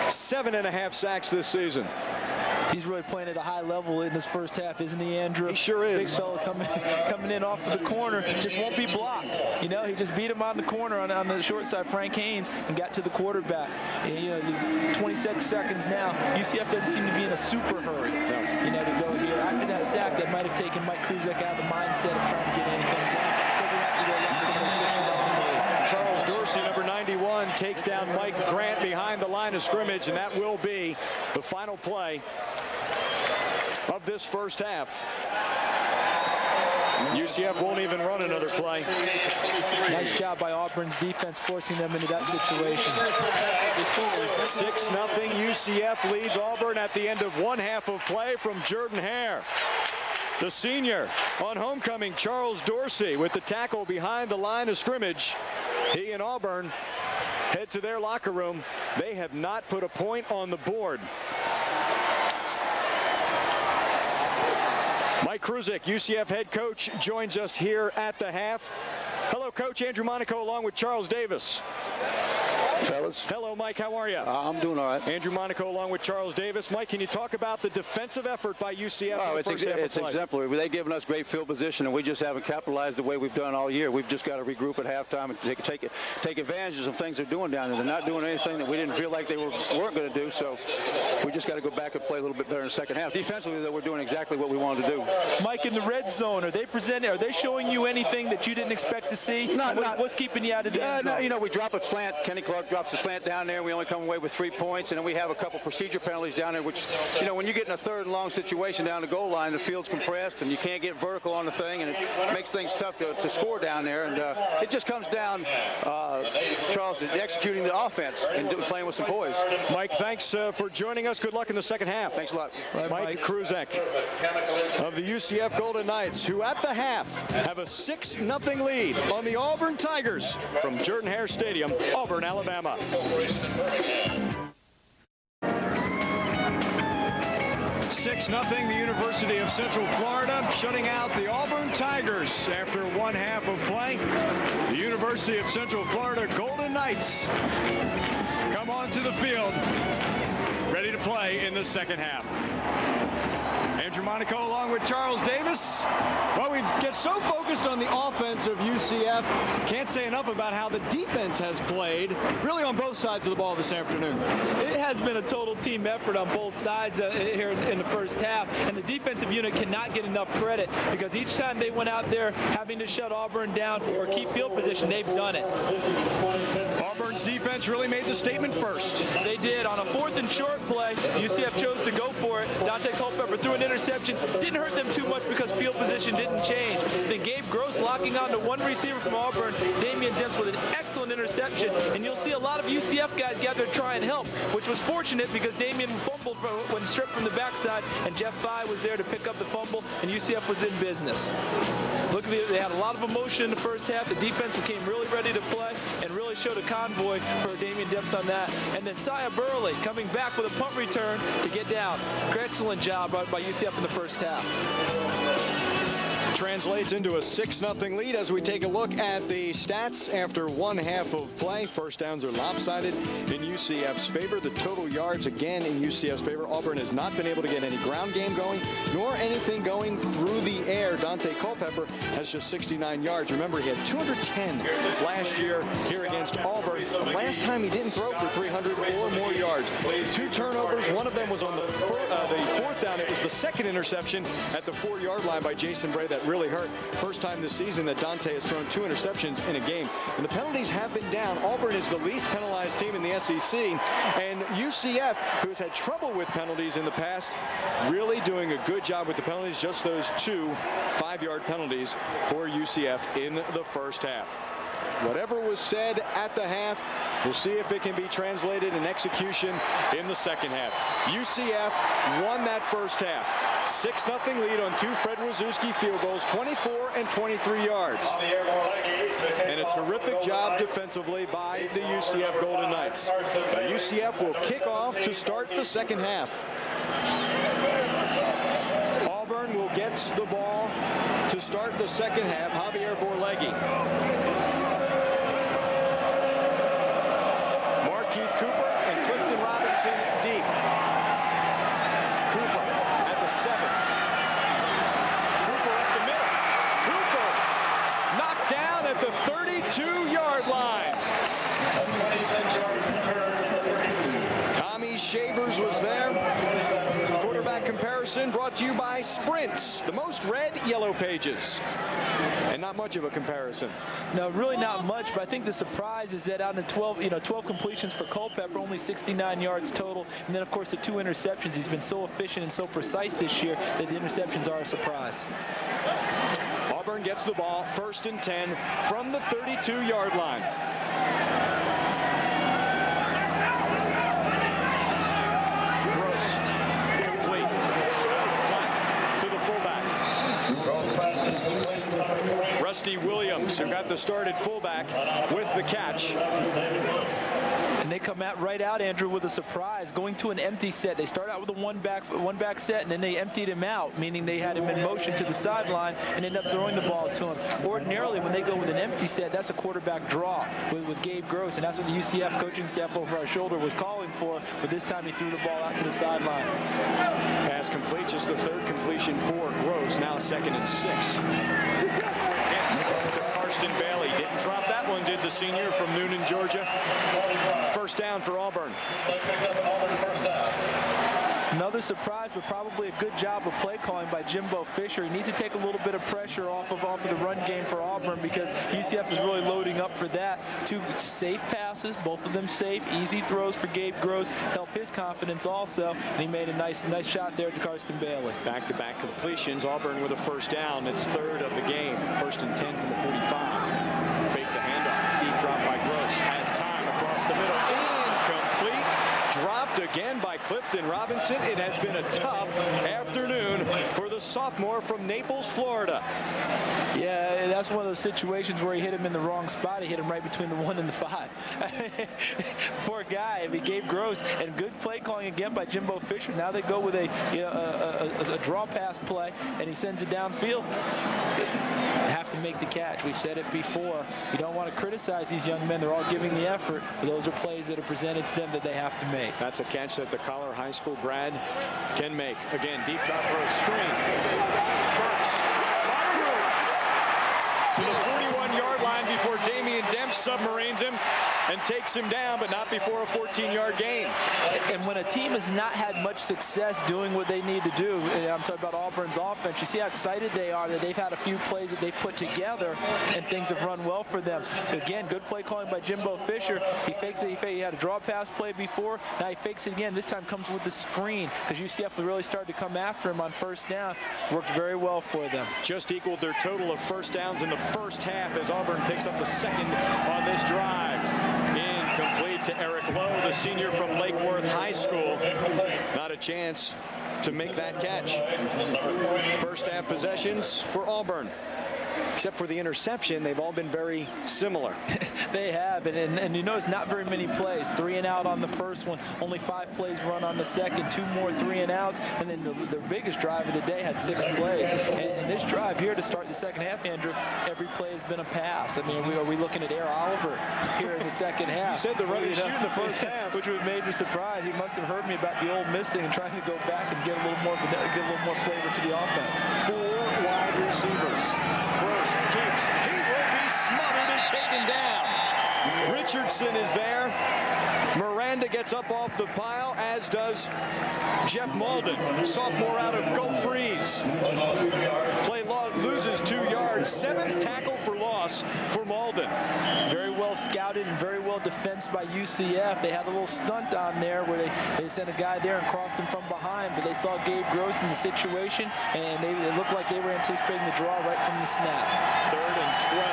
Speaker 1: 7.5 sacks this season.
Speaker 2: He's really playing at a high level in this first half, isn't he, Andrew?
Speaker 1: He sure is.
Speaker 2: Big fella coming in off of the corner, just won't be blocked. He just beat him on the corner on the short side, Frank Haynes, and got to the quarterback. And, 26 seconds now. UCF doesn't seem to be in a super hurry. No. To go here. After that sack, that might have taken Mike Kruzek out of the mindset of trying to get anything done. So we have to go left.
Speaker 1: Charles Dorsey, number 91, takes down Mike Grant behind the line of scrimmage, and that will be the final play of this first half. UCF won't even run another play.
Speaker 2: Nice job by Auburn's defense forcing them into that situation.
Speaker 1: 6-0 UCF leads Auburn at the end of one half of play from Jordan-Hare. The senior on homecoming, Charles Dorsey, with the tackle behind the line of scrimmage. He and Auburn head to their locker room. They have not put a point on the board. Mike Kruzek, UCF head coach, joins us here at the half. Hello, Coach. Andrew Monaco along with Charles Davis.
Speaker 6: Fellas.
Speaker 1: Hello, Mike. How are you?
Speaker 6: I'm doing all right.
Speaker 1: Andrew Monaco along with Charles Davis. Mike, can you talk about the defensive effort by UCF?
Speaker 6: Oh, it's exemplary. They've given us great field position, and we just haven't capitalized the way we've done all year. We've just got to regroup at halftime and take advantage of things they're doing down there. They're not doing anything that we didn't feel like they weren't going to do, so we just got to go back and play a little bit better in the second half. Defensively, though, we're doing exactly what we wanted to do.
Speaker 2: Mike, in the red zone, are they showing you anything that you didn't expect to see? What's keeping you out of the end zone?
Speaker 6: No, we drop a slant. Kenny Clark drops a slant down there. We only come away with 3 points, and then we have a couple procedure penalties down there, which, when you get in a 3rd and long situation down the goal line, the field's compressed, and you can't get vertical on the thing, and it makes things tough to score down there. And it just comes down, Charles, to executing the offense and playing with some poise.
Speaker 1: Mike, thanks for joining us. Good luck in the second half.
Speaker 6: Thanks a lot.
Speaker 1: Mike Kruzek of the UCF Golden Knights, who at the half have a 6-0 lead on the Auburn Tigers from Jordan-Hare Stadium, Auburn, Alabama. 6-0, the University of Central Florida shutting out the Auburn Tigers after one half of play. The University of Central Florida Golden Knights come onto the field, ready to play in the second half. Andrew Monaco along with Charles Davis. Well, we get so focused on the offense of UCF, can't say enough about how the defense has played, really on both sides of the ball this afternoon.
Speaker 2: It has been a total team effort on both sides here in the first half, and the defensive unit cannot get enough credit because each time they went out there having to shut Auburn down or keep field position, they've done it.
Speaker 1: Auburn's defense really made the statement first.
Speaker 2: They did. On a 4th and short play, UCF chose to go for it. Daunte Culpepper threw an interception. Didn't hurt them too much because field position didn't change. Then Gabe Gross locking on to one receiver from Auburn, Damian Demps, with an excellent interception. And you'll see a lot of UCF guys gather to try and help, which was fortunate because Damian fumbled when stripped from the backside, and Jeff Fye was there to pick up the fumble, and UCF was in business. Look, they had a lot of emotion in the first half. The defense became really ready to play and really showed a convoy for Damian Demps on that. And then Sia Burley coming back with a punt return to get down. Excellent job by UCF in the first half.
Speaker 1: Translates into a 6-0 lead as we take a look at the stats after one half of play. First downs are lopsided in UCF's favor. The total yards again in UCF's favor. Auburn has not been able to get any ground game going, nor anything going through the air. Daunte Culpepper has just 69 yards. Remember, he had 210 last year here against Auburn. Last time he didn't throw for 300 or more yards. 2 turnovers. One of them was on the fourth down. It was the second interception at the 4-yard line by Jason Bray that really hurt. First time this season that Daunte has thrown 2 interceptions in a game. And the penalties have been down. Auburn is the least penalized team in the SEC. And UCF, who has had trouble with penalties in the past, really doing a good job with the penalties. Just those 2 5-yard penalties for UCF in the first half. Whatever was said at the half, we'll see if it can be translated in execution in the second half. UCF won that first half. 6-0 lead on 2 Fred Wazewski field goals, 24 and 23 yards. And a terrific job defensively by the UCF Golden Knights. Now UCF will kick off to start the second half. Auburn will get the ball to start the second half. Javier Borlegi. Keith Cooper and Clifton Robinson deep. Cooper at the 7. Cooper up the middle. Cooper knocked down at the 32-yard line. Tommy Shavers was there. Quarterback comparison brought to you by Sprints, the most read Yellow Pages. And not much of a comparison.
Speaker 2: No, really not much, but I think the surprise is that out of 12 completions for Culpepper, only 69 yards total. And then, of course, the 2 interceptions. He's been so efficient and so precise this year that the interceptions are a surprise.
Speaker 1: Auburn gets the ball, 1st and 10 from the 32-yard line. Rusty Williams, who got the start at fullback with the catch.
Speaker 2: And they come out right out, Andrew, with a surprise, going to an empty set. They start out with a one back set, and then they emptied him out, meaning they had him in motion to the sideline and ended up throwing the ball to him. Ordinarily, when they go with an empty set, that's a quarterback draw with Gabe Gross, and that's what the UCF coaching staff over our shoulder was calling for, but this time he threw the ball out to the sideline.
Speaker 1: Pass complete, just the 3rd completion for Gross, now 2nd and 6. Bailey didn't drop that one, did the senior from Noonan, Georgia. First down for Auburn.
Speaker 2: Another surprise, but probably a good job of play calling by Jimbo Fisher. He needs to take a little bit of pressure off of the run game for Auburn because UCF is really loading up for that. 2 safe passes, both of them safe, easy throws for Gabe Gross, help his confidence also, and he made a nice shot there to Karsten Bailey.
Speaker 1: Back-to-back completions. Auburn with a first down. It's 3rd of the game. 1st and 10 from the 45. Fake the handoff. Deep drop by Gross. Has time across the middle. Incomplete. Dropped again by Clifton Robinson. It has been a tough afternoon for the sophomore from Naples, Florida.
Speaker 2: Yeah, that's one of those situations where he hit him in the wrong spot. He hit him right between the 1 and the 5. Poor guy. I mean, Gabe Gross, and good play calling again by Jimbo Fisher. Now they go with a draw pass play, and he sends it downfield. Have to make the catch. We've said it before. You don't want to criticize these young men. They're all giving the effort. But those are plays that are presented to them that they have to make.
Speaker 1: That's a catch that the Collar High School grad can make. Again, deep drop for a screen. Burks. To the 41-yard line before Damian Demps submarines him and takes him down, but not before a 14-yard gain.
Speaker 2: And when a team has not had much success doing what they need to do, I'm talking about Auburn's offense, you see how excited they are that they've had a few plays that they've put together and things have run well for them. Again, good play calling by Jimbo Fisher. He had a draw pass play before. Now he fakes it again. This time comes with the screen because UCF really started to come after him on first down. Worked very well for them.
Speaker 1: Just equaled their total of first downs in the first half as Auburn picks up the 2nd on this drive. Incomplete to Eric Lowe, the senior from Lake Worth High School. Not a chance. to make that catch. First half possessions for Auburn. except for the interception, they've all been very similar.
Speaker 2: They have, and you notice not very many plays. 3 and out on the first one, only 5 plays run on the second, 2 more 3 and outs, and then the biggest drive of the day had 6 plays. And this drive here to start the second half, Andrew, every play has been a pass. I mean, are we looking at Air Oliver here in the second half?
Speaker 1: You said the running shoot in the first half,
Speaker 2: which would have made me surprised. He must have heard me about the Ole Miss thing and trying to go back and get a little more flavor to the offense.
Speaker 1: 4 wide receivers. Gross keeps. He will be smothered and taken down. Richardson is there. Miranda gets up off the pile, as does Jeff Malden, sophomore out of Gulf Breeze. Play loses 2 yards. 7th tackle for loss for Malden.
Speaker 2: Very well scouted and very well defensed by UCF. They had a little stunt on there where they sent a guy there and crossed him from behind, but they saw Gabe Gross in the situation, and it looked like they were anticipating the draw right from the snap.
Speaker 1: 3rd and 12.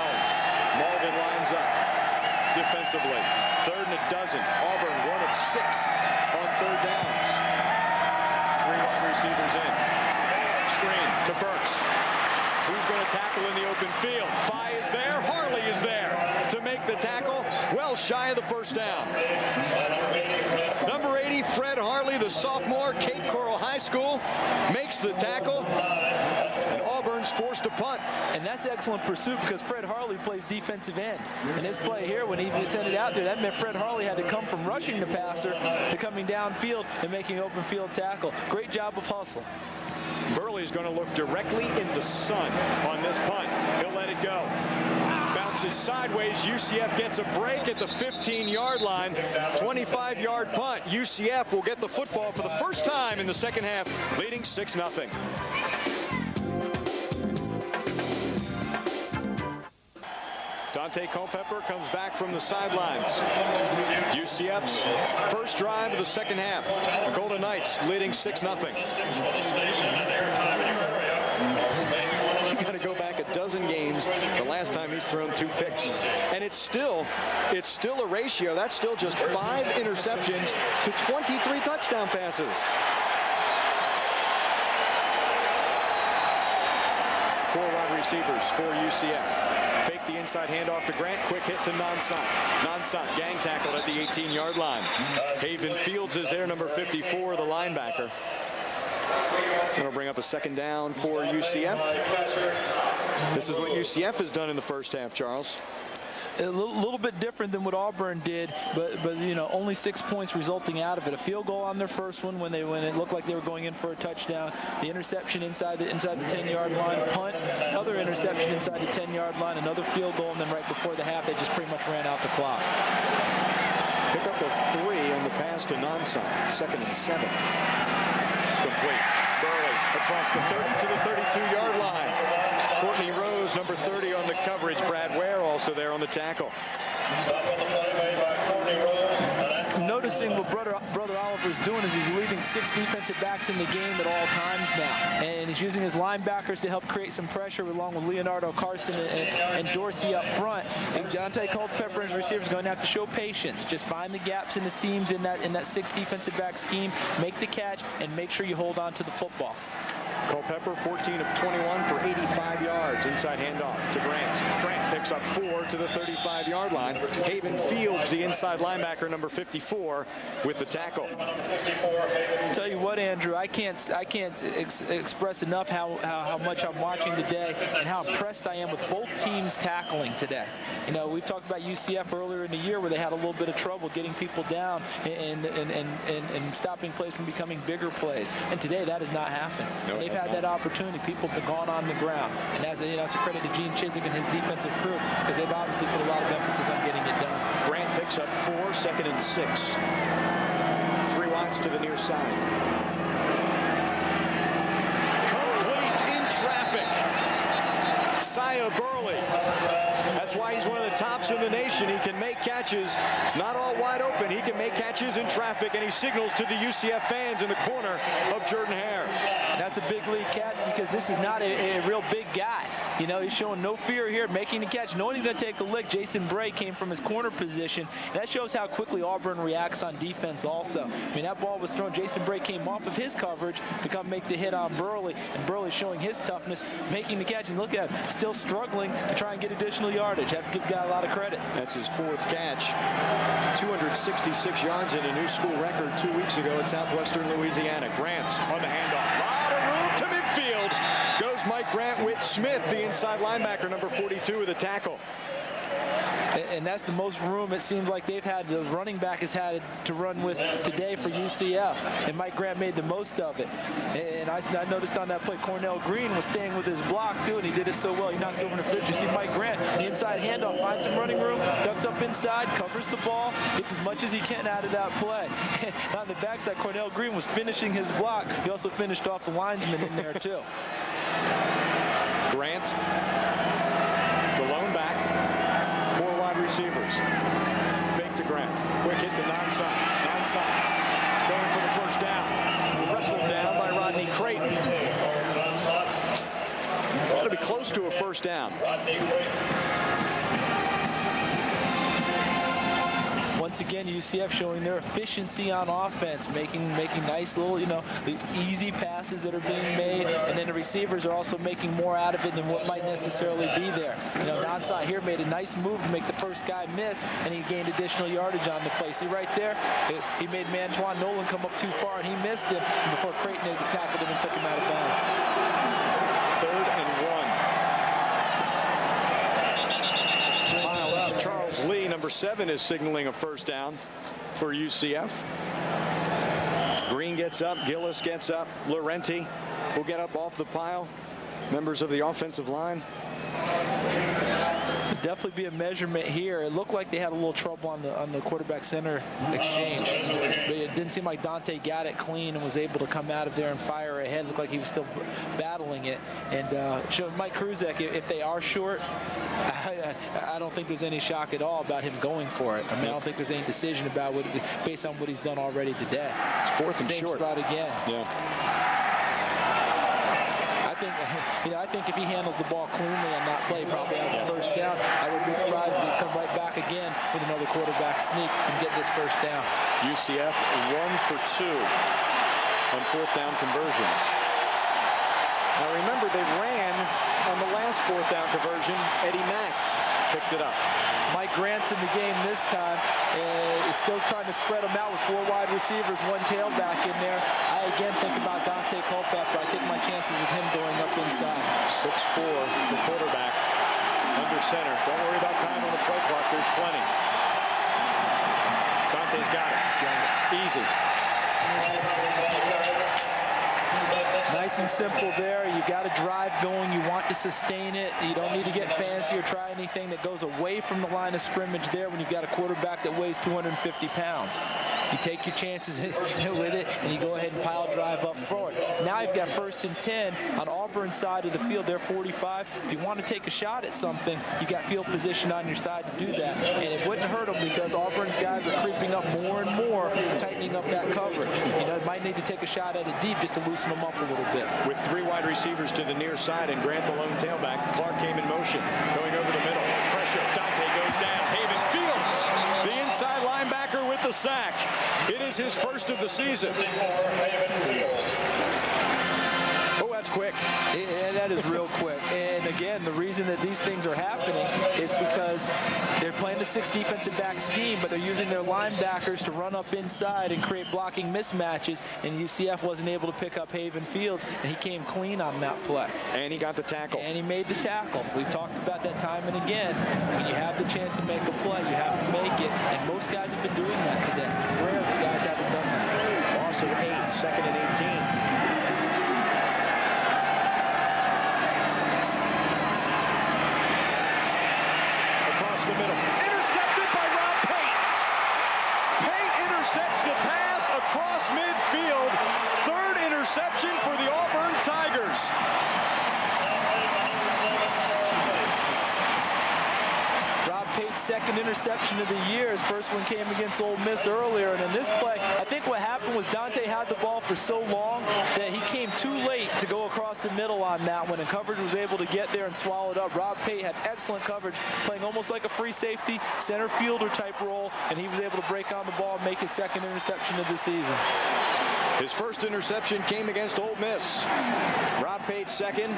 Speaker 1: Malden lines up defensively. 3rd and 12. Auburn 1 of 6 on 3rd downs. 3 wide receivers in. Screen to Burks. Who's going to tackle in the open field? Phi is there. Harley is there to make the tackle. Well shy of the first down. Number 80, Fred Harley, the sophomore, Cape Coral High School, makes the tackle. And Auburn's forced to punt.
Speaker 2: And that's excellent pursuit because Fred Harley plays defensive end. And his play here, when he sent it out there, that meant Fred Harley had to come from rushing the passer to coming downfield and making open field tackle. Great job of hustle.
Speaker 1: Burley's going to look directly in the sun on this punt. He'll let it go. Bounces sideways. UCF gets a break at the 15-yard line. 25-yard punt. UCF will get the football for the first time in the second half, leading 6-0. Daunte Culpepper comes back from the sidelines. UCF's first drive of the second half. The Golden Knights leading 6-0. You got to go back a dozen games the last time he's thrown 2 picks. And it's still a ratio. That's still just 5 interceptions to 23 touchdown passes. 4 wide receivers for UCF. Fake the inside handoff to Grant. Quick hit to Nonsant. Nonsant gang tackled at the 18-yard line. Haven Fields is there, number 54, the linebacker. That'll bring up a second down for UCF. This is what UCF has done in the first half, Charles.
Speaker 2: A little bit different than what Auburn did, but you know, only 6 points resulting out of it. A field goal on their first one when it looked like they were going in for a touchdown. The interception inside the 10-yard line, punt, another interception inside the 10-yard line, another field goal, and then right before the half, they just pretty much ran out the clock.
Speaker 1: Pick up a 3 on the pass to Nonsant. 2nd and 7. Complete. Burley across the 30 to the 32-yard line. Courtney Rose, number 30 on the coverage. Brad Ware also there on the tackle.
Speaker 2: Noticing what Brother Oliver's doing is he's leaving 6 defensive backs in the game at all times now. And he's using his linebackers to help create some pressure along with Leonardo Carson and Dorsey up front. And Daunte Culpepper and his receivers are going to have to show patience. Just find the gaps in the seams in that 6 defensive back scheme, make the catch, and make sure you hold on to the football.
Speaker 1: Culpepper 14 of 21 for 85 yards. Inside handoff to Grant. Grant picks up 4 to the 35-yard line. Haven Fields, the inside linebacker, number 54, with the tackle.
Speaker 2: I'll tell you what, Andrew, I can't express enough how much I'm watching today and how impressed I am with both teams tackling today. You know, we've talked about UCF earlier in the year where they had a little bit of trouble getting people down and stopping plays from becoming bigger plays. And today that has not happened.
Speaker 1: No,
Speaker 2: they've had that opportunity. People have gone on the ground. And that's a credit to Gene Chiswick and his defensive crew because they've obviously put a lot of emphasis on getting it done.
Speaker 1: Grant picks up 4, 2nd and 6. 3 wides to the near side. Complete in traffic. Sia Burley. That's why he's one of the tops in the nation. He can make catches. It's not all wide open. He can make catches in traffic, and he signals to the UCF fans in the corner of Jordan-Hare.
Speaker 2: That's a big league catch because this is not a real big guy. You know, he's showing no fear here, making the catch, knowing he's going to take a lick. Jason Bray came from his corner position. And that shows how quickly Auburn reacts on defense also. I mean, that ball was thrown. Jason Bray came off of his coverage to come make the hit on Burley. And Burley showing his toughness, making the catch. And look at him, still struggling to try and get additional yardage. Have to give the guy a lot of credit.
Speaker 1: That's his 4th catch. 266 yards and a new school record 2 weeks ago at Southwestern Louisiana. Grant on the handoff. Lot of room to midfield. Goes Mike Grant with Smith, the inside linebacker, number 42, with a tackle.
Speaker 2: And that's the most room it seems like they've had, the running back has had to run with today for UCF. And Mike Grant made the most of it. And I noticed on that play, Cornell Green was staying with his block too, and he did it so well. He knocked over the fridge. You see Mike Grant, the inside handoff, finds some running room, ducks up inside, covers the ball, gets as much as he can out of that play. And on the backside, Cornell Green was finishing his block. He also finished off the linesman in there too.
Speaker 1: Grant, the lone back, 4 wide receivers. Fake to Grant. Quick hit to non-side. Going for the first down. Wrestled down by Rodney Creighton. Got to be close to a first down.
Speaker 2: Once again, UCF showing their efficiency on offense, making nice little, easy passes that are being made, and then the receivers are also making more out of it than what might necessarily be there. Nonside here made a nice move to make the first guy miss, and he gained additional yardage on the play. See right there, he made Mantuan Nolan come up too far, and he missed him before Creighton had tackled him and took him out of bounds.
Speaker 1: 3rd and 1. Pile up. Charles Lee, number 7, is signaling a first down for UCF. Green gets up. Gillis gets up. Laurenti will get up off the pile. Members of the offensive line.
Speaker 2: Definitely be a measurement here. It looked like they had a little trouble on the quarterback center exchange. But it didn't seem like Daunte got it clean and was able to come out of there and fire ahead. It looked like he was still battling it. And showing Mike Kruzek, if they are short, I don't think there's any shock at all about him going for it. I mean, I don't think there's any decision about what, based on what he's done already today.
Speaker 1: It's 4th and
Speaker 2: Same
Speaker 1: short.
Speaker 2: spot again.
Speaker 1: Yeah.
Speaker 2: I think if he handles the ball cleanly on that play, probably has a first down, I would be surprised if he'd come right back again with another quarterback sneak and get this first down.
Speaker 1: UCF 1 for 2 on 4th down conversions. Now remember, they ran on the last 4th down conversion. Eddie Mack picked it up.
Speaker 2: Mike Grant's in the game this time. Is still trying to spread them out with 4 wide receivers, 1 tailback in there. I again think about Daunte Culpepper. I take my chances with him going up inside.
Speaker 1: 6'4", the quarterback, under center. Don't worry about time on the play clock. There's plenty. Dante's got it. Easy.
Speaker 2: Nice and simple there. You got a drive going. You want to sustain it. You don't need to get fancy or try anything that goes away from the line of scrimmage there when you've got a quarterback that weighs 250 pounds. You take your chances with it, and you go ahead and pile drive up forward. Now you've got 1st and 10 on Auburn's side of the field. They're 45. If you want to take a shot at something, you got field position on your side to do that. And it wouldn't hurt them because Auburn's guys are creeping up more and more, tightening up that coverage. It might need to take a shot at it deep just to loosen them up a little bit.
Speaker 1: With 3 wide receivers to the near side and Grant the lone tailback, Clark came in motion, going over the middle. Pressure. Daunte goes down. Haven Fields, the inside linebacker with the sack. It is his first of the season. Oh, that's quick.
Speaker 2: Yeah, that is real quick. And again, the reason that these things are happening is because they're playing the 6 defensive back scheme, but they're using their linebackers to run up inside and create blocking mismatches, and UCF wasn't able to pick up Haven Fields, and he came clean on that play.
Speaker 1: And he got the tackle.
Speaker 2: And he made the tackle. We've talked about that time and again. When you have the chance to make a play, you have to make it, and most guys have been doing that today. It's rare that guys haven't done that.
Speaker 1: Loss of 8, 2nd and 18. The middle. Intercepted by Rob Pate. Pate intercepts the pass across midfield. 3rd interception for the Auburn Tigers.
Speaker 2: Rob Pate's second interception of the year. His first one came against Ole Miss earlier, and in this play, I think what happened was Daunte had the ball for so long that he came too late to go across the middle on that one, and coverage was able to get there and swallow it up. Rob Pate had excellent coverage, playing almost like a free safety, center fielder type role, and he was able to break on the ball and make his second interception of the season.
Speaker 1: His first interception came against Ole Miss. Rob Pate's second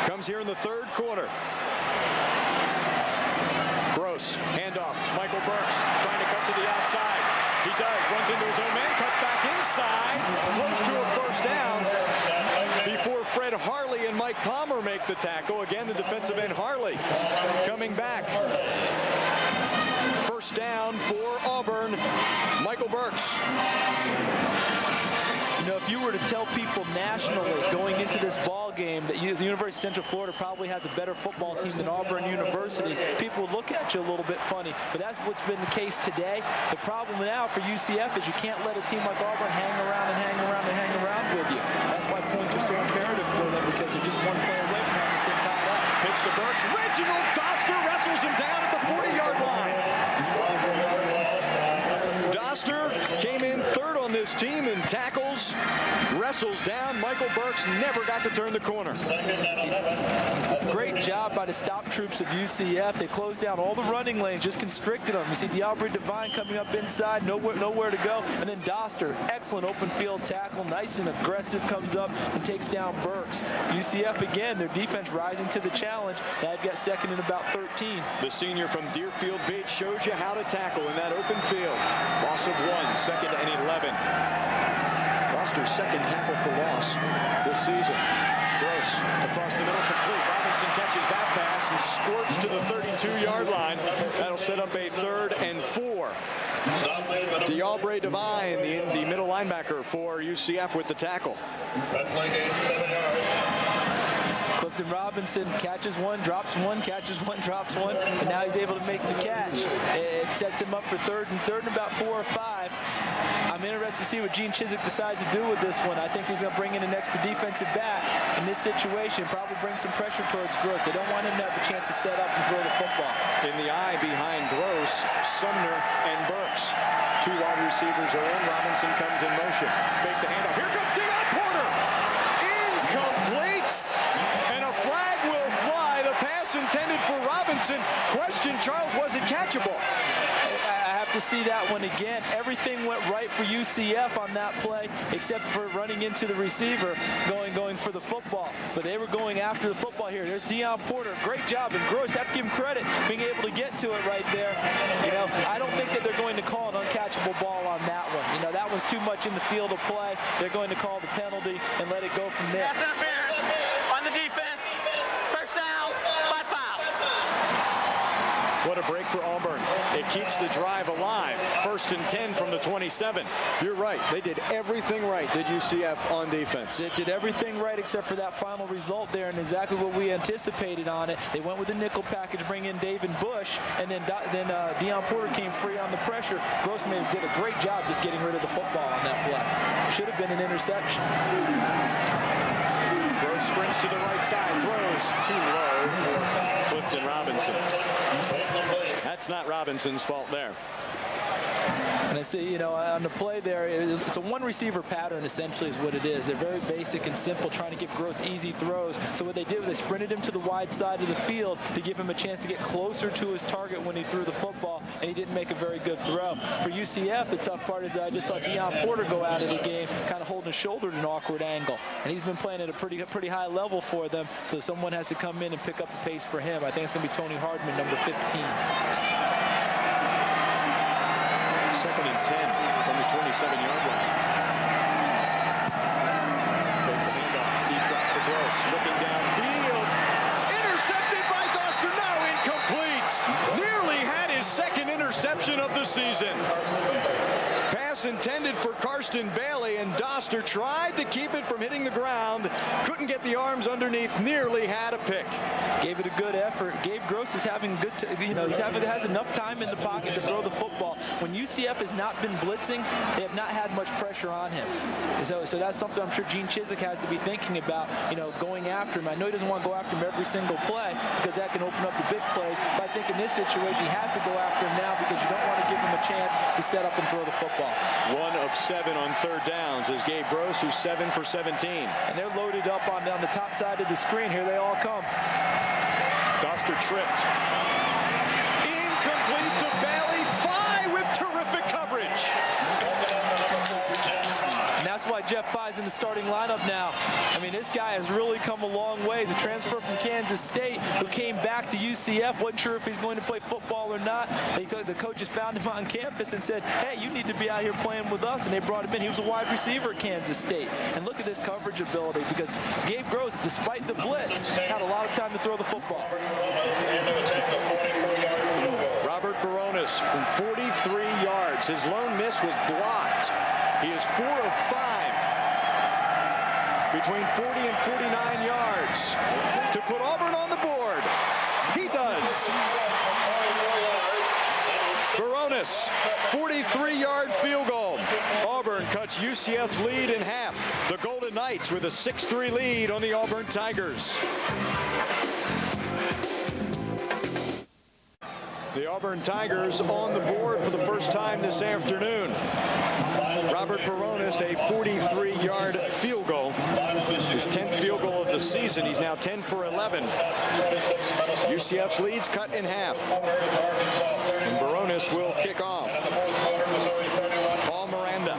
Speaker 1: comes here in the third quarter. Gross, handoff. Michael Burks trying to cut to the outside. He does, runs into his own man, cuts back inside, close to a first down before Fred Harley and Mike Palmer make the tackle. Again, the defensive end Harley coming back. First down for Auburn, Michael Burks.
Speaker 2: You know, if you were to tell people nationally going into this ball game that the University of Central Florida probably has a better football team than Auburn University, people would look at you a little bit funny. But that's what's been the case today. The problem now for UCF is you can't let a team like Auburn hang around and hang around and hang around with you. That's why points are so imperative for them, because they're just one play away from having to tie it up.
Speaker 1: Pitch to Burks. Reginald Doster wrestles him down at the 40-yard line. Doster came in third on this team in tackles, wrestles down. Michael Burks never got to turn the corner.
Speaker 2: Great job by the stop troops of UCF. They closed down all the running lanes, just constricted them. You see D'Aubrey Devine coming up inside, nowhere to go. And then Doster, excellent open field tackle, nice and aggressive, comes up and takes down Burks. UCF again, their defense rising to the challenge. They've got second and about 13.
Speaker 1: The senior from Deerfield Beach shows you how to tackle in that open field. Loss of 1, second and 11. Doster's second tackle for loss this season. Gross across the middle, complete. Robinson catches that pass and squirts to the 32-yard line. That'll set up a 3rd and 4. D'Aubrey Devine, the middle linebacker for UCF, with the tackle.
Speaker 2: Clifton Robinson catches one, drops one, catches one, drops one, and now he's able to make the catch. It sets him up for third and about 4 or 5. I'm interested to see what Gene Chizik decides to do with this one. I think he's going to bring in an extra defensive back in this situation, probably bring some pressure towards Gross. They don't want him to have a chance to set up and throw the football.
Speaker 1: In the eye behind Gross, Sumner and Burks. 2 wide receivers are in. Robinson comes in motion. Fake the handoff. Here comes Deion Porter. Incomplete. And a flag will fly. The pass intended for Robinson. Question, Charles, was it catchable?
Speaker 2: I have to see that one again. Everything went right for UCF on that play, except for running into the receiver, going for the football. But they were going after the football here. There's Deion Porter. Great job. And Gross, have to give him credit, being able to get to it right there. You know, I don't think that they're going to call an uncatchable ball on that one. You know, that was too much in the field of play. They're going to call the penalty and let it go from there.
Speaker 5: Pass interference on the defense. First down by foul.
Speaker 1: What a break for Auburn. It keeps the drive alive. 1st and 10 from the 27. You're right. They did everything right, did UCF on defense.
Speaker 2: They did everything right except for that final result there, and exactly what we anticipated on it. They went with the nickel package, bring in David Bush, and then Deion Porter came free on the pressure. Grossman did a great job just getting rid of the football on that play. Should have been an interception.
Speaker 1: Gross sprints to the right side, throws too low for Clifton Robinson. That's not Robinson's fault there.
Speaker 2: And I see, you know, on the play there, it's a one receiver pattern essentially is what it is. They're very basic and simple, trying to give Gross easy throws. So what they did was they sprinted him to the wide side of the field to give him a chance to get closer to his target when he threw the football, and he didn't make a very good throw. For UCF, the tough part is that I just saw Deion Porter go out of the game, kind of holding his shoulder at an awkward angle. And he's been playing at a pretty high level for them, so someone has to come in and pick up the pace for him. I think it's going to be Tony Hardman, number 15.
Speaker 1: 2nd and 10 from the 27-yard line. Take the handoff. Deep drop for Gross. Looking downfield. Intercepted by Doster. No, incomplete. Nearly had his 2nd interception of the season. Pass pass intended for Karsten Bailey, and Doster tried to keep it from hitting the ground. Couldn't get the arms underneath. Nearly had a pick.
Speaker 2: Gave it a good effort. Gabe Gross is having good, has enough time in the pocket to throw the football. When UCF has not been blitzing, they have not had much pressure on him. So that's something I'm sure Gene Chizik has to be thinking about, going after him. I know he doesn't want to go after him every single play because that can open up the big plays. But I think in this situation, you have to go after him now because you don't want to give him a chance to set up and throw the football.
Speaker 1: 1 of 7 on third downs is Gabe Gross, who's 7 for 17.
Speaker 2: And they're loaded up on the top side of the screen. Here they all come.
Speaker 1: Doster tripped. Incomplete to Bailey. Fye with terrific coverage.
Speaker 2: And that's why Jeff Fye's in the starting lineup now. I mean, this guy has really come a long way. He's a transfer from Kansas State who came back to UCF. Wasn't sure if he's going to play football or not. The coaches found him on campus and said, hey, you need to be out here playing with us. And they brought him in. He was a wide receiver at Kansas State. And look at this coverage ability because Gabe Gross, despite the blitz, had a lot of time to throw the football.
Speaker 1: Robert Baronis from 43 yards. His lone miss was blocked. He is 4 of 5 between 40 and 49 yards to put Auburn on the board. He does. Baronis, 43-yard field goal. Auburn cuts UCF's lead in half. The Golden Knights with a 6-3 lead on the Auburn Tigers. The Auburn Tigers on the board for the first time this afternoon. Robert Baronis, a 43-yard field goal. His 10th field goal of the season. He's now 10 for 11. UCF's lead's cut in half. And Baronis will kick off. Paul Miranda.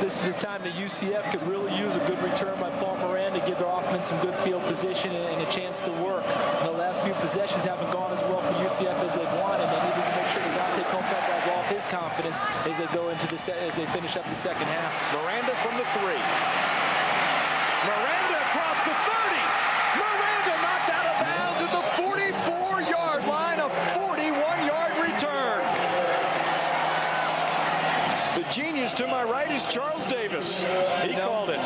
Speaker 2: This is the time that UCF could really use a good return by Paul Miranda, give their offense some good field position and a chance to work. The last few possessions haven't gone as well for UCF as they've wanted. They needed to make sure that Daunte Culpepper has all of his confidence as they go into as they finish up the second half.
Speaker 1: Miranda from the 3. Miranda across the 30. Miranda knocked out of bounds at the 44-yard line, a 41-yard return. The genius to my right is Charles Davis. He called it.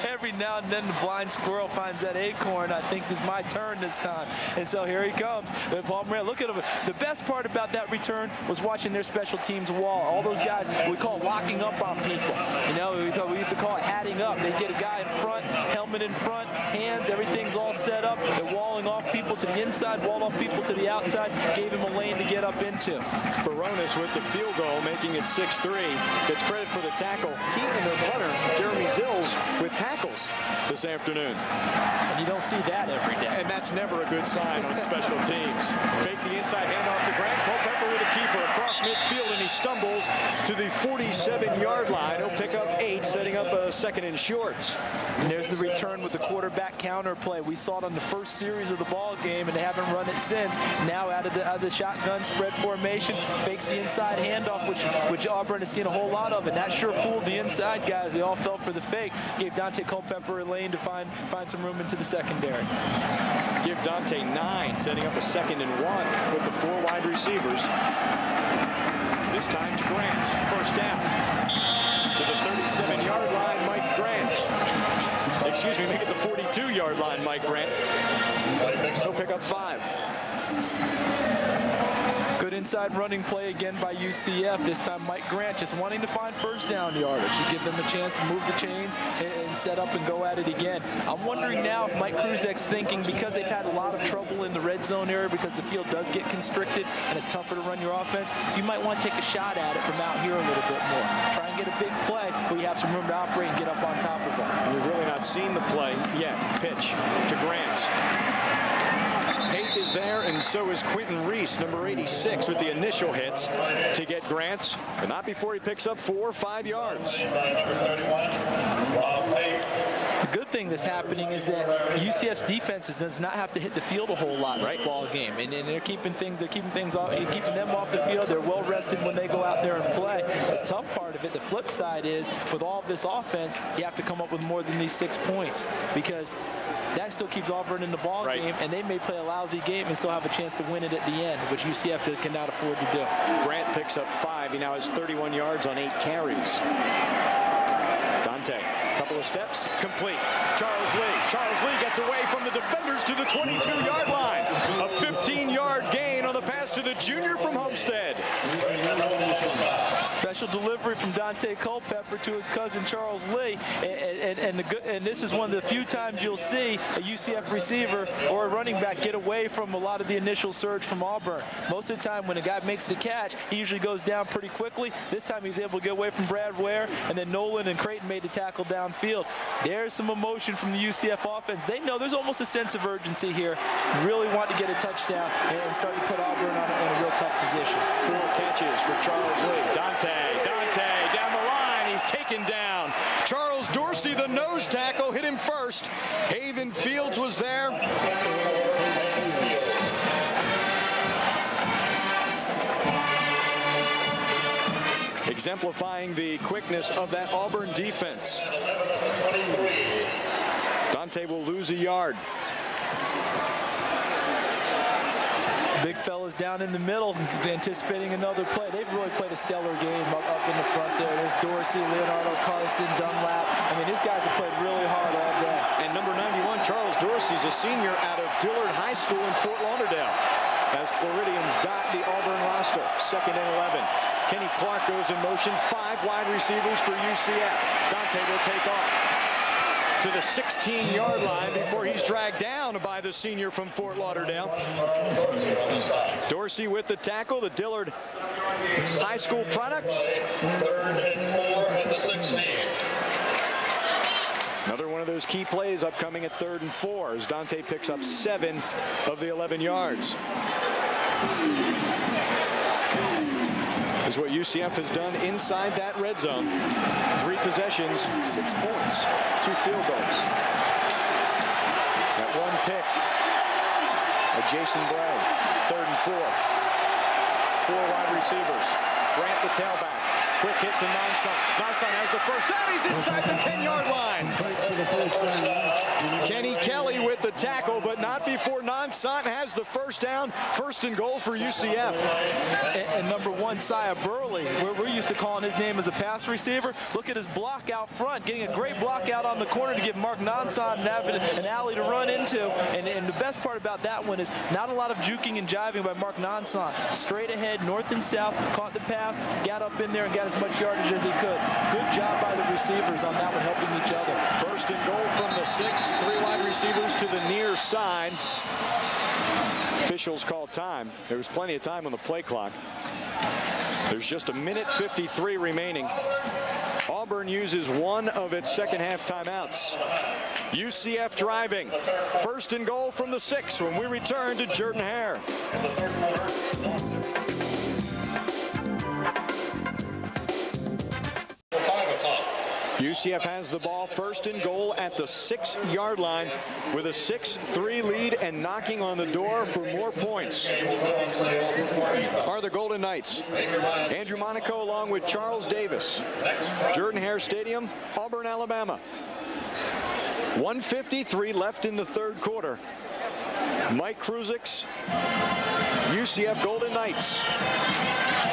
Speaker 2: Every now and then the blind squirrel finds that acorn. I think it's my turn this time. And so here he comes. Paul Miranda, look at him. The best part about that return was watching their special teams wall. All those guys, we call locking up on people. We used to call it hatting up. They get a guy in front, helmet in front, hands, everything's all set up. They're walling off people to the inside, walled off people to the outside, gave him a lane to get up into.
Speaker 1: Baronis with the field goal, making it 6-3. Gets credit for the tackle. He and their punter, Jeremy Zills, with tackles this afternoon.
Speaker 2: And you don't see that every day.
Speaker 1: And that's never a good sign on special teams. Fake the inside handoff to Grant. Culpepper with a keeper across midfield, and he stumbles to the 47-yard line. He'll pick up 8, setting up a second and shorts.
Speaker 2: And there's the return with the quarterback counter play. We saw it on the first series of the ball game, and they haven't run it since. Now out of the shotgun spread formation, fakes the inside handoff, which Auburn has seen a whole lot of, and that sure fooled the inside guys. They all fell for the fake. Gave Daunte Culpepper a lane to find some room into the secondary.
Speaker 1: Give Daunte 9, setting up a 2nd and 1 with the 4 wide receivers. This time to Grant. First down. To the 37-yard line, Mike Grant. Excuse me, make it the 42-yard line, Mike Grant. He'll pick up 5.
Speaker 2: Good inside running play again by UCF. This time Mike Grant just wanting to find first down yardage to give them a chance to move the chains and set up and go at it again. I'm wondering now if Mike Kruzek's thinking, because they've had a lot of trouble in the red zone area because the field does get constricted and it's tougher to run your offense, you might want to take a shot at it from out here a little bit more. Try and get a big play where you have some room to operate and get up on top of it.
Speaker 1: We've really not seen the play yet. Pitch to Grant. 8 is there, and so is Quentin Reese, number 86, with the initial hit to get Grant, but not before he picks up 4 or 5 yards.
Speaker 2: The good thing that's happening is that UCF's defense does not have to hit the field a whole lot in this ball game, and they're keeping them off the field. They're well rested when they go out there and play. The tough part of it, the flip side is, with all of this offense, you have to come up with more than these 6 points, because that still keeps Auburn in the ball game, and they may play a lousy game and still have a chance to win it at the end, which UCF cannot afford to do.
Speaker 1: Grant picks up 5. He now has 31 yards on 8 carries. Daunte, couple of steps, complete. Charles Lee gets away from the defenders to the 22-yard line. A 15-yard gain on the pass to the junior from Homestead.
Speaker 2: Special delivery from Daunte Culpepper to his cousin Charles Lee, and this is one of the few times you'll see a UCF receiver or a running back get away from a lot of the initial surge from Auburn. Most of the time when a guy makes the catch, he usually goes down pretty quickly. This time he was able to get away from Brad Ware, and then Nolan and Creighton made the tackle downfield. There's some emotion from the UCF offense. They know there's almost a sense of urgency here. Really want to get a touchdown and start to put Auburn in a real tough position.
Speaker 1: 4 catches for Charles Lee. Daunte down the line. He's taken down. Charles Dorsey, the nose tackle, hit him first. Haven Fields was there. Exemplifying the quickness of that Auburn defense. Daunte will lose a yard.
Speaker 2: Big fellas down in the middle, anticipating another play. They've really played a stellar game up in the front there. There's Dorsey, Leonardo, Carson, Dunlap. I mean, these guys have played really hard all day.
Speaker 1: And number 91, Charles Dorsey's a senior out of Dillard High School in Fort Lauderdale, as Floridians dot the Auburn roster. 2nd and 11. Kenny Clark goes in motion. 5 wide receivers for UCF. Daunte will take off to the 16-yard line before he's dragged down by the senior from Fort Lauderdale. Dorsey with the tackle, the Dillard High School product.
Speaker 4: 3rd and 4 at the 16.
Speaker 1: Another one of those key plays upcoming at 3rd and 4 as Daunte picks up 7 of the 11 yards. Is what UCF has done inside that red zone. 3 possessions, 6 points, 2 field goals. That 1 pick by Jason Bray. 3rd and 4. 4 wide receivers. Grant the tailback. Quick hit to Nonson. Nonson has the first down. He's inside the 10-yard line. Kenny Kelly with the tackle, but not before Nonson has the first down. 1st and goal for UCF.
Speaker 2: And number 1, Sia Burley, where we're used to calling his name as a pass receiver. Look at his block out front, getting a great block out on the corner to give Mark Nonson an alley to run into. And the best part about that one is not a lot of juking and jiving by Mark Nonson. Straight ahead, north and south, caught the pass, got up in there and got as much yardage as he could. Good job by the receivers on that one, helping each other.
Speaker 1: 1st and goal from the 6. 3 wide receivers to the near side. Officials call time. There was plenty of time on the play clock. There's just 1:53 remaining. Auburn uses one of its second half timeouts. UCF driving. 1st and goal from the 6 when we return to Jordan-Hare. UCF has the ball, 1st and goal at the 6-yard line with a 6-3 lead and knocking on the door for more points are the Golden Knights. Andrew Monaco along with Charles Davis. Jordan-Hare Stadium, Auburn, Alabama. 1:53 left in the 3rd quarter. Mike Kruzik's UCF Golden Knights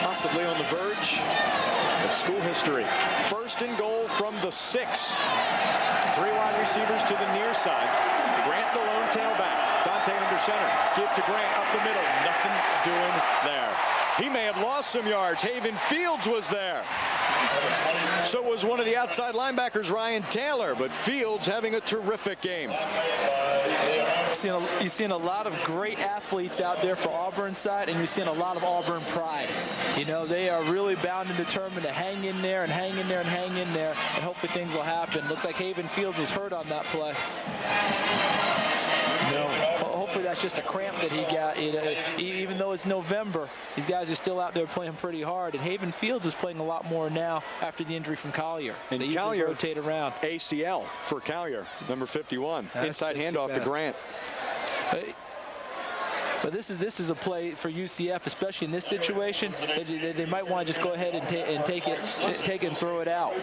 Speaker 1: possibly on the verge of school history. 1st and goal from the 6. 3 wide receivers to the near side. Grant the lone tailback. Daunte under center. Give to Grant up the middle. Nothing doing there. He may have lost some yards. Haven Fields was there. So was one of the outside linebackers, Ryan Taylor. But Fields having a terrific game.
Speaker 2: You're seeing a lot of great athletes out there for Auburn's side, and you're seeing a lot of Auburn pride. You know, they are really bound and determined to hang in there and hang in there and hang in there, and hopefully things will happen. Looks like Haven Fields was hurt on that play. No. hopefully that's just a cramp that he got. Even though it's November, these guys are still out there playing pretty hard. And Haven Fields is playing a lot more now after the injury from Collier.
Speaker 1: And
Speaker 2: they
Speaker 1: Collier
Speaker 2: rotate around.
Speaker 1: ACL for Collier, number 51. Inside handoff to Grant.
Speaker 2: But this is a play for UCF, especially in this situation. They might want to just go ahead and take it and throw it out,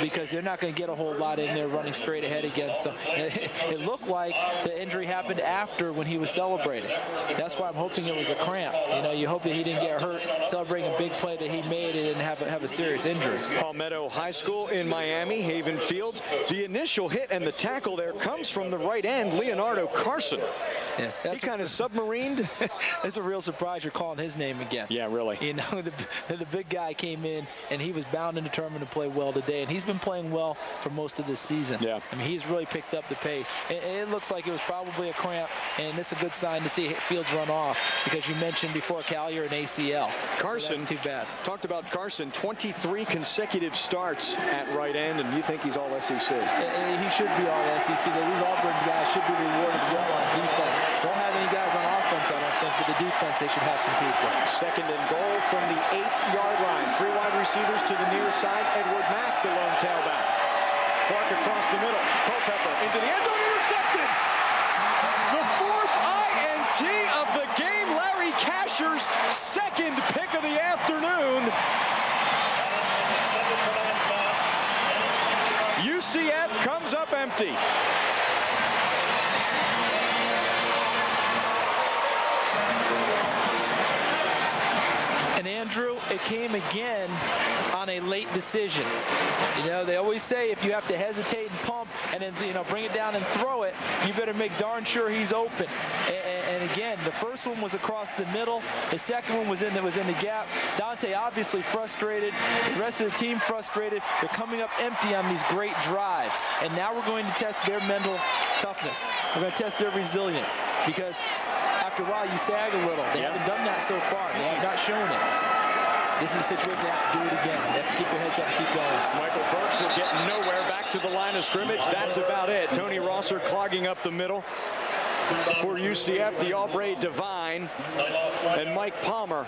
Speaker 2: because they're not going to get a whole lot in there running straight ahead against them. It looked like the injury happened after when he was celebrating. That's why I'm hoping it was a cramp. You hope that he didn't get hurt celebrating a big play that he made and have a serious injury.
Speaker 1: Palmetto High School in Miami, Haven Fields. The initial hit and the tackle there comes from the right end, Leonardo Carson.
Speaker 2: Yeah,
Speaker 1: he kind of submarined.
Speaker 2: It's a real surprise you're calling his name again.
Speaker 1: Yeah, really.
Speaker 2: The big guy came in, and he was bound and determined to play well today, and he's been playing well for most of this season.
Speaker 1: Yeah.
Speaker 2: I mean, he's really picked up the pace. It looks like it was probably a cramp, and it's a good sign to see Fields run off, because you mentioned before Collier and ACL.
Speaker 1: Carson,
Speaker 2: so that's too bad.
Speaker 1: Talked about Carson, 23 consecutive starts at right end, and you think he's all SEC?
Speaker 2: He should be all SEC. These Auburn guys should be rewarded well on defense. Won't have any guys on offense, I don't think, but the defense, they should have some people.
Speaker 1: Second and goal from the 8-yard line. 3 wide receivers to the near side. Edward Mack, the lone tailback. Clark across the middle. Culpepper into the end zone, intercepted. The 4th INT of the game. Larry Casher's second pick of the afternoon. UCF comes up empty.
Speaker 2: And Andrew, it came again on a late decision. They always say if you have to hesitate and pump and then, bring it down and throw it, you better make darn sure he's open. And again, the first one was across the middle. The second one was in the gap. Daunte obviously frustrated. The rest of the team frustrated. They're coming up empty on these great drives. And now we're going to test their mental toughness. We're going to test their resilience, because after a while you sag a little. They haven't done that so far. They have not shown it. This is a situation they have to do it again. They have to keep their heads up and keep going.
Speaker 1: Michael Burks will get nowhere back to the line of scrimmage. That's about it. Tony Rosser clogging up the middle. For UCF, D'Aubrey Devine and Mike Palmer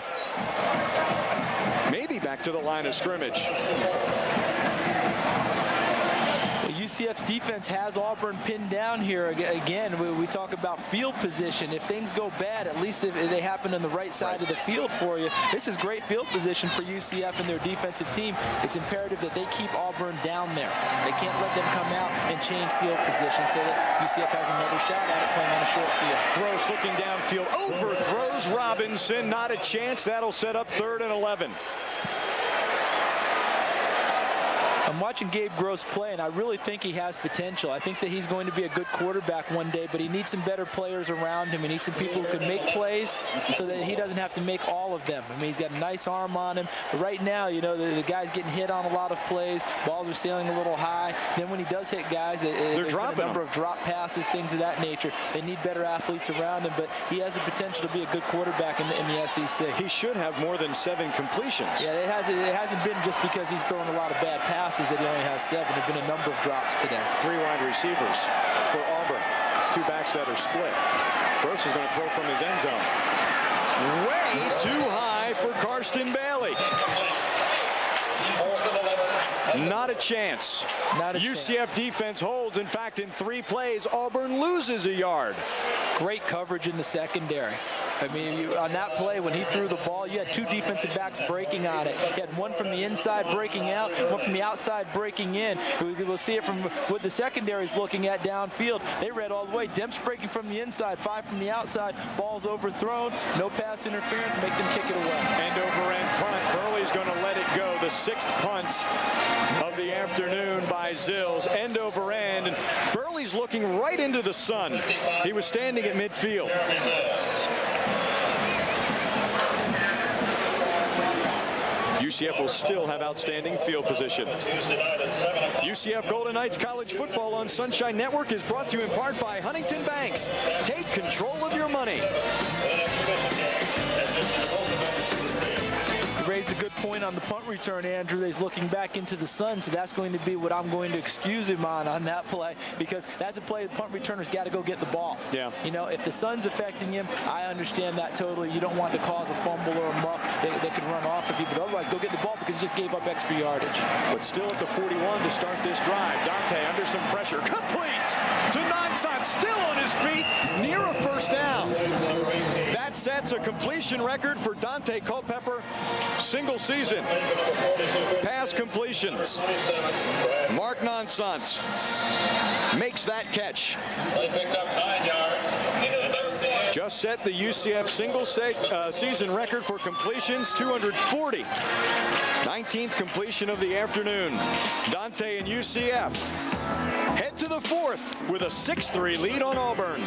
Speaker 1: maybe back to the line of scrimmage.
Speaker 2: UCF's defense has Auburn pinned down here. Again, we talk about field position. If things go bad, at least if they happen on the right side of the field for you. This is great field position for UCF and their defensive team. It's imperative that they keep Auburn down there. They can't let them come out and change field position, so that UCF has another shot at it playing on a short field.
Speaker 1: Gross looking downfield, overthrows Robinson. Not a chance. That'll set up 3rd and 11.
Speaker 2: I'm watching Gabe Gross play, and I really think he has potential. I think that he's going to be a good quarterback one day, but he needs some better players around him. He needs some people who can make plays so that he doesn't have to make all of them. I mean, he's got a nice arm on him. But right now, the guy's getting hit on a lot of plays. Balls are sailing a little high. Then when he does hit guys,
Speaker 1: they're dropping
Speaker 2: a number of drop passes, things of that nature. They need better athletes around him, but he has the potential to be a good quarterback in the SEC.
Speaker 1: He should have more than 7 completions.
Speaker 2: Yeah, it hasn't been just because he's throwing a lot of bad passes that he only has 7. There have been a number of drops today.
Speaker 1: 3 wide receivers for Auburn. 2 backs that are split. Gross is going to throw from his end zone. Way too high for Karsten Bailey. Not a chance. UCF defense holds. In fact, in 3 plays, Auburn loses a yard.
Speaker 2: Great coverage in the secondary. I mean, on that play, when he threw the ball, you had 2 defensive backs breaking on it. You had one from the inside breaking out, one from the outside breaking in. We'll see it from what the secondary is looking at downfield. They read all the way. Demps breaking from the inside, 5 from the outside. Ball's overthrown. No pass interference. Make them kick it away.
Speaker 1: End over end punt. Burley's going to let it go. The 6th punt of the afternoon by Zills. End over end. And Burley's looking right into the sun. He was standing at midfield. UCF will still have outstanding field position. UCF Golden Knights College Football on Sunshine Network is brought to you in part by Huntington Banks. Take control of your money.
Speaker 2: He raised a good point on the punt return, Andrew. He's looking back into the sun, so that's going to be what I'm going to excuse him on that play, because that's a play the punt returner's got to go get the ball.
Speaker 1: Yeah.
Speaker 2: You know, if the sun's affecting him, I understand that totally. You don't want to cause a fumble or a muff that could run off of you, but otherwise go get the ball because he just gave up extra yardage.
Speaker 1: But still at the 41 to start this drive. Daunte under some pressure. Complete to Nonson. Still on his feet. Near a first down. That sets a completion record for Daunte Culpepper. Single season pass completions. Mark Nonsant makes that catch.
Speaker 4: They picked up 9 yards.
Speaker 1: Just set the UCF single season record for completions, 240. 19th completion of the afternoon. Daunte and UCF head to the fourth with a 6-3 lead on Auburn.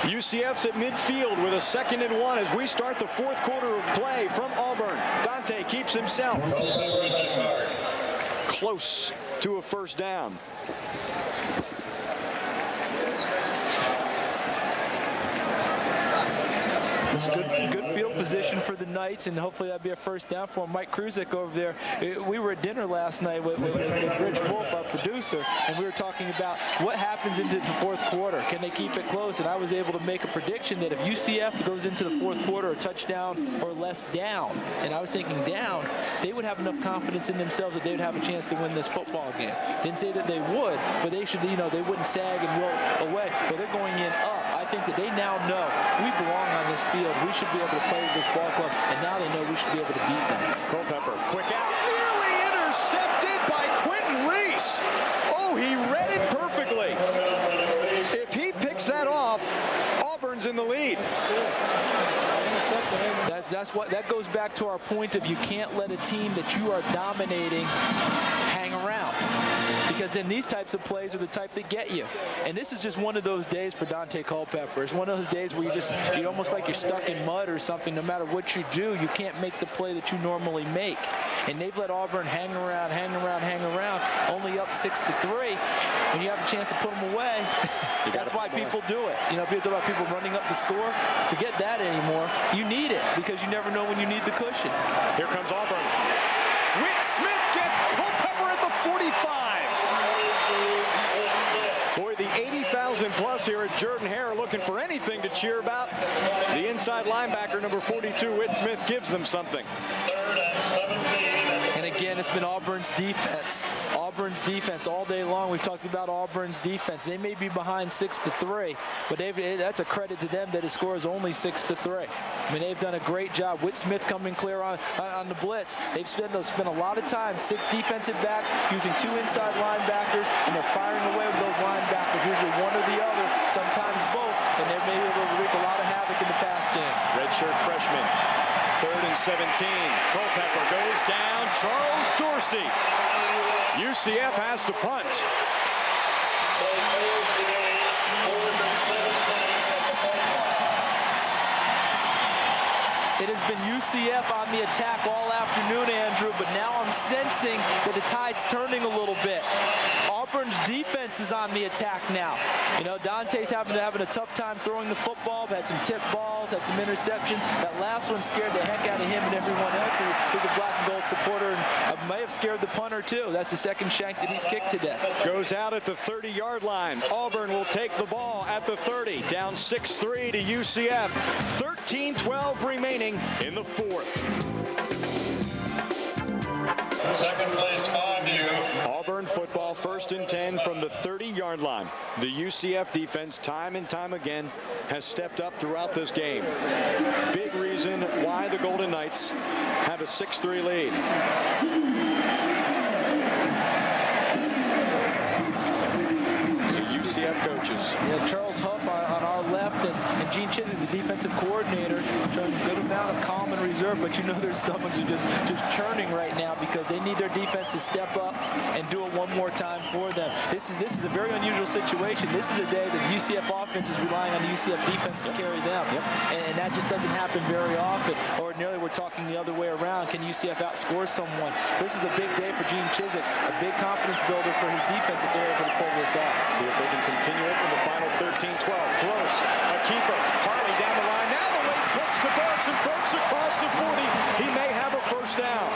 Speaker 1: UCF's at midfield with a 2nd and 1 as we start the fourth quarter of play from Auburn. Daunte keeps himself close to a first down.
Speaker 2: Good field position for the Knights, and hopefully that'll be a first down for Mike Kruzek over there. We were at dinner last night with Rich Wolf, our producer, and we were talking about what happens into the fourth quarter. Can they keep it close? And I was able to make a prediction that if UCF goes into the fourth quarter a touchdown or less down, and I was thinking down, they would have enough confidence in themselves that they would have a chance to win this football game. Didn't say that they would, but they should, you know, they wouldn't sag and roll away, but they're going in up. I think that they now know we belong on this field. We should be able to play with this ball club, and now they know we should be able to beat them.
Speaker 1: Culpepper, quick out, nearly intercepted by Quentin Reese. Oh, he read it perfectly. If he picks that off, Auburn's in the lead.
Speaker 2: That goes back to our point of you can't let a team that you are dominating hang around, because then these types of plays are the type that get you. And this is just one of those days for Daunte Culpepper. It's one of those days where you're almost like you're stuck in mud or something. No matter what you do, you can't make the play that you normally make. And they've let Auburn hang around, only up 6-3. When you have a chance to put them away, that's why people do it. You know, people talk about people running up the score. Forget that anymore. You need it because you never know when you need the cushion.
Speaker 1: Here comes Auburn. Whit Smith gets Culpepper at the 45. Boy, the 80,000 plus here at Jordan-Hare are looking for anything to cheer about. The inside linebacker, number 42, Whit Smith, gives them something.
Speaker 4: 3rd and 17.
Speaker 2: And again, it's been Auburn's defense. Auburn's defense all day long. We've talked about Auburn's defense. They may be behind 6-3, but that's a credit to them that the score is only 6-3. I mean, they've done a great job. Whit Smith coming clear on the blitz. They've spent a lot of time, 6 defensive backs using 2 inside linebackers, and they're firing away with those linebackers, usually one or the other, sometimes both, and they're maybe able to wreak a lot of havoc in the pass game.
Speaker 1: Redshirt freshman, 3rd and 17. Culpepper goes down. Charles Dorsey. UCF has to punt.
Speaker 2: It has been UCF on the attack all afternoon, Andrew, but now I'm sensing that the tide's turning a little bit. Auburn's defense is on the attack now. You know, Dante's having a tough time throwing the football, had some tip balls, had some interceptions. That last one scared the heck out of him and everyone else who's a black and gold supporter, and may have scared the punter too. That's the second shank that he's kicked today.
Speaker 1: Goes out at the 30-yard line. Auburn will take the ball at the 30, down 6-3 to UCF. 13-12 remaining in the fourth.
Speaker 4: Second place on you.
Speaker 1: Auburn football, 1st and 10 from the 30-yard line. The UCF defense, time and time again, has stepped up throughout this game. Big reason why the Golden Knights have a 6-3 lead. The UCF coach coaches.
Speaker 2: Yeah, Charles Huff on our left and Gene Chiswick, the defensive coordinator, showing a good amount of calm and reserve, but you know their stomachs are just churning right now because they need their defense to step up and do it one more time for them. This is a very unusual situation. This is a day that the UCF offense is relying on the UCF defense to carry them. Yep. And that just doesn't happen very often. Ordinarily, we're talking the other way around. Can UCF outscore someone? So this is a big day for Gene Chiswick, a big confidence builder for his defense if they're able to pull this off.
Speaker 1: See if they can continue it in the final 13-12. Close. A keeper. Harley down the line. Now the late pitch to Burks, and Burks across the 40. He may have a first down.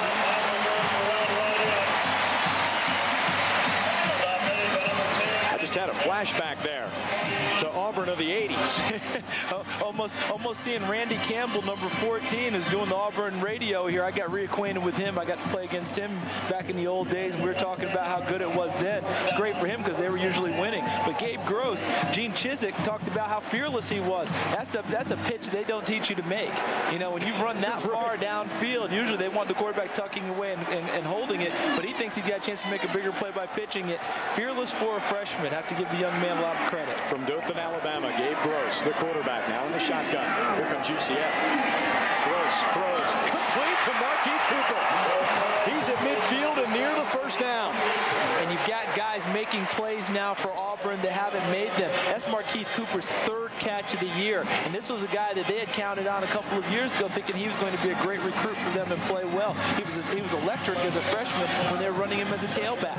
Speaker 1: I just had a flashback there to Auburn of the 80s.
Speaker 2: almost seeing Randy Campbell, number 14, is doing the Auburn radio here. I got reacquainted with him. I got to play against him back in the old days. We were talking about how good it was then. It's great for him because they were usually winning. But Gabe Gross, Gene Chiswick talked about how fearless he was. That's a pitch they don't teach you to make. You know, when you run that far downfield, usually they want the quarterback tucking away and holding it, but he thinks he's got a chance to make a bigger play by pitching it. Fearless for a freshman. Have to give the young man a lot of credit.
Speaker 1: From Dothan, Alabama, Gabe Gross, the quarterback, now in the shotgun. Here comes UCF. Gross throws complete to Markeith Cooper. He's at midfield and near the first down.
Speaker 2: And you've got guys making plays now for Auburn that haven't made them. That's Markeith Cooper's third catch of the year. And this was a guy that they had counted on a couple of years ago, thinking he was going to be a great recruit for them and play well. He was electric as a freshman when they were running him as a tailback.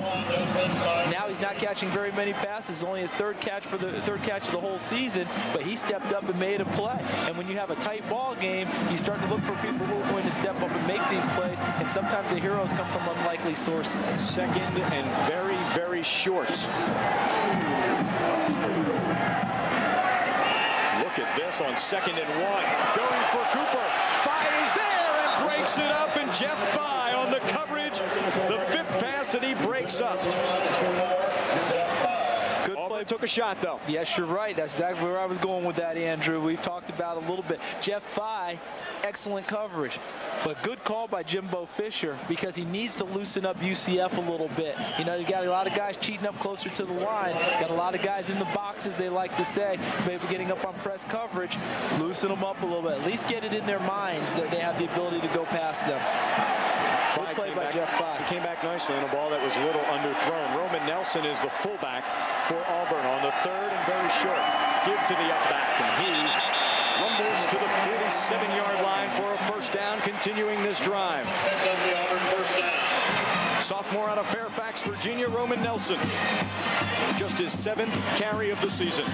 Speaker 2: Now he's not catching very many passes, only his third catch of the whole season, but he stepped up and made a play. And when you have a tight ball game, you start to look for people who are going to step up and make these plays, and sometimes the heroes come from unlikely sources.
Speaker 1: Second and very, very short. Look at this on 2nd and 1. Going for Cooper. Fye is there and breaks it up, and Jeff Fye on the coverage. The 5th pass that he breaks up. Good play. Took a shot, though.
Speaker 2: Yes, you're right. That's exactly where I was going with that, Andrew. We've talked about it a little bit. Jeff Fye, excellent coverage. But good call by Jimbo Fisher because he needs to loosen up UCF a little bit. You know, you got a lot of guys cheating up closer to the line. Got a lot of guys in the boxes, they like to say. Maybe getting up on press coverage. Loosen them up a little bit. At least get it in their minds that they have the ability to go past them. Good play by Jeff Fye.
Speaker 1: He came back nicely on a ball that was a little underthrown. Roman Nelson is the fullback for Auburn on the 3rd and very short. Give to the up back, and he rumbles to the 47-yard line for a first down, continuing this drive. Sophomore out of Fairfax, Virginia, Roman Nelson. Just his 7th carry of the season.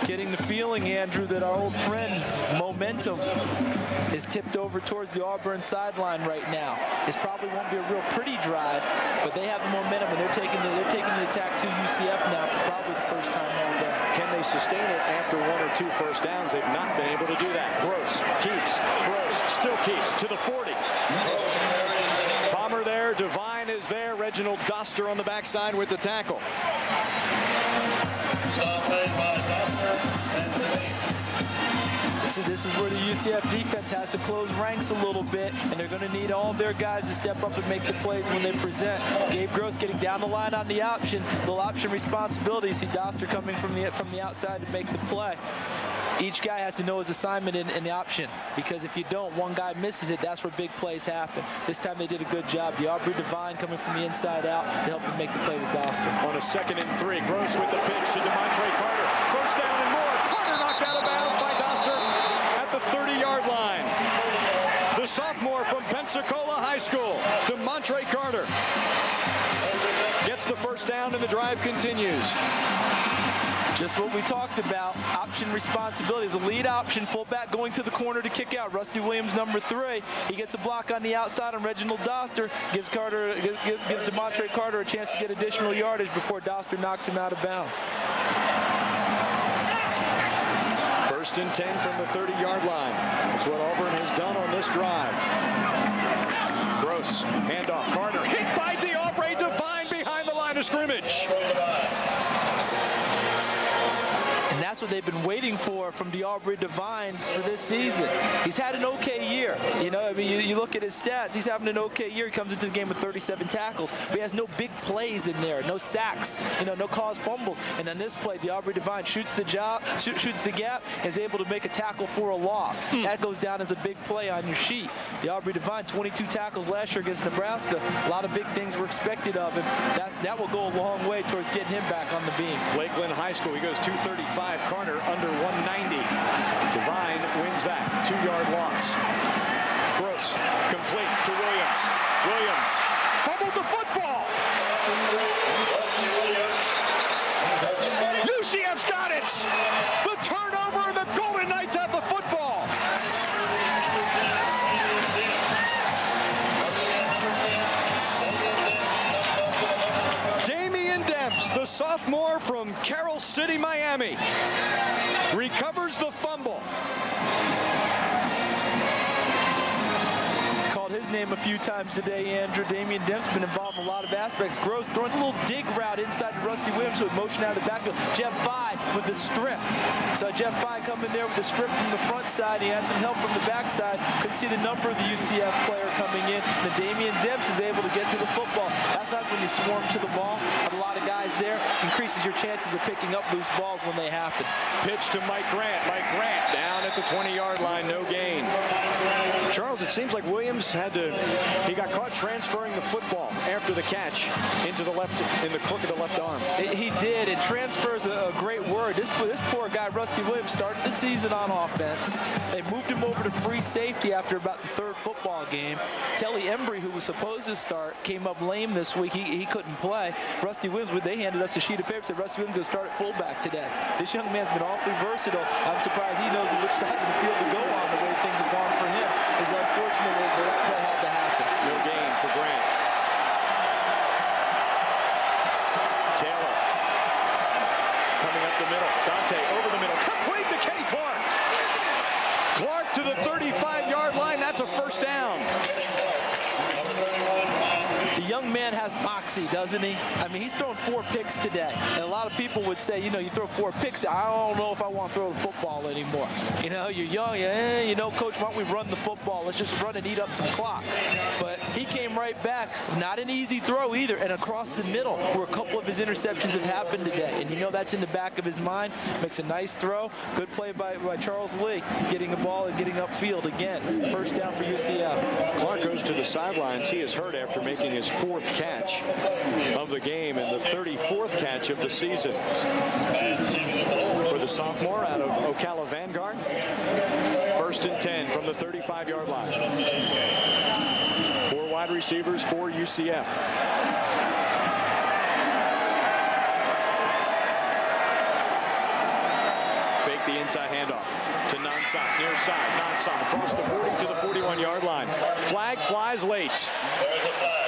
Speaker 2: Getting the feeling, Andrew, that our old friend Momentum is tipped over towards the Auburn sideline right now. This probably won't be a real pretty drive, but they have the momentum, and they're taking the attack to UCF now for probably the first time all day.
Speaker 1: Can they sustain it after 1 or 2 first downs? They've not been able to do that. Gross keeps. Gross still keeps to the 40. Palmer there. Devine is there. Reginald Doster on the backside with the tackle.
Speaker 4: Stop made by Doster and Devine.
Speaker 2: This is where the UCF defense has to close ranks a little bit, and they're going to need all their guys to step up and make the plays when they present. Gabe Gross getting down the line on the option, little option responsibility. See Doster coming from the outside to make the play. Each guy has to know his assignment in the option, because if you don't, one guy misses it, that's where big plays happen. This time they did a good job. Aubrey Devine coming from the inside out to help him make the play with Doster.
Speaker 1: On a 2nd and 3, Gross with the pitch to DeMontre Carter. First down and more. Carter knocked out of bounds by Doster at the 30-yard line. The sophomore from Pensacola High School, DeMontre Carter, gets the first down, and the drive continues.
Speaker 2: Just what we talked about, option responsibilities. A lead option, fullback going to the corner to kick out. Rusty Williams, number 3. He gets a block on the outside on Reginald Doster. Gives DeMontre Carter a chance to get additional yardage before Doster knocks him out of bounds.
Speaker 1: 1st and 10 from the 30-yard line. That's what Auburn has done on this drive. Gross, handoff. Carter hit by Aubrey Devine behind the line of scrimmage.
Speaker 2: And that's what they've been waiting for from Auburn Divine for this season. He's had an okay year. You know, I mean, you look at his stats. He's having an okay year. He comes into the game with 37 tackles, but he has no big plays in there, no sacks, you know, no caused fumbles. And on this play, Auburn Divine shoots the gap, is able to make a tackle for a loss. That goes down as a big play on your sheet. Auburn Divine, 22 tackles last year against Nebraska. A lot of big things were expected of him. That will go a long way towards getting him back on the beam.
Speaker 1: Lakeland High School, he goes 235, Carter under 190. Divine wins that 2-yard loss. Gross, complete to Williams. Williams fumbled the football. UCF's got it. The turnover, and the Golden Knights have the football. The sophomore from Carroll City, Miami, recovers the fumble.
Speaker 2: Called his name a few times today, Andrew. Damian Demp's been involved in a lot of aspects. Gross throwing a little dig route inside to Rusty Williams with motion out of the backfield. Jeff Fye with the strip. So Jeff Fye coming there with the strip from the front side. He had some help from the backside. Couldn't see the number of the UCF player coming in. And Damian Demps is able to get to the football. That's not when you swarm to the ball. Have a lot of guys there. Increases your chances of picking up loose balls when they happen.
Speaker 1: Pitch to Mike Grant. Mike Grant down at the 20-yard line. No gain. Charles, it seems like Williams he got caught transferring the football after the catch into the left, in the crook of the left arm.
Speaker 2: He did, and transfer's a great word. This poor guy, Rusty Williams, started the season on offense. They moved him over to free safety after about the third football game. Telly Embry, who was supposed to start, came up lame this week. He couldn't play. Rusty Williams, they handed us a sheet of paper, said Rusty Williams going to start at fullback today. This young man's been awfully versatile. I'm surprised he knows which side of the field to go on the way things have gone for him. It's unfortunate that play had to happen.
Speaker 1: No gain for Grant. Taylor coming up the middle. Daunte over the middle. Complete to Kenny Clark. Clark to the 35-yard line. That's a first down.
Speaker 2: The young man has moxie, doesn't he? I mean, he's thrown 4 picks today. And a lot of people would say, you know, you throw 4 picks, I don't know if I want to throw the football anymore. You know, you're young, you know, coach, why don't we run the football? Let's just run and eat up some clock. But he came right back. Not an easy throw either. And across the middle, where a couple of his interceptions have happened today. And you know that's in the back of his mind. Makes a nice throw. Good play by Charles Lee, getting the ball and getting upfield again. First down for UCF.
Speaker 1: Clark goes to the sidelines. He is hurt after making his 4th catch of the game and the 34th catch of the season. For the sophomore out of Ocala Vanguard, 1st and 10 from the 35-yard line. 4 wide receivers for UCF. Fake the inside handoff to Nonsan, near side. Nonsan across the 40 to the 41-yard line. Flag flies late.
Speaker 4: There's a flag.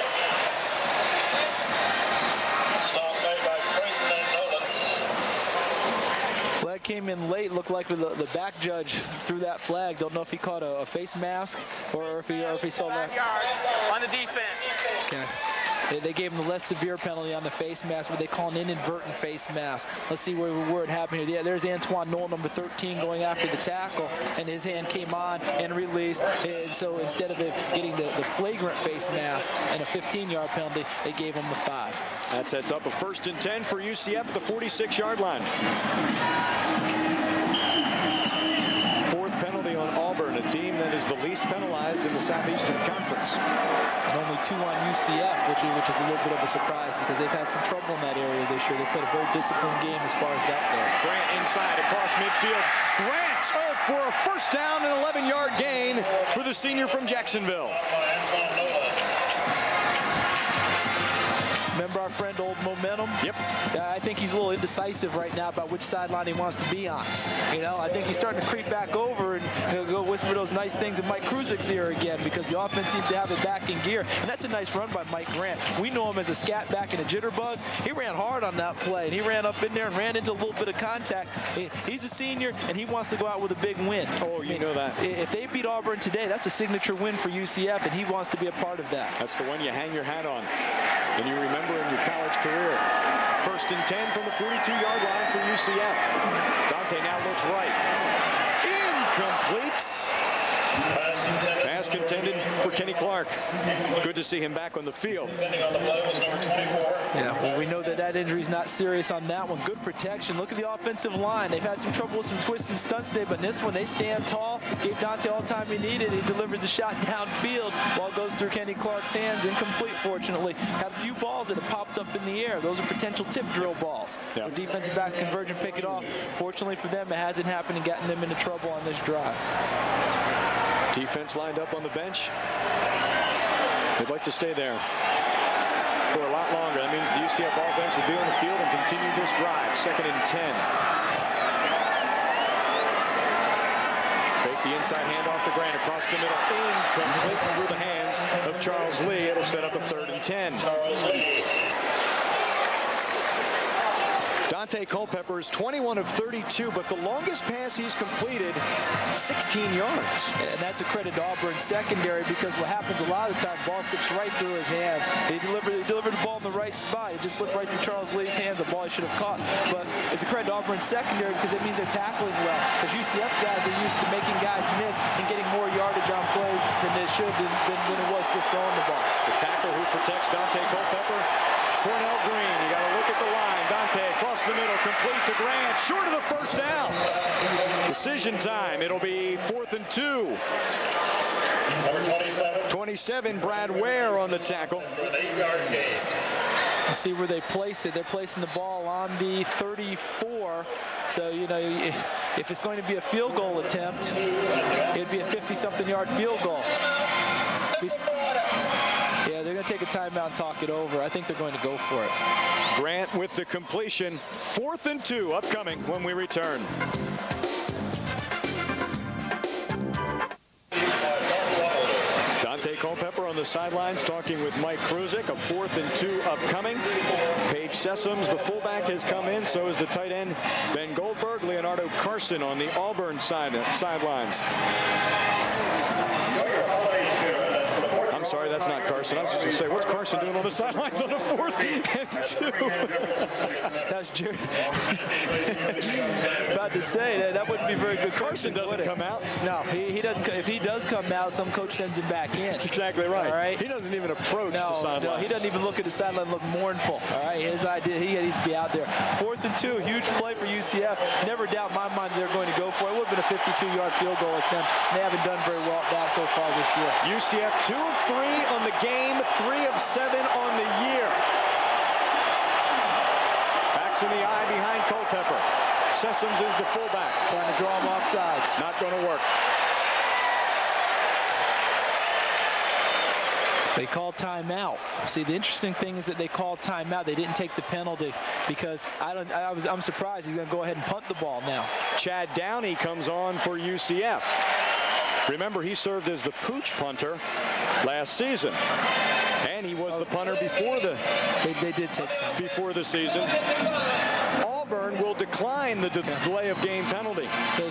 Speaker 4: Stop made by Creighton and Nolan.
Speaker 2: Flag came in late. Looked like the back judge threw that flag. Don't know if he caught a face mask or if he saw that.
Speaker 5: On the defense.
Speaker 2: Okay. They gave him the less severe penalty on the face mask, but they call an inadvertent face mask. Let's see where it happened here. Yeah, there's Antoine Knoll, number 13, going after the tackle, and his hand came on and released. And so instead of it getting the flagrant face mask and a 15-yard penalty, they gave him the 5.
Speaker 1: That sets up a 1st and 10 for UCF at the 46-yard line. 4th penalty on Auburn, a team that is the least penalized in the Southeastern Conference.
Speaker 2: And only 2 on UCF, which is a little bit of a surprise because they've had some trouble in that area this year. They played a very disciplined game as far as that goes.
Speaker 1: Grant inside across midfield. Grant's up for a first down and 11-yard gain for the senior from Jacksonville.
Speaker 2: Remember our friend Old Momentum?
Speaker 1: Yep.
Speaker 2: I think he's a little indecisive right now about which sideline he wants to be on. You know, I think he's starting to creep back over and he'll go whisper those nice things in Mike Kruzik's ear again because the offense seems to have it back in gear. And that's a nice run by Mike Grant. We know him as a scat back and a jitterbug. He ran hard on that play, and he ran up in there and ran into a little bit of contact. He's a senior, and he wants to go out with a big win.
Speaker 1: Oh, you know that.
Speaker 2: If they beat Auburn today, that's a signature win for UCF, and he wants to be a part of that.
Speaker 1: That's the one you hang your hat on and you remember in your college career. 1st and 10 from the 42-yard line for UCF. Daunte Daunte now looks right. Incomplete. Pass intended for Kenny Clark. Good to see him back on the field.
Speaker 2: Yeah, well, we know that injury is not serious on that one. Good protection. Look at the offensive line. They've had some trouble with some twists and stunts today, but in this one, they stand tall. Gave Daunte all the time he needed. He delivers the shot downfield. Ball goes through Kenny Clark's hands. Incomplete, fortunately. Had a few balls that have popped up in the air. Those are potential tip drill balls.
Speaker 1: Yeah.
Speaker 2: The defensive backs converge and pick it off. Fortunately for them, it hasn't happened and gotten them into trouble on this drive.
Speaker 1: Defense lined up on the bench. They'd like to stay there for a lot longer. That means the UCF offense will be on the field and continue this drive. 2nd and 10. Fake the inside handoff to Grant across the middle. Incomplete through the hands of Charles Lee. It'll set up a 3rd and 10. Daunte Culpepper is 21 of 32, but the longest pass he's completed, 16 yards.
Speaker 2: And that's a credit to Auburn secondary, because what happens a lot of the time, ball slips right through his hands. They delivered the ball in the right spot. It just slipped right through Charles Lee's hands, a ball he should have caught. But it's a credit to Auburn secondary, because it means they're tackling well. Because UCF's guys are used to making guys miss and getting more yardage on plays than they should than it was just throwing the ball.
Speaker 1: The tackle who protects Daunte Culpepper, Cornell Green. You got to look at the line. Daunte across the middle, complete to Grant, short of the first down. Decision time. It'll be 4th and 2.
Speaker 4: Number
Speaker 1: 27, Brad Ware on the tackle.
Speaker 4: an 8-yard gain.
Speaker 2: And see where they place it. They're placing the ball on the 34. So, you know, if it's going to be a field goal attempt, it'd be a 50-something yard field goal. Yeah, they're going to take a timeout and talk it over. I think they're going to go for it.
Speaker 1: Grant with the completion. 4th and 2 upcoming when we return. Daunte Culpepper on the sidelines talking with Mike Kruzik. A 4th and 2 upcoming. Paige Sessoms, the fullback, has come in. So is the tight end Ben Goldberg. Leonardo Carson on the Auburn sidelines. I'm sorry, that's not Carson. I was just going to say, what's Carson doing on the sidelines on a 4th and 2?
Speaker 2: That's Jerry. About to say that wouldn't be very good.
Speaker 1: Carson doesn't come out.
Speaker 2: No, he doesn't. If he does come out, some coach sends him back in.
Speaker 1: That's exactly right.
Speaker 2: All right.
Speaker 1: He doesn't even approach the sideline.
Speaker 2: No, he doesn't even look at the sideline and look mournful. All right, his idea, he needs to be out there. 4th and 2, huge play for UCF. Never doubt in my mind they're going to go for it. It would have been a 52-yard field goal attempt. They haven't done very well at that so far this year.
Speaker 1: UCF 2 of 3 on the game, 3 of 7 on the year. Backs in the eye behind Culpepper. Sessoms is the fullback.
Speaker 2: Trying to draw him off sides.
Speaker 1: Not going to work.
Speaker 2: They called timeout. See, the interesting thing is that they called timeout. They didn't take the penalty, because I'm surprised he's going to go ahead and punt the ball now.
Speaker 1: Chad Downey comes on for UCF. Remember, he served as the pooch punter last season, and he was the punter before the season. Auburn will decline the delay of game penalty.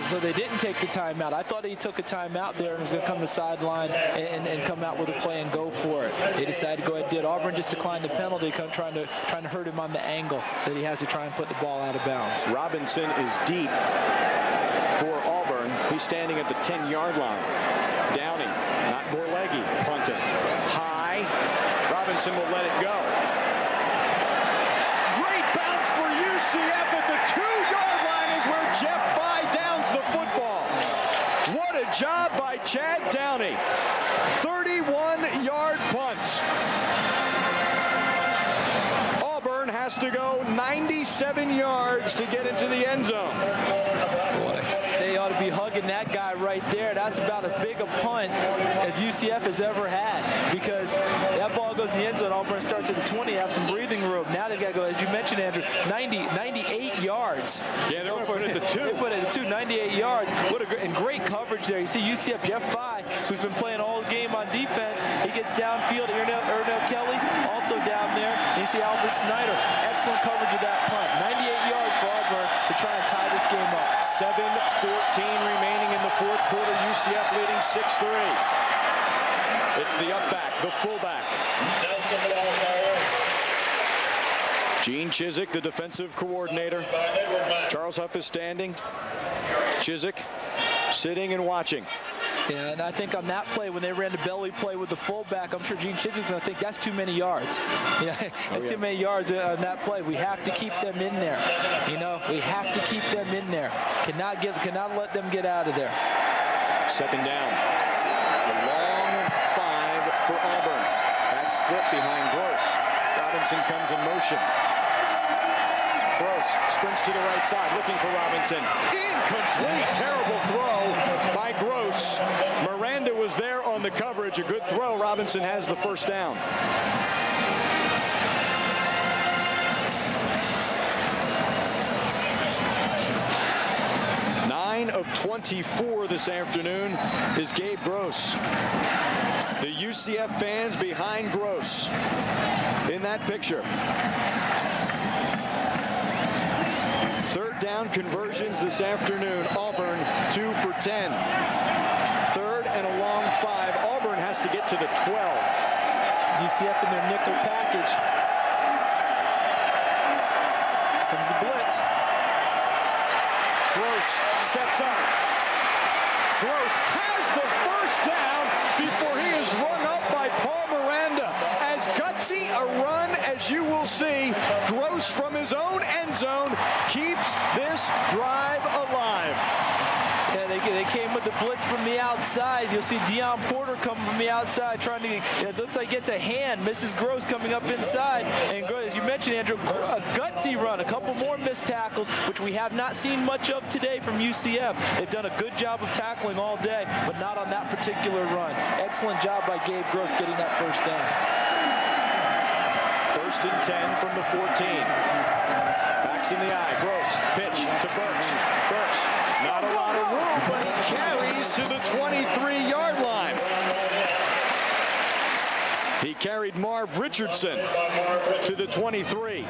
Speaker 2: So they didn't take the timeout. I thought he took a timeout there and was going to come to the sideline and come out with a play and go for it. They decided to go ahead and did. Auburn just declined the penalty, trying to hurt him on the angle that he has to try and put the ball out of bounds.
Speaker 1: Robinson is deep for Auburn. He's standing at the 10-yard line. Downey, not Borlegi, punting. High. Robinson will let it go. Great bounce for UCF at the 2-yard line is where Jeff Fye downs the football. What a job by Chad Downey. 31-yard punt. Auburn has to go 97 yards to get into the end zone.
Speaker 2: Boy, they ought to be hugging that guy right there. That's about as big a punt as UCF has ever had, because that ball goes to the end zone. Auburn starts at the 20, have some breathing room. Now they got to go, as you mentioned, Andrew, 98 yards.
Speaker 1: Yeah, they're going to put it at the 2.
Speaker 2: They put it at the 2, 98 yards. What a great coverage there. You see UCF Jeff Fye, who's been playing all game on defense. He gets downfield. Ernell Kelly also down there. And you see Albert Snyder. Excellent coverage of that punt. 98 yards for Auburn to try and tie this game up.
Speaker 1: 7:14 remaining in the 4th quarter. UCF leading 6-3. It's the up back, the fullback. Gene Chizik, the defensive coordinator. Charles Huff is standing. Chizik sitting and watching.
Speaker 2: Yeah, and I think on that play, when they ran the belly play with the fullback, I'm sure Gene Chizik's going to think that's too many yards. That's too many yards on that play. We have to keep them in there. We have to keep them in there. Cannot let them get out of there.
Speaker 1: Second down. The long 5 for Auburn. Back split behind Gross. Robinson comes in motion. Gross sprints to the right side, looking for Robinson. Incomplete, terrible throw by Gross. Miranda was there on the coverage. A good throw. Robinson has the first down. Nine of 24 this afternoon is Gabe Gross. The UCF fans behind Gross in that picture. Third down conversions this afternoon. Auburn 2 for 10. Third and a long 5. Auburn has to get to the 12.
Speaker 2: UCF in their nickel package. Comes the blitz.
Speaker 1: Gross steps up. Gross has the first down before he is rung up by Paul Miranda. As gutsy a run as you will see, Gross from his own end zone keeps this drive alive.
Speaker 2: Yeah, they came with the blitz from the outside. You'll see Deion Porter coming from the outside trying to, it looks like gets a hand. Mrs. Gross coming up inside. And as you mentioned, Andrew, a gutsy run. A couple more missed tackles, which we have not seen much of today from UCF. They've done a good job of tackling all day, but not on that particular run. Excellent job by Gabe Gross getting that first down.
Speaker 1: First and 10 from the 14. Backs in the eye. Gross. Pitch to Burks. Burks. Not a lot of room, but he carries to the 23-yard line. He carried Marv Richardson to the 23.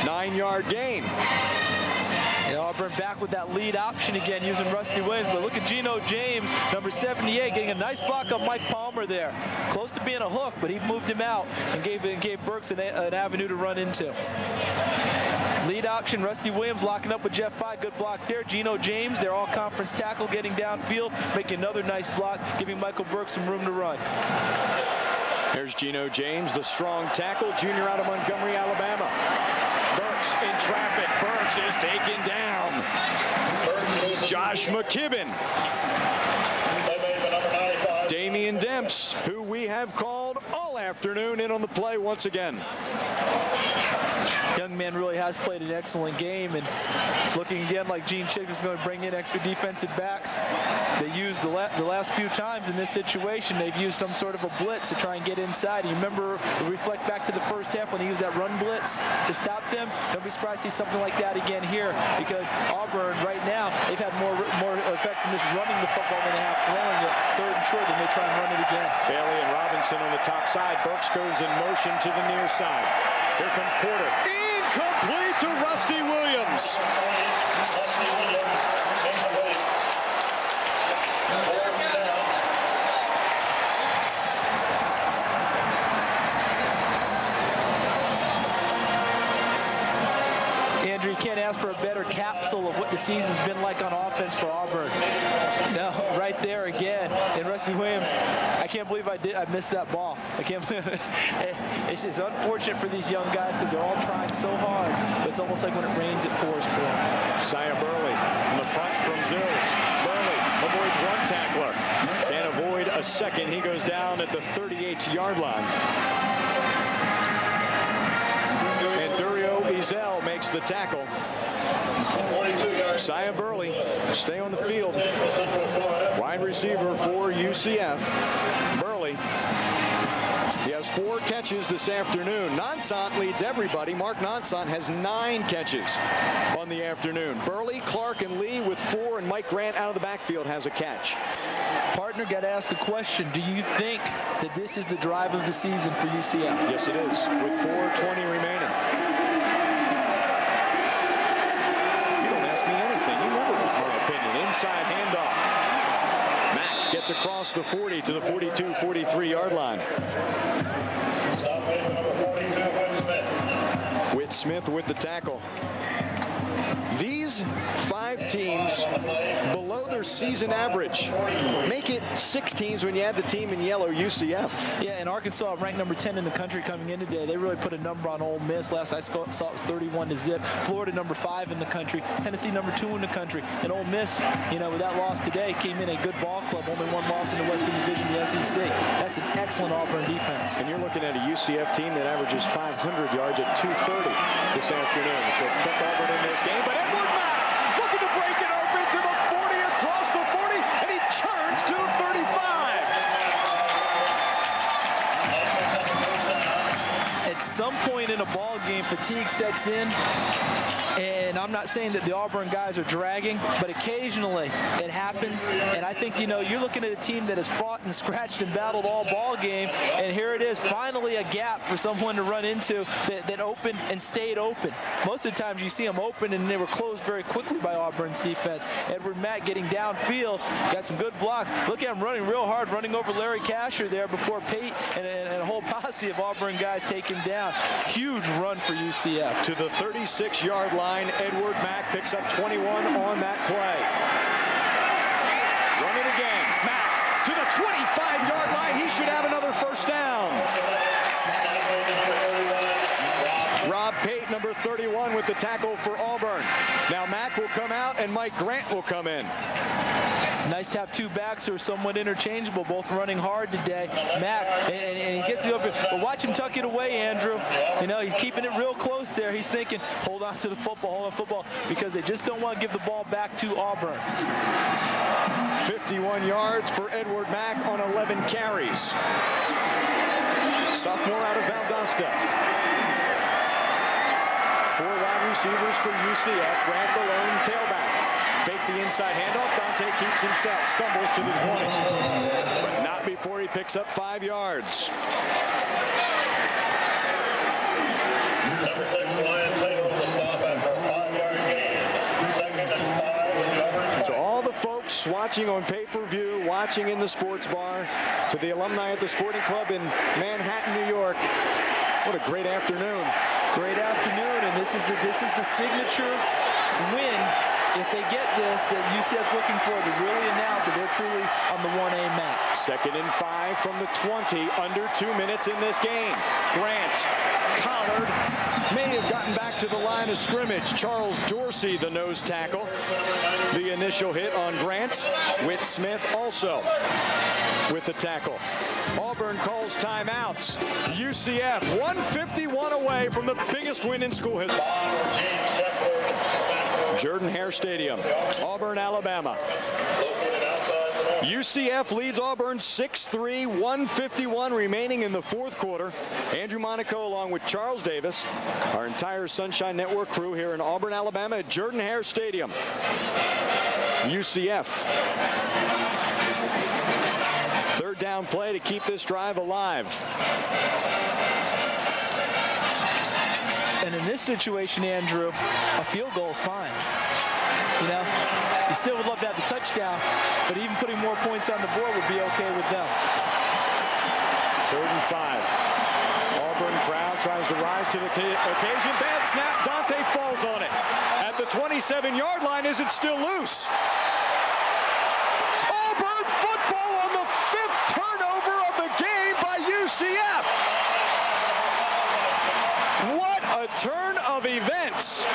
Speaker 1: 9-yard gain.
Speaker 2: Auburn back with that lead option again using Rusty Williams. But look at Geno James, number 78, getting a nice block on Mike Palmer there. Close to being a hook, but he moved him out and gave Burks an avenue to run into. Lead option, Rusty Williams locking up with Jeff Pye. Good block there. Geno James, their all-conference tackle, getting downfield, making another nice block, giving Michael Burks some room to run.
Speaker 1: Here's Geno James, the strong tackle, junior out of Montgomery, Alabama. Burks in traffic. Burks is taken down. Josh McKibben. Damian Demps, who we have called all afternoon, in on the play once again.
Speaker 2: Young man really has played an excellent game, and looking again like Gene Chizik is going to bring in extra defensive backs. They used the last few times in this situation, they've used some sort of a blitz to try and get inside. And you remember, reflect back to the first half when he used that run blitz to stop them. Don't be surprised to see something like that again here, because Auburn right now, they've had more effectiveness running the football than they have throwing it. Third and short, and they try and run it again.
Speaker 1: Bailey and Robinson on the top side. Burks goes in motion to the near side. Here comes Porter. Incomplete to Rusty Williams.
Speaker 2: Andrew, you can't ask for a better capsule of what the season's been like on offense for Auburn. No, right there again. And Rusty Williams, I can't believe I missed that ball. I can't believe it. It's just unfortunate for these young guys because they're all trying so hard. But it's almost like when it rains, it pours for them.
Speaker 1: Sia Burley on the punt from Zills. Burley avoids one tackler. Can't avoid a second. He goes down at the 38-yard line. And Durio Ezel makes the tackle. Sia Burley, stay on the field. Wide receiver for UCF. Burley, he has 4 catches this afternoon. Nonsant leads everybody. Mark Nonsant has 9 catches on the afternoon. Burley, Clark, and Lee with 4, and Mike Grant out of the backfield has a catch.
Speaker 2: Partner, got to ask a question. Do you think that this is the drive of the season for UCF?
Speaker 1: Yes, it is, with 4:20 remaining. Inside handoff. Matt gets across the 40 to the 42, 43-yard line. With Whit Smith with the tackle. These 5 teams below their season average make it 6 teams when you add the team in yellow, UCF.
Speaker 2: Yeah, and Arkansas ranked number 10 in the country coming in today. They really put a number on Ole Miss. Last I saw it was 31-0. Florida number 5 in the country. Tennessee number 2 in the country. And Ole Miss, with that loss today, came in a good ball club. Only 1 loss in the Western Division of the SEC. That's an excellent Auburn defense.
Speaker 1: And you're looking at a UCF team that averages 500 yards at 230 this afternoon. So it's kept Auburn in this game. But Edward Mack looking to break it open to the 40, across the 40, and he turns to the 35.
Speaker 2: At some point in a ball game, fatigue sets in. And I'm not saying that the Auburn guys are dragging, but occasionally it happens. And I think, you're looking at a team that has fought and scratched and battled all ball game. And here it is, finally a gap for someone to run into that opened and stayed open. Most of the times you see them open and they were closed very quickly by Auburn's defense. Edward Mack getting downfield, got some good blocks. Look at him running real hard, running over Larry Casher there before Pate and a whole posse of Auburn guys take him down. Huge run for UCF.
Speaker 1: To the 36-yard line, Edward Mack picks up 21 on that play. Run it again. Mack to the 25-yard line. He should have another first down. Rob Pate, number 31, with the tackle for Auburn. Now Mack will come out and Mike Grant will come in.
Speaker 2: Nice to have 2 backs who are somewhat interchangeable, both running hard today. Mack, and he gets it open. But watch him tuck it away, Andrew. He's keeping it real close there. He's thinking, hold on to the football, because they just don't want to give the ball back to Auburn.
Speaker 1: 51 yards for Edward Mack on 11 carries. Sophomore out of Valdosta. 4 wide receivers for UCF. Grant the lone tailback. Fake the inside handoff. Daunte keeps himself. Stumbles to the 20. But not before he picks up 5 yards.
Speaker 4: Number 6, Ryan Taylor will stop after a 5-yard gain. 2nd and 5 with the Auburn.
Speaker 1: To all the folks watching on pay-per-view, watching in the sports bar, to the alumni at the Sporting Club in Manhattan, New York, what a great afternoon.
Speaker 2: Great afternoon, and this is the signature win. If they get this, that UCF's looking for to really announce that they're truly on the 1A map.
Speaker 1: 2nd and 5 from the 20, under 2 minutes in this game. Grant collared, may have gotten back to the line of scrimmage. Charles Dorsey, the nose tackle. The initial hit on Grant. Whit Smith also with the tackle. Auburn calls timeouts. UCF 151 away from the biggest win in school history. Jordan-Hare Stadium, Auburn, Alabama. UCF leads Auburn 6-3, 151 remaining in the 4th quarter. Andrew Monaco along with Charles Davis, our entire Sunshine Network crew here in Auburn, Alabama at Jordan-Hare Stadium. UCF. 3rd down play to keep this drive alive.
Speaker 2: And in this situation, Andrew, a field goal is fine. You still would love to have the touchdown, but even putting more points on the board would be okay with them.
Speaker 1: 3rd and 5. Auburn crowd tries to rise to the occasion. Bad snap. Daunte falls on it. At the 27-yard line, is it still loose? Auburn football on the 5th turnover of the game by UCF. What a turn of events.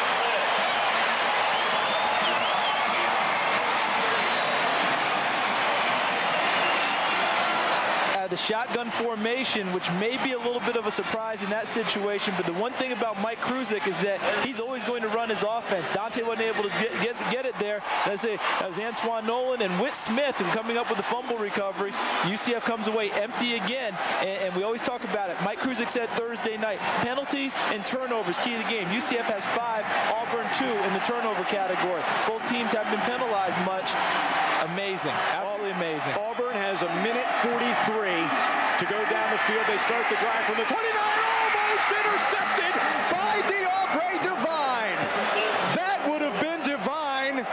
Speaker 2: The shotgun formation, which may be a little bit of a surprise in that situation, but the one thing about Mike Kruzik is that he's always going to run his offense. Daunte wasn't able to get it there. That was Antoine Nolan and Whit Smith who coming up with the fumble recovery. UCF comes away empty again, and we always talk about it. Mike Kruzik said Thursday night, penalties and turnovers key to the game. UCF has 5, Auburn 2 in the turnover category. Both teams haven't been penalized much. Amazing, absolutely amazing.
Speaker 1: Auburn has a minute 43 to go down the field. They start the drive from the 29, almost intercepted by DeAubrey Devine. That would have been divine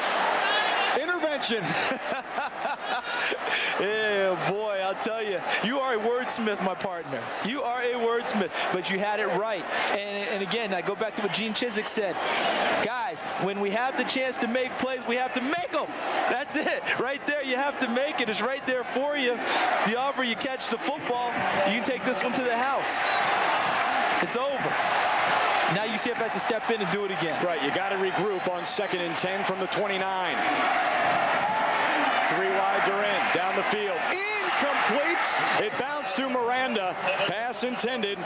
Speaker 1: intervention.
Speaker 2: Yeah, boy, I'll tell you, you are a wordsmith. wordsmith, my partner. You are a wordsmith, but you had it right. And again, I go back to what Gene Chizik said. Guys, when we have the chance to make plays, we have to make them. That's it. Right there, you have to make it. It's right there for you. The Auburn, you catch the football, you can take this one to the house. It's over. Now UCF has to step in and do it again.
Speaker 1: Right, you got to regroup on 2nd and 10 from the 29. 3 wides are in, down the field. Incomplete. It bounced to Miranda. Pass intended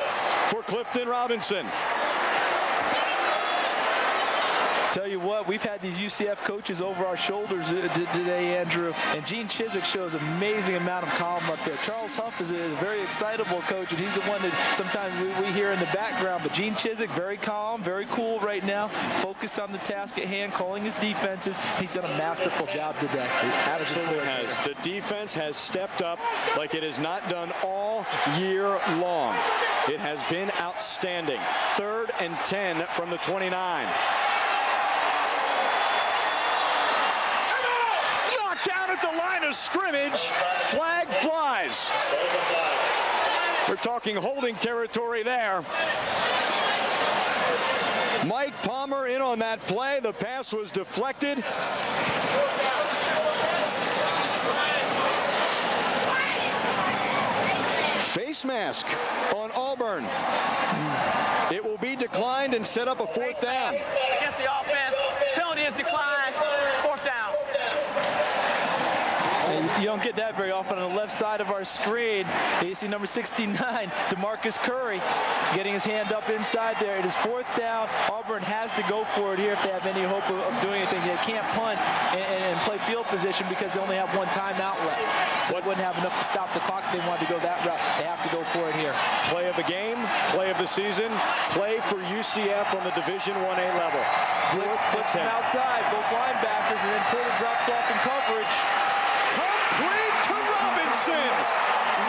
Speaker 1: for Clifton Robinson.
Speaker 2: Tell you what, we've had these UCF coaches over our shoulders today, Andrew, and Gene Chizik shows amazing amount of calm up there. Charles Huff is a very excitable coach, and he's the one that sometimes we hear in the background, but Gene Chizik, very calm, very cool right now, focused on the task at hand, calling his defenses. He's done a masterful job today.
Speaker 1: He absolutely has. The defense has stepped up like it has not done all year long. It has been outstanding. 3rd and 10 from the 29. Down at the line of scrimmage, flag flies. We're talking holding territory there. Mike Palmer in on that play. The pass was deflected. Face mask on Auburn. It will be declined and set up a 4th down.
Speaker 5: Against the offense, penalty is declined, 4th down.
Speaker 2: You don't get that very often. On the left side of our screen, you see number 69, DeMarcus Curry, getting his hand up inside there. It is 4th down. Auburn has to go for it here if they have any hope of doing anything. They can't punt and play field position because they only have 1 timeout left. So they wouldn't have enough to stop the clock if they wanted to go that route. They have to go for it here.
Speaker 1: Play of the game, play of the season, play for UCF on the Division 1A level.
Speaker 2: Flips from outside, both linebackers, and then Porter drops off in coverage.
Speaker 1: Complete to Robinson.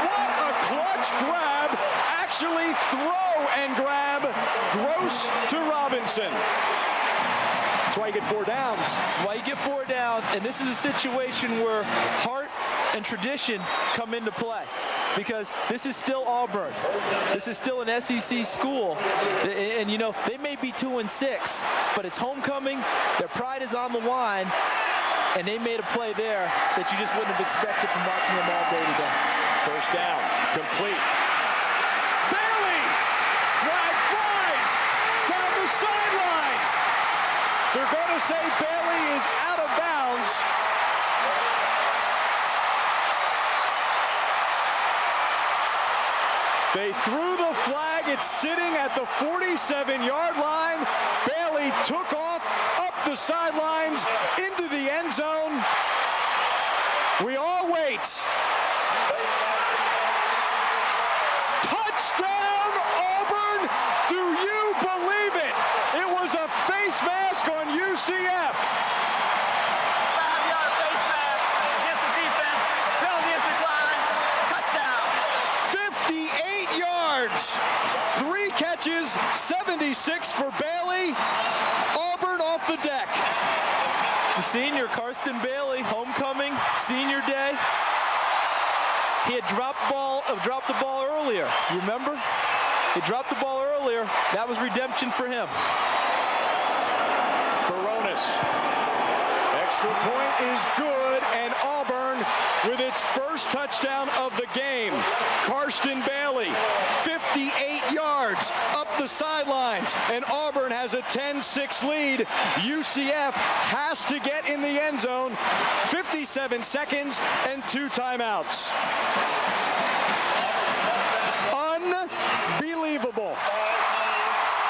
Speaker 1: What a clutch grab. Actually throw and grab. Gross to Robinson. That's why you get 4 downs.
Speaker 2: That's why you get 4 downs. And this is a situation where heart and tradition come into play. Because this is still Auburn. This is still an SEC school. And you know, they may be 2-6, but it's homecoming. Their pride is on the line. And they made a play there that you just wouldn't have expected from watching them all day today.
Speaker 1: 1st down, complete. Bailey! Flag flies down the sideline. They're going to say Bailey is out of bounds. They threw the flag. It's sitting at the 47-yard line. Bailey took off up the sidelines into the end zone. We all wait. Touchdown, Auburn! Do you believe it? It was a face mask on UCF.
Speaker 5: 5-yard face mask against the defense. Penalty is declined. Touchdown.
Speaker 1: 58 yards. 3 catches, 76 for Bailey. Auburn off the deck.
Speaker 2: The senior, Karsten Bailey, homecoming, senior day. He had dropped the ball earlier. You remember? He dropped the ball earlier. That was redemption for him.
Speaker 1: Baronis. Extra point is good, and Auburn with its first touchdown of the game. Karsten Bailey, 58 yards up the sidelines, and Auburn has a 10-6 lead. UCF has to get in the end zone. 57 seconds and 2 timeouts. Unbelievable.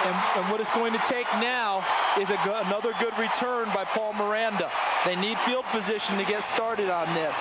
Speaker 2: And what it's going to take now is another good return by Paul Miranda. They need field position to get started on this.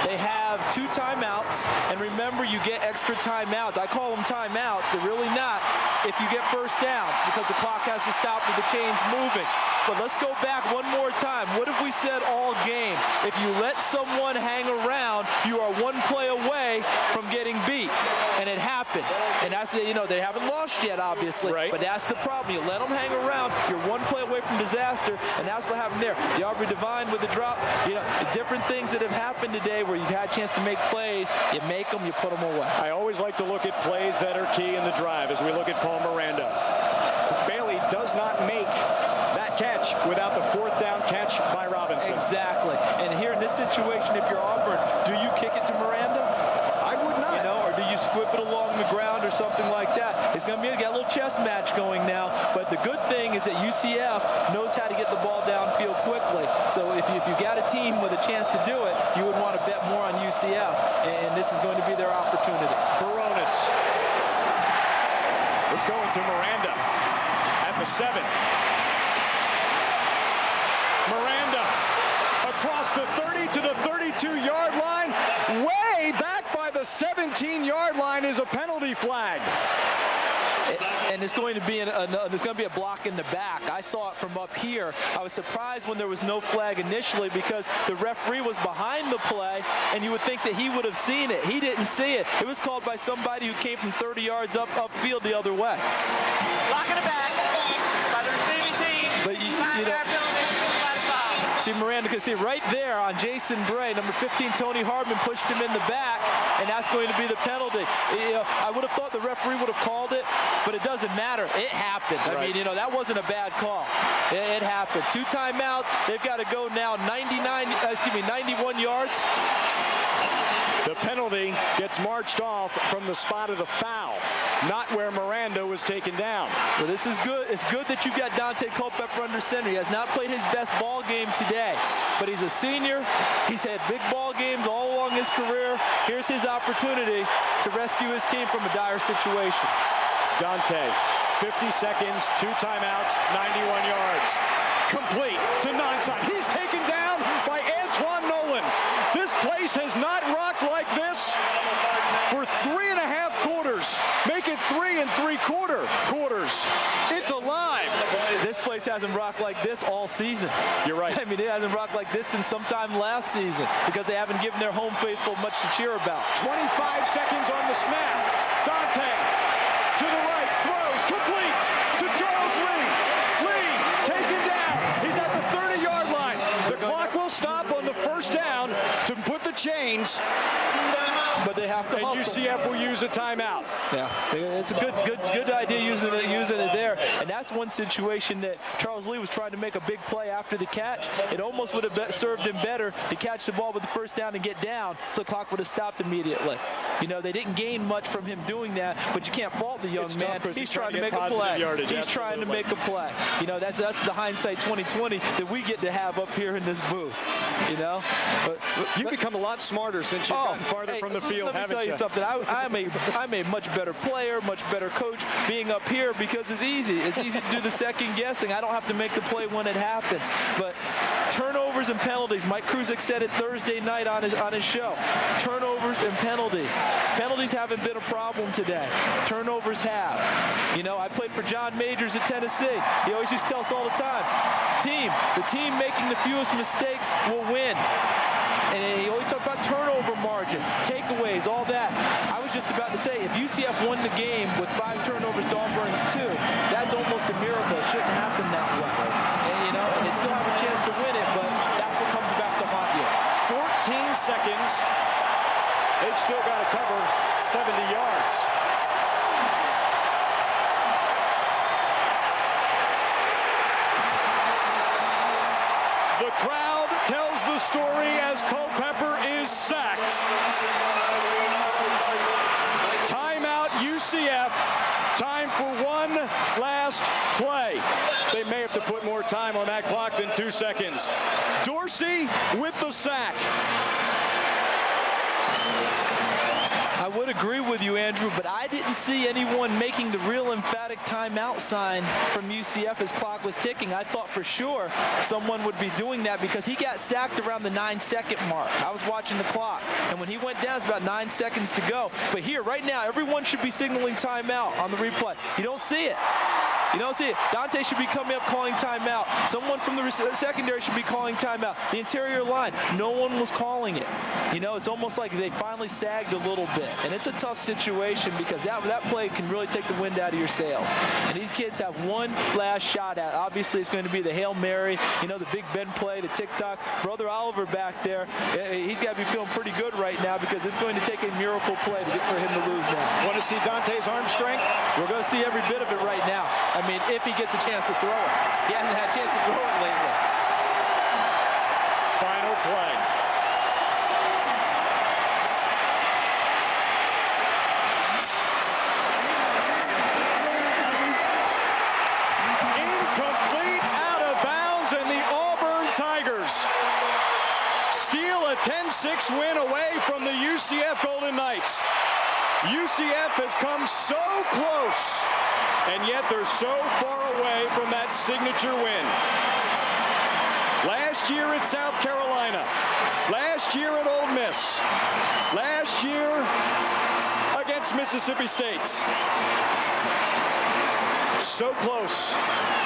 Speaker 2: They have 2 timeouts, and remember, you get extra timeouts. I call them timeouts. They're really not if you get first downs, because the clock has to stop with the chains moving. But let's go back one more time. What have we said all game? If you let someone hang around, you are one play away from getting beat. And it happened. And that's, you know, they haven't lost yet, obviously.
Speaker 1: Right.
Speaker 2: But that's the problem. You let them hang around, you're one play away from disaster, and that's what happened there. The Aubrey Devine with the drop, you know, different things that have happened today where you've had a chance to make plays, you make them, you put them away.
Speaker 1: I always like to look at plays that are key in the drive as we look at Paul Miranda. Bailey does not make that catch without the fourth down catch by Robinson.
Speaker 2: Exactly. And here in this situation, if you're Auburn, do you kick it to Miranda?
Speaker 1: I would not.
Speaker 2: You know, or do you squib it along the ground or something like that? It's going to be a little chess match going now. But the good thing is that UCF knows how to get the ball downfield quickly. So if you got a team with a chance to do it, you would want to bet more on UCF. And this is going to be their opportunity.
Speaker 1: Baronis. It's going to Miranda at the 7. Miranda across the 30 to the 32-yard line. Way back by the 17-yard line is a penalty flag.
Speaker 2: And it's going to be there's going to be a block in the back. I saw it from up here. I was surprised when there was no flag initially because the referee was behind the play, and you would think that he would have seen it. He didn't see it. It was called by somebody who came from 30 yards upfield the other way.
Speaker 5: Block in the back by the receiving team.
Speaker 2: But you know, see Miranda can see right there on Jason Bray, number 15 Tony Hardman pushed him in the back, and that's going to be the penalty. You know, I would have thought the referee would have called it, but it doesn't matter. It happened.
Speaker 1: Right.
Speaker 2: I mean, you know, that wasn't a bad call. It happened. 2 timeouts. They've got to go now 91 yards.
Speaker 1: The penalty gets marched off from the spot of the foul, not where Miranda was taken down.
Speaker 2: Well, this is good. It's good that you've got Daunte Culpepper under center. He has not played his best ball game today, but he's a senior. He's had big ball games all along his career. Here's his opportunity to rescue his team from a dire situation.
Speaker 1: Daunte, 50 seconds, 2 timeouts, 91 yards. Complete to Nonside. He's taken down by Antoine Nolan. This place has not rocked like this for 3.5 quarters. Make it 3 3/4 quarters. It's alive.
Speaker 2: This place hasn't rocked like this all season.
Speaker 1: You're right.
Speaker 2: I mean, it hasn't rocked like this since sometime last season because they haven't given their home faithful much to cheer about.
Speaker 1: 25 seconds on the snap. Daunte to the right, throws, complete to Charles Lee. Lee taken down. He's at the 30-yard line. The clock will stop on the first down to put the chains.
Speaker 2: But they have to
Speaker 1: and
Speaker 2: hustle.
Speaker 1: UCF will use a timeout.
Speaker 2: Yeah, it's a good idea using it there. And that's one situation that Charles Lee was trying to make a big play after the catch. It almost would have served him better to catch the ball with the first down and get down, so the clock would have stopped immediately. You know, they didn't gain much from him doing that, but you can't fault the young man. He's trying to make a play. He's trying to make a play. You know, that's the hindsight 2020 that we get to have up here in this booth. You know,
Speaker 1: You've become a lot smarter since you've gotten farther from the field, haven't you?
Speaker 2: Let me tell you something. I'm a much better player, much better coach being up here because it's easy. It's easy to do the second guessing. I don't have to make the play when it happens. But turnovers and penalties. Mike Kruzik said it Thursday night on his show. Turnovers and penalties. Penalties haven't been a problem today. Turnovers have. You know, I played for John Majors at Tennessee. He always used to tell us all the time, the team making the fewest mistakes will win. And he always talked about turnover margin, takeaways, all that. I was just about to say, if UCF won the game with 5 turnovers to Auburn's 2, that's almost a miracle. It shouldn't happen that way. And, you know, and they still have a chance to win it, but that's what comes back to haunt you.
Speaker 1: 14 seconds. They've still got to cover 70 yards. The crowd tells the story as Culpepper is sacked. Timeout UCF. Time for one last play. They may have to put more time on that clock than 2 seconds. Dorsey with the sack.
Speaker 2: I would agree with you, Andrew, but I didn't see anyone making the real emphatic timeout sign from UCF as clock was ticking. I thought for sure someone would be doing that because he got sacked around the 9-second mark. I was watching the clock, and when he went down, it's about 9 seconds to go. But here, right now, everyone should be signaling timeout on the replay. You don't see it. You know, see, Daunte should be coming up calling timeout. Someone from the secondary should be calling timeout. The interior line, no one was calling it. You know, it's almost like they finally sagged a little bit. And it's a tough situation because that play can really take the wind out of your sails. And these kids have one last shot at. Obviously, it's going to be the Hail Mary, you know, the Big Ben play, the TikTok. Brother Oliver back there, he's got to be feeling pretty good right now because it's going to take a miracle play for him to lose now.
Speaker 1: Want to see Daunte's arm strength?
Speaker 2: We're going to see every bit of it right now. I mean, if he gets a chance to throw it. He hasn't had a chance to throw it lately.
Speaker 1: Final play. Incomplete, out of bounds, and the Auburn Tigers steal a 10-6 win away from the UCF Golden Knights. UCF has come so close, and yet they're so far away from that signature win. Last year at South Carolina, last year at Ole Miss, last year against Mississippi State. So close,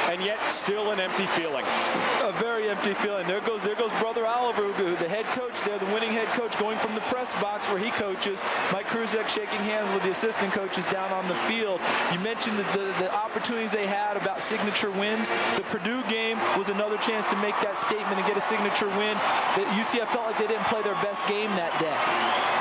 Speaker 1: and yet still an empty feeling.
Speaker 2: A very empty feeling. There goes Brother Oliver, the head coach there, the winning head coach, going from the press box where he coaches. Mike Kruzek shaking hands with the assistant coaches down on the field. You mentioned the opportunities they had about signature wins. The Purdue game was another chance to make that statement and get a signature win. The UCF felt like they didn't play their best game that day.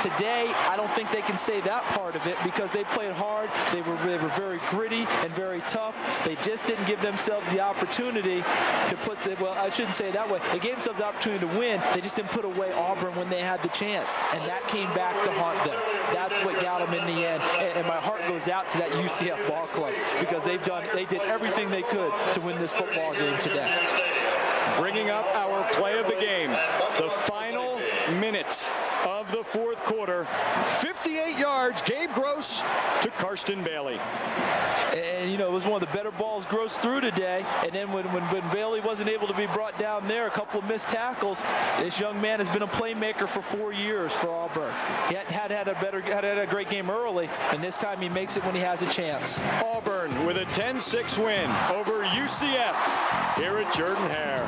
Speaker 2: Today, I don't think they can say that part of it because they played hard. They were very gritty and very tough. They just didn't give themselves the opportunity to put well, I shouldn't say it that way. They gave themselves the opportunity to win. They just didn't put away Auburn when they had the chance. And that came back to haunt them. That's what got them in the end. And my heart goes out to that UCF ball club because they did everything they could to win this football game today.
Speaker 1: Bringing up our play of the game, the final minutes of the fourth quarter. 58 yards, Gabe Gross to Karsten Bailey.
Speaker 2: And, you know, it was one of the better balls Gross threw today. And then when Bailey wasn't able to be brought down there, a couple of missed tackles, this young man has been a playmaker for 4 years for Auburn. He had a great game early, and this time he makes it when he has a chance.
Speaker 1: Auburn with a 10-6 win over UCF here at Jordan-Hare.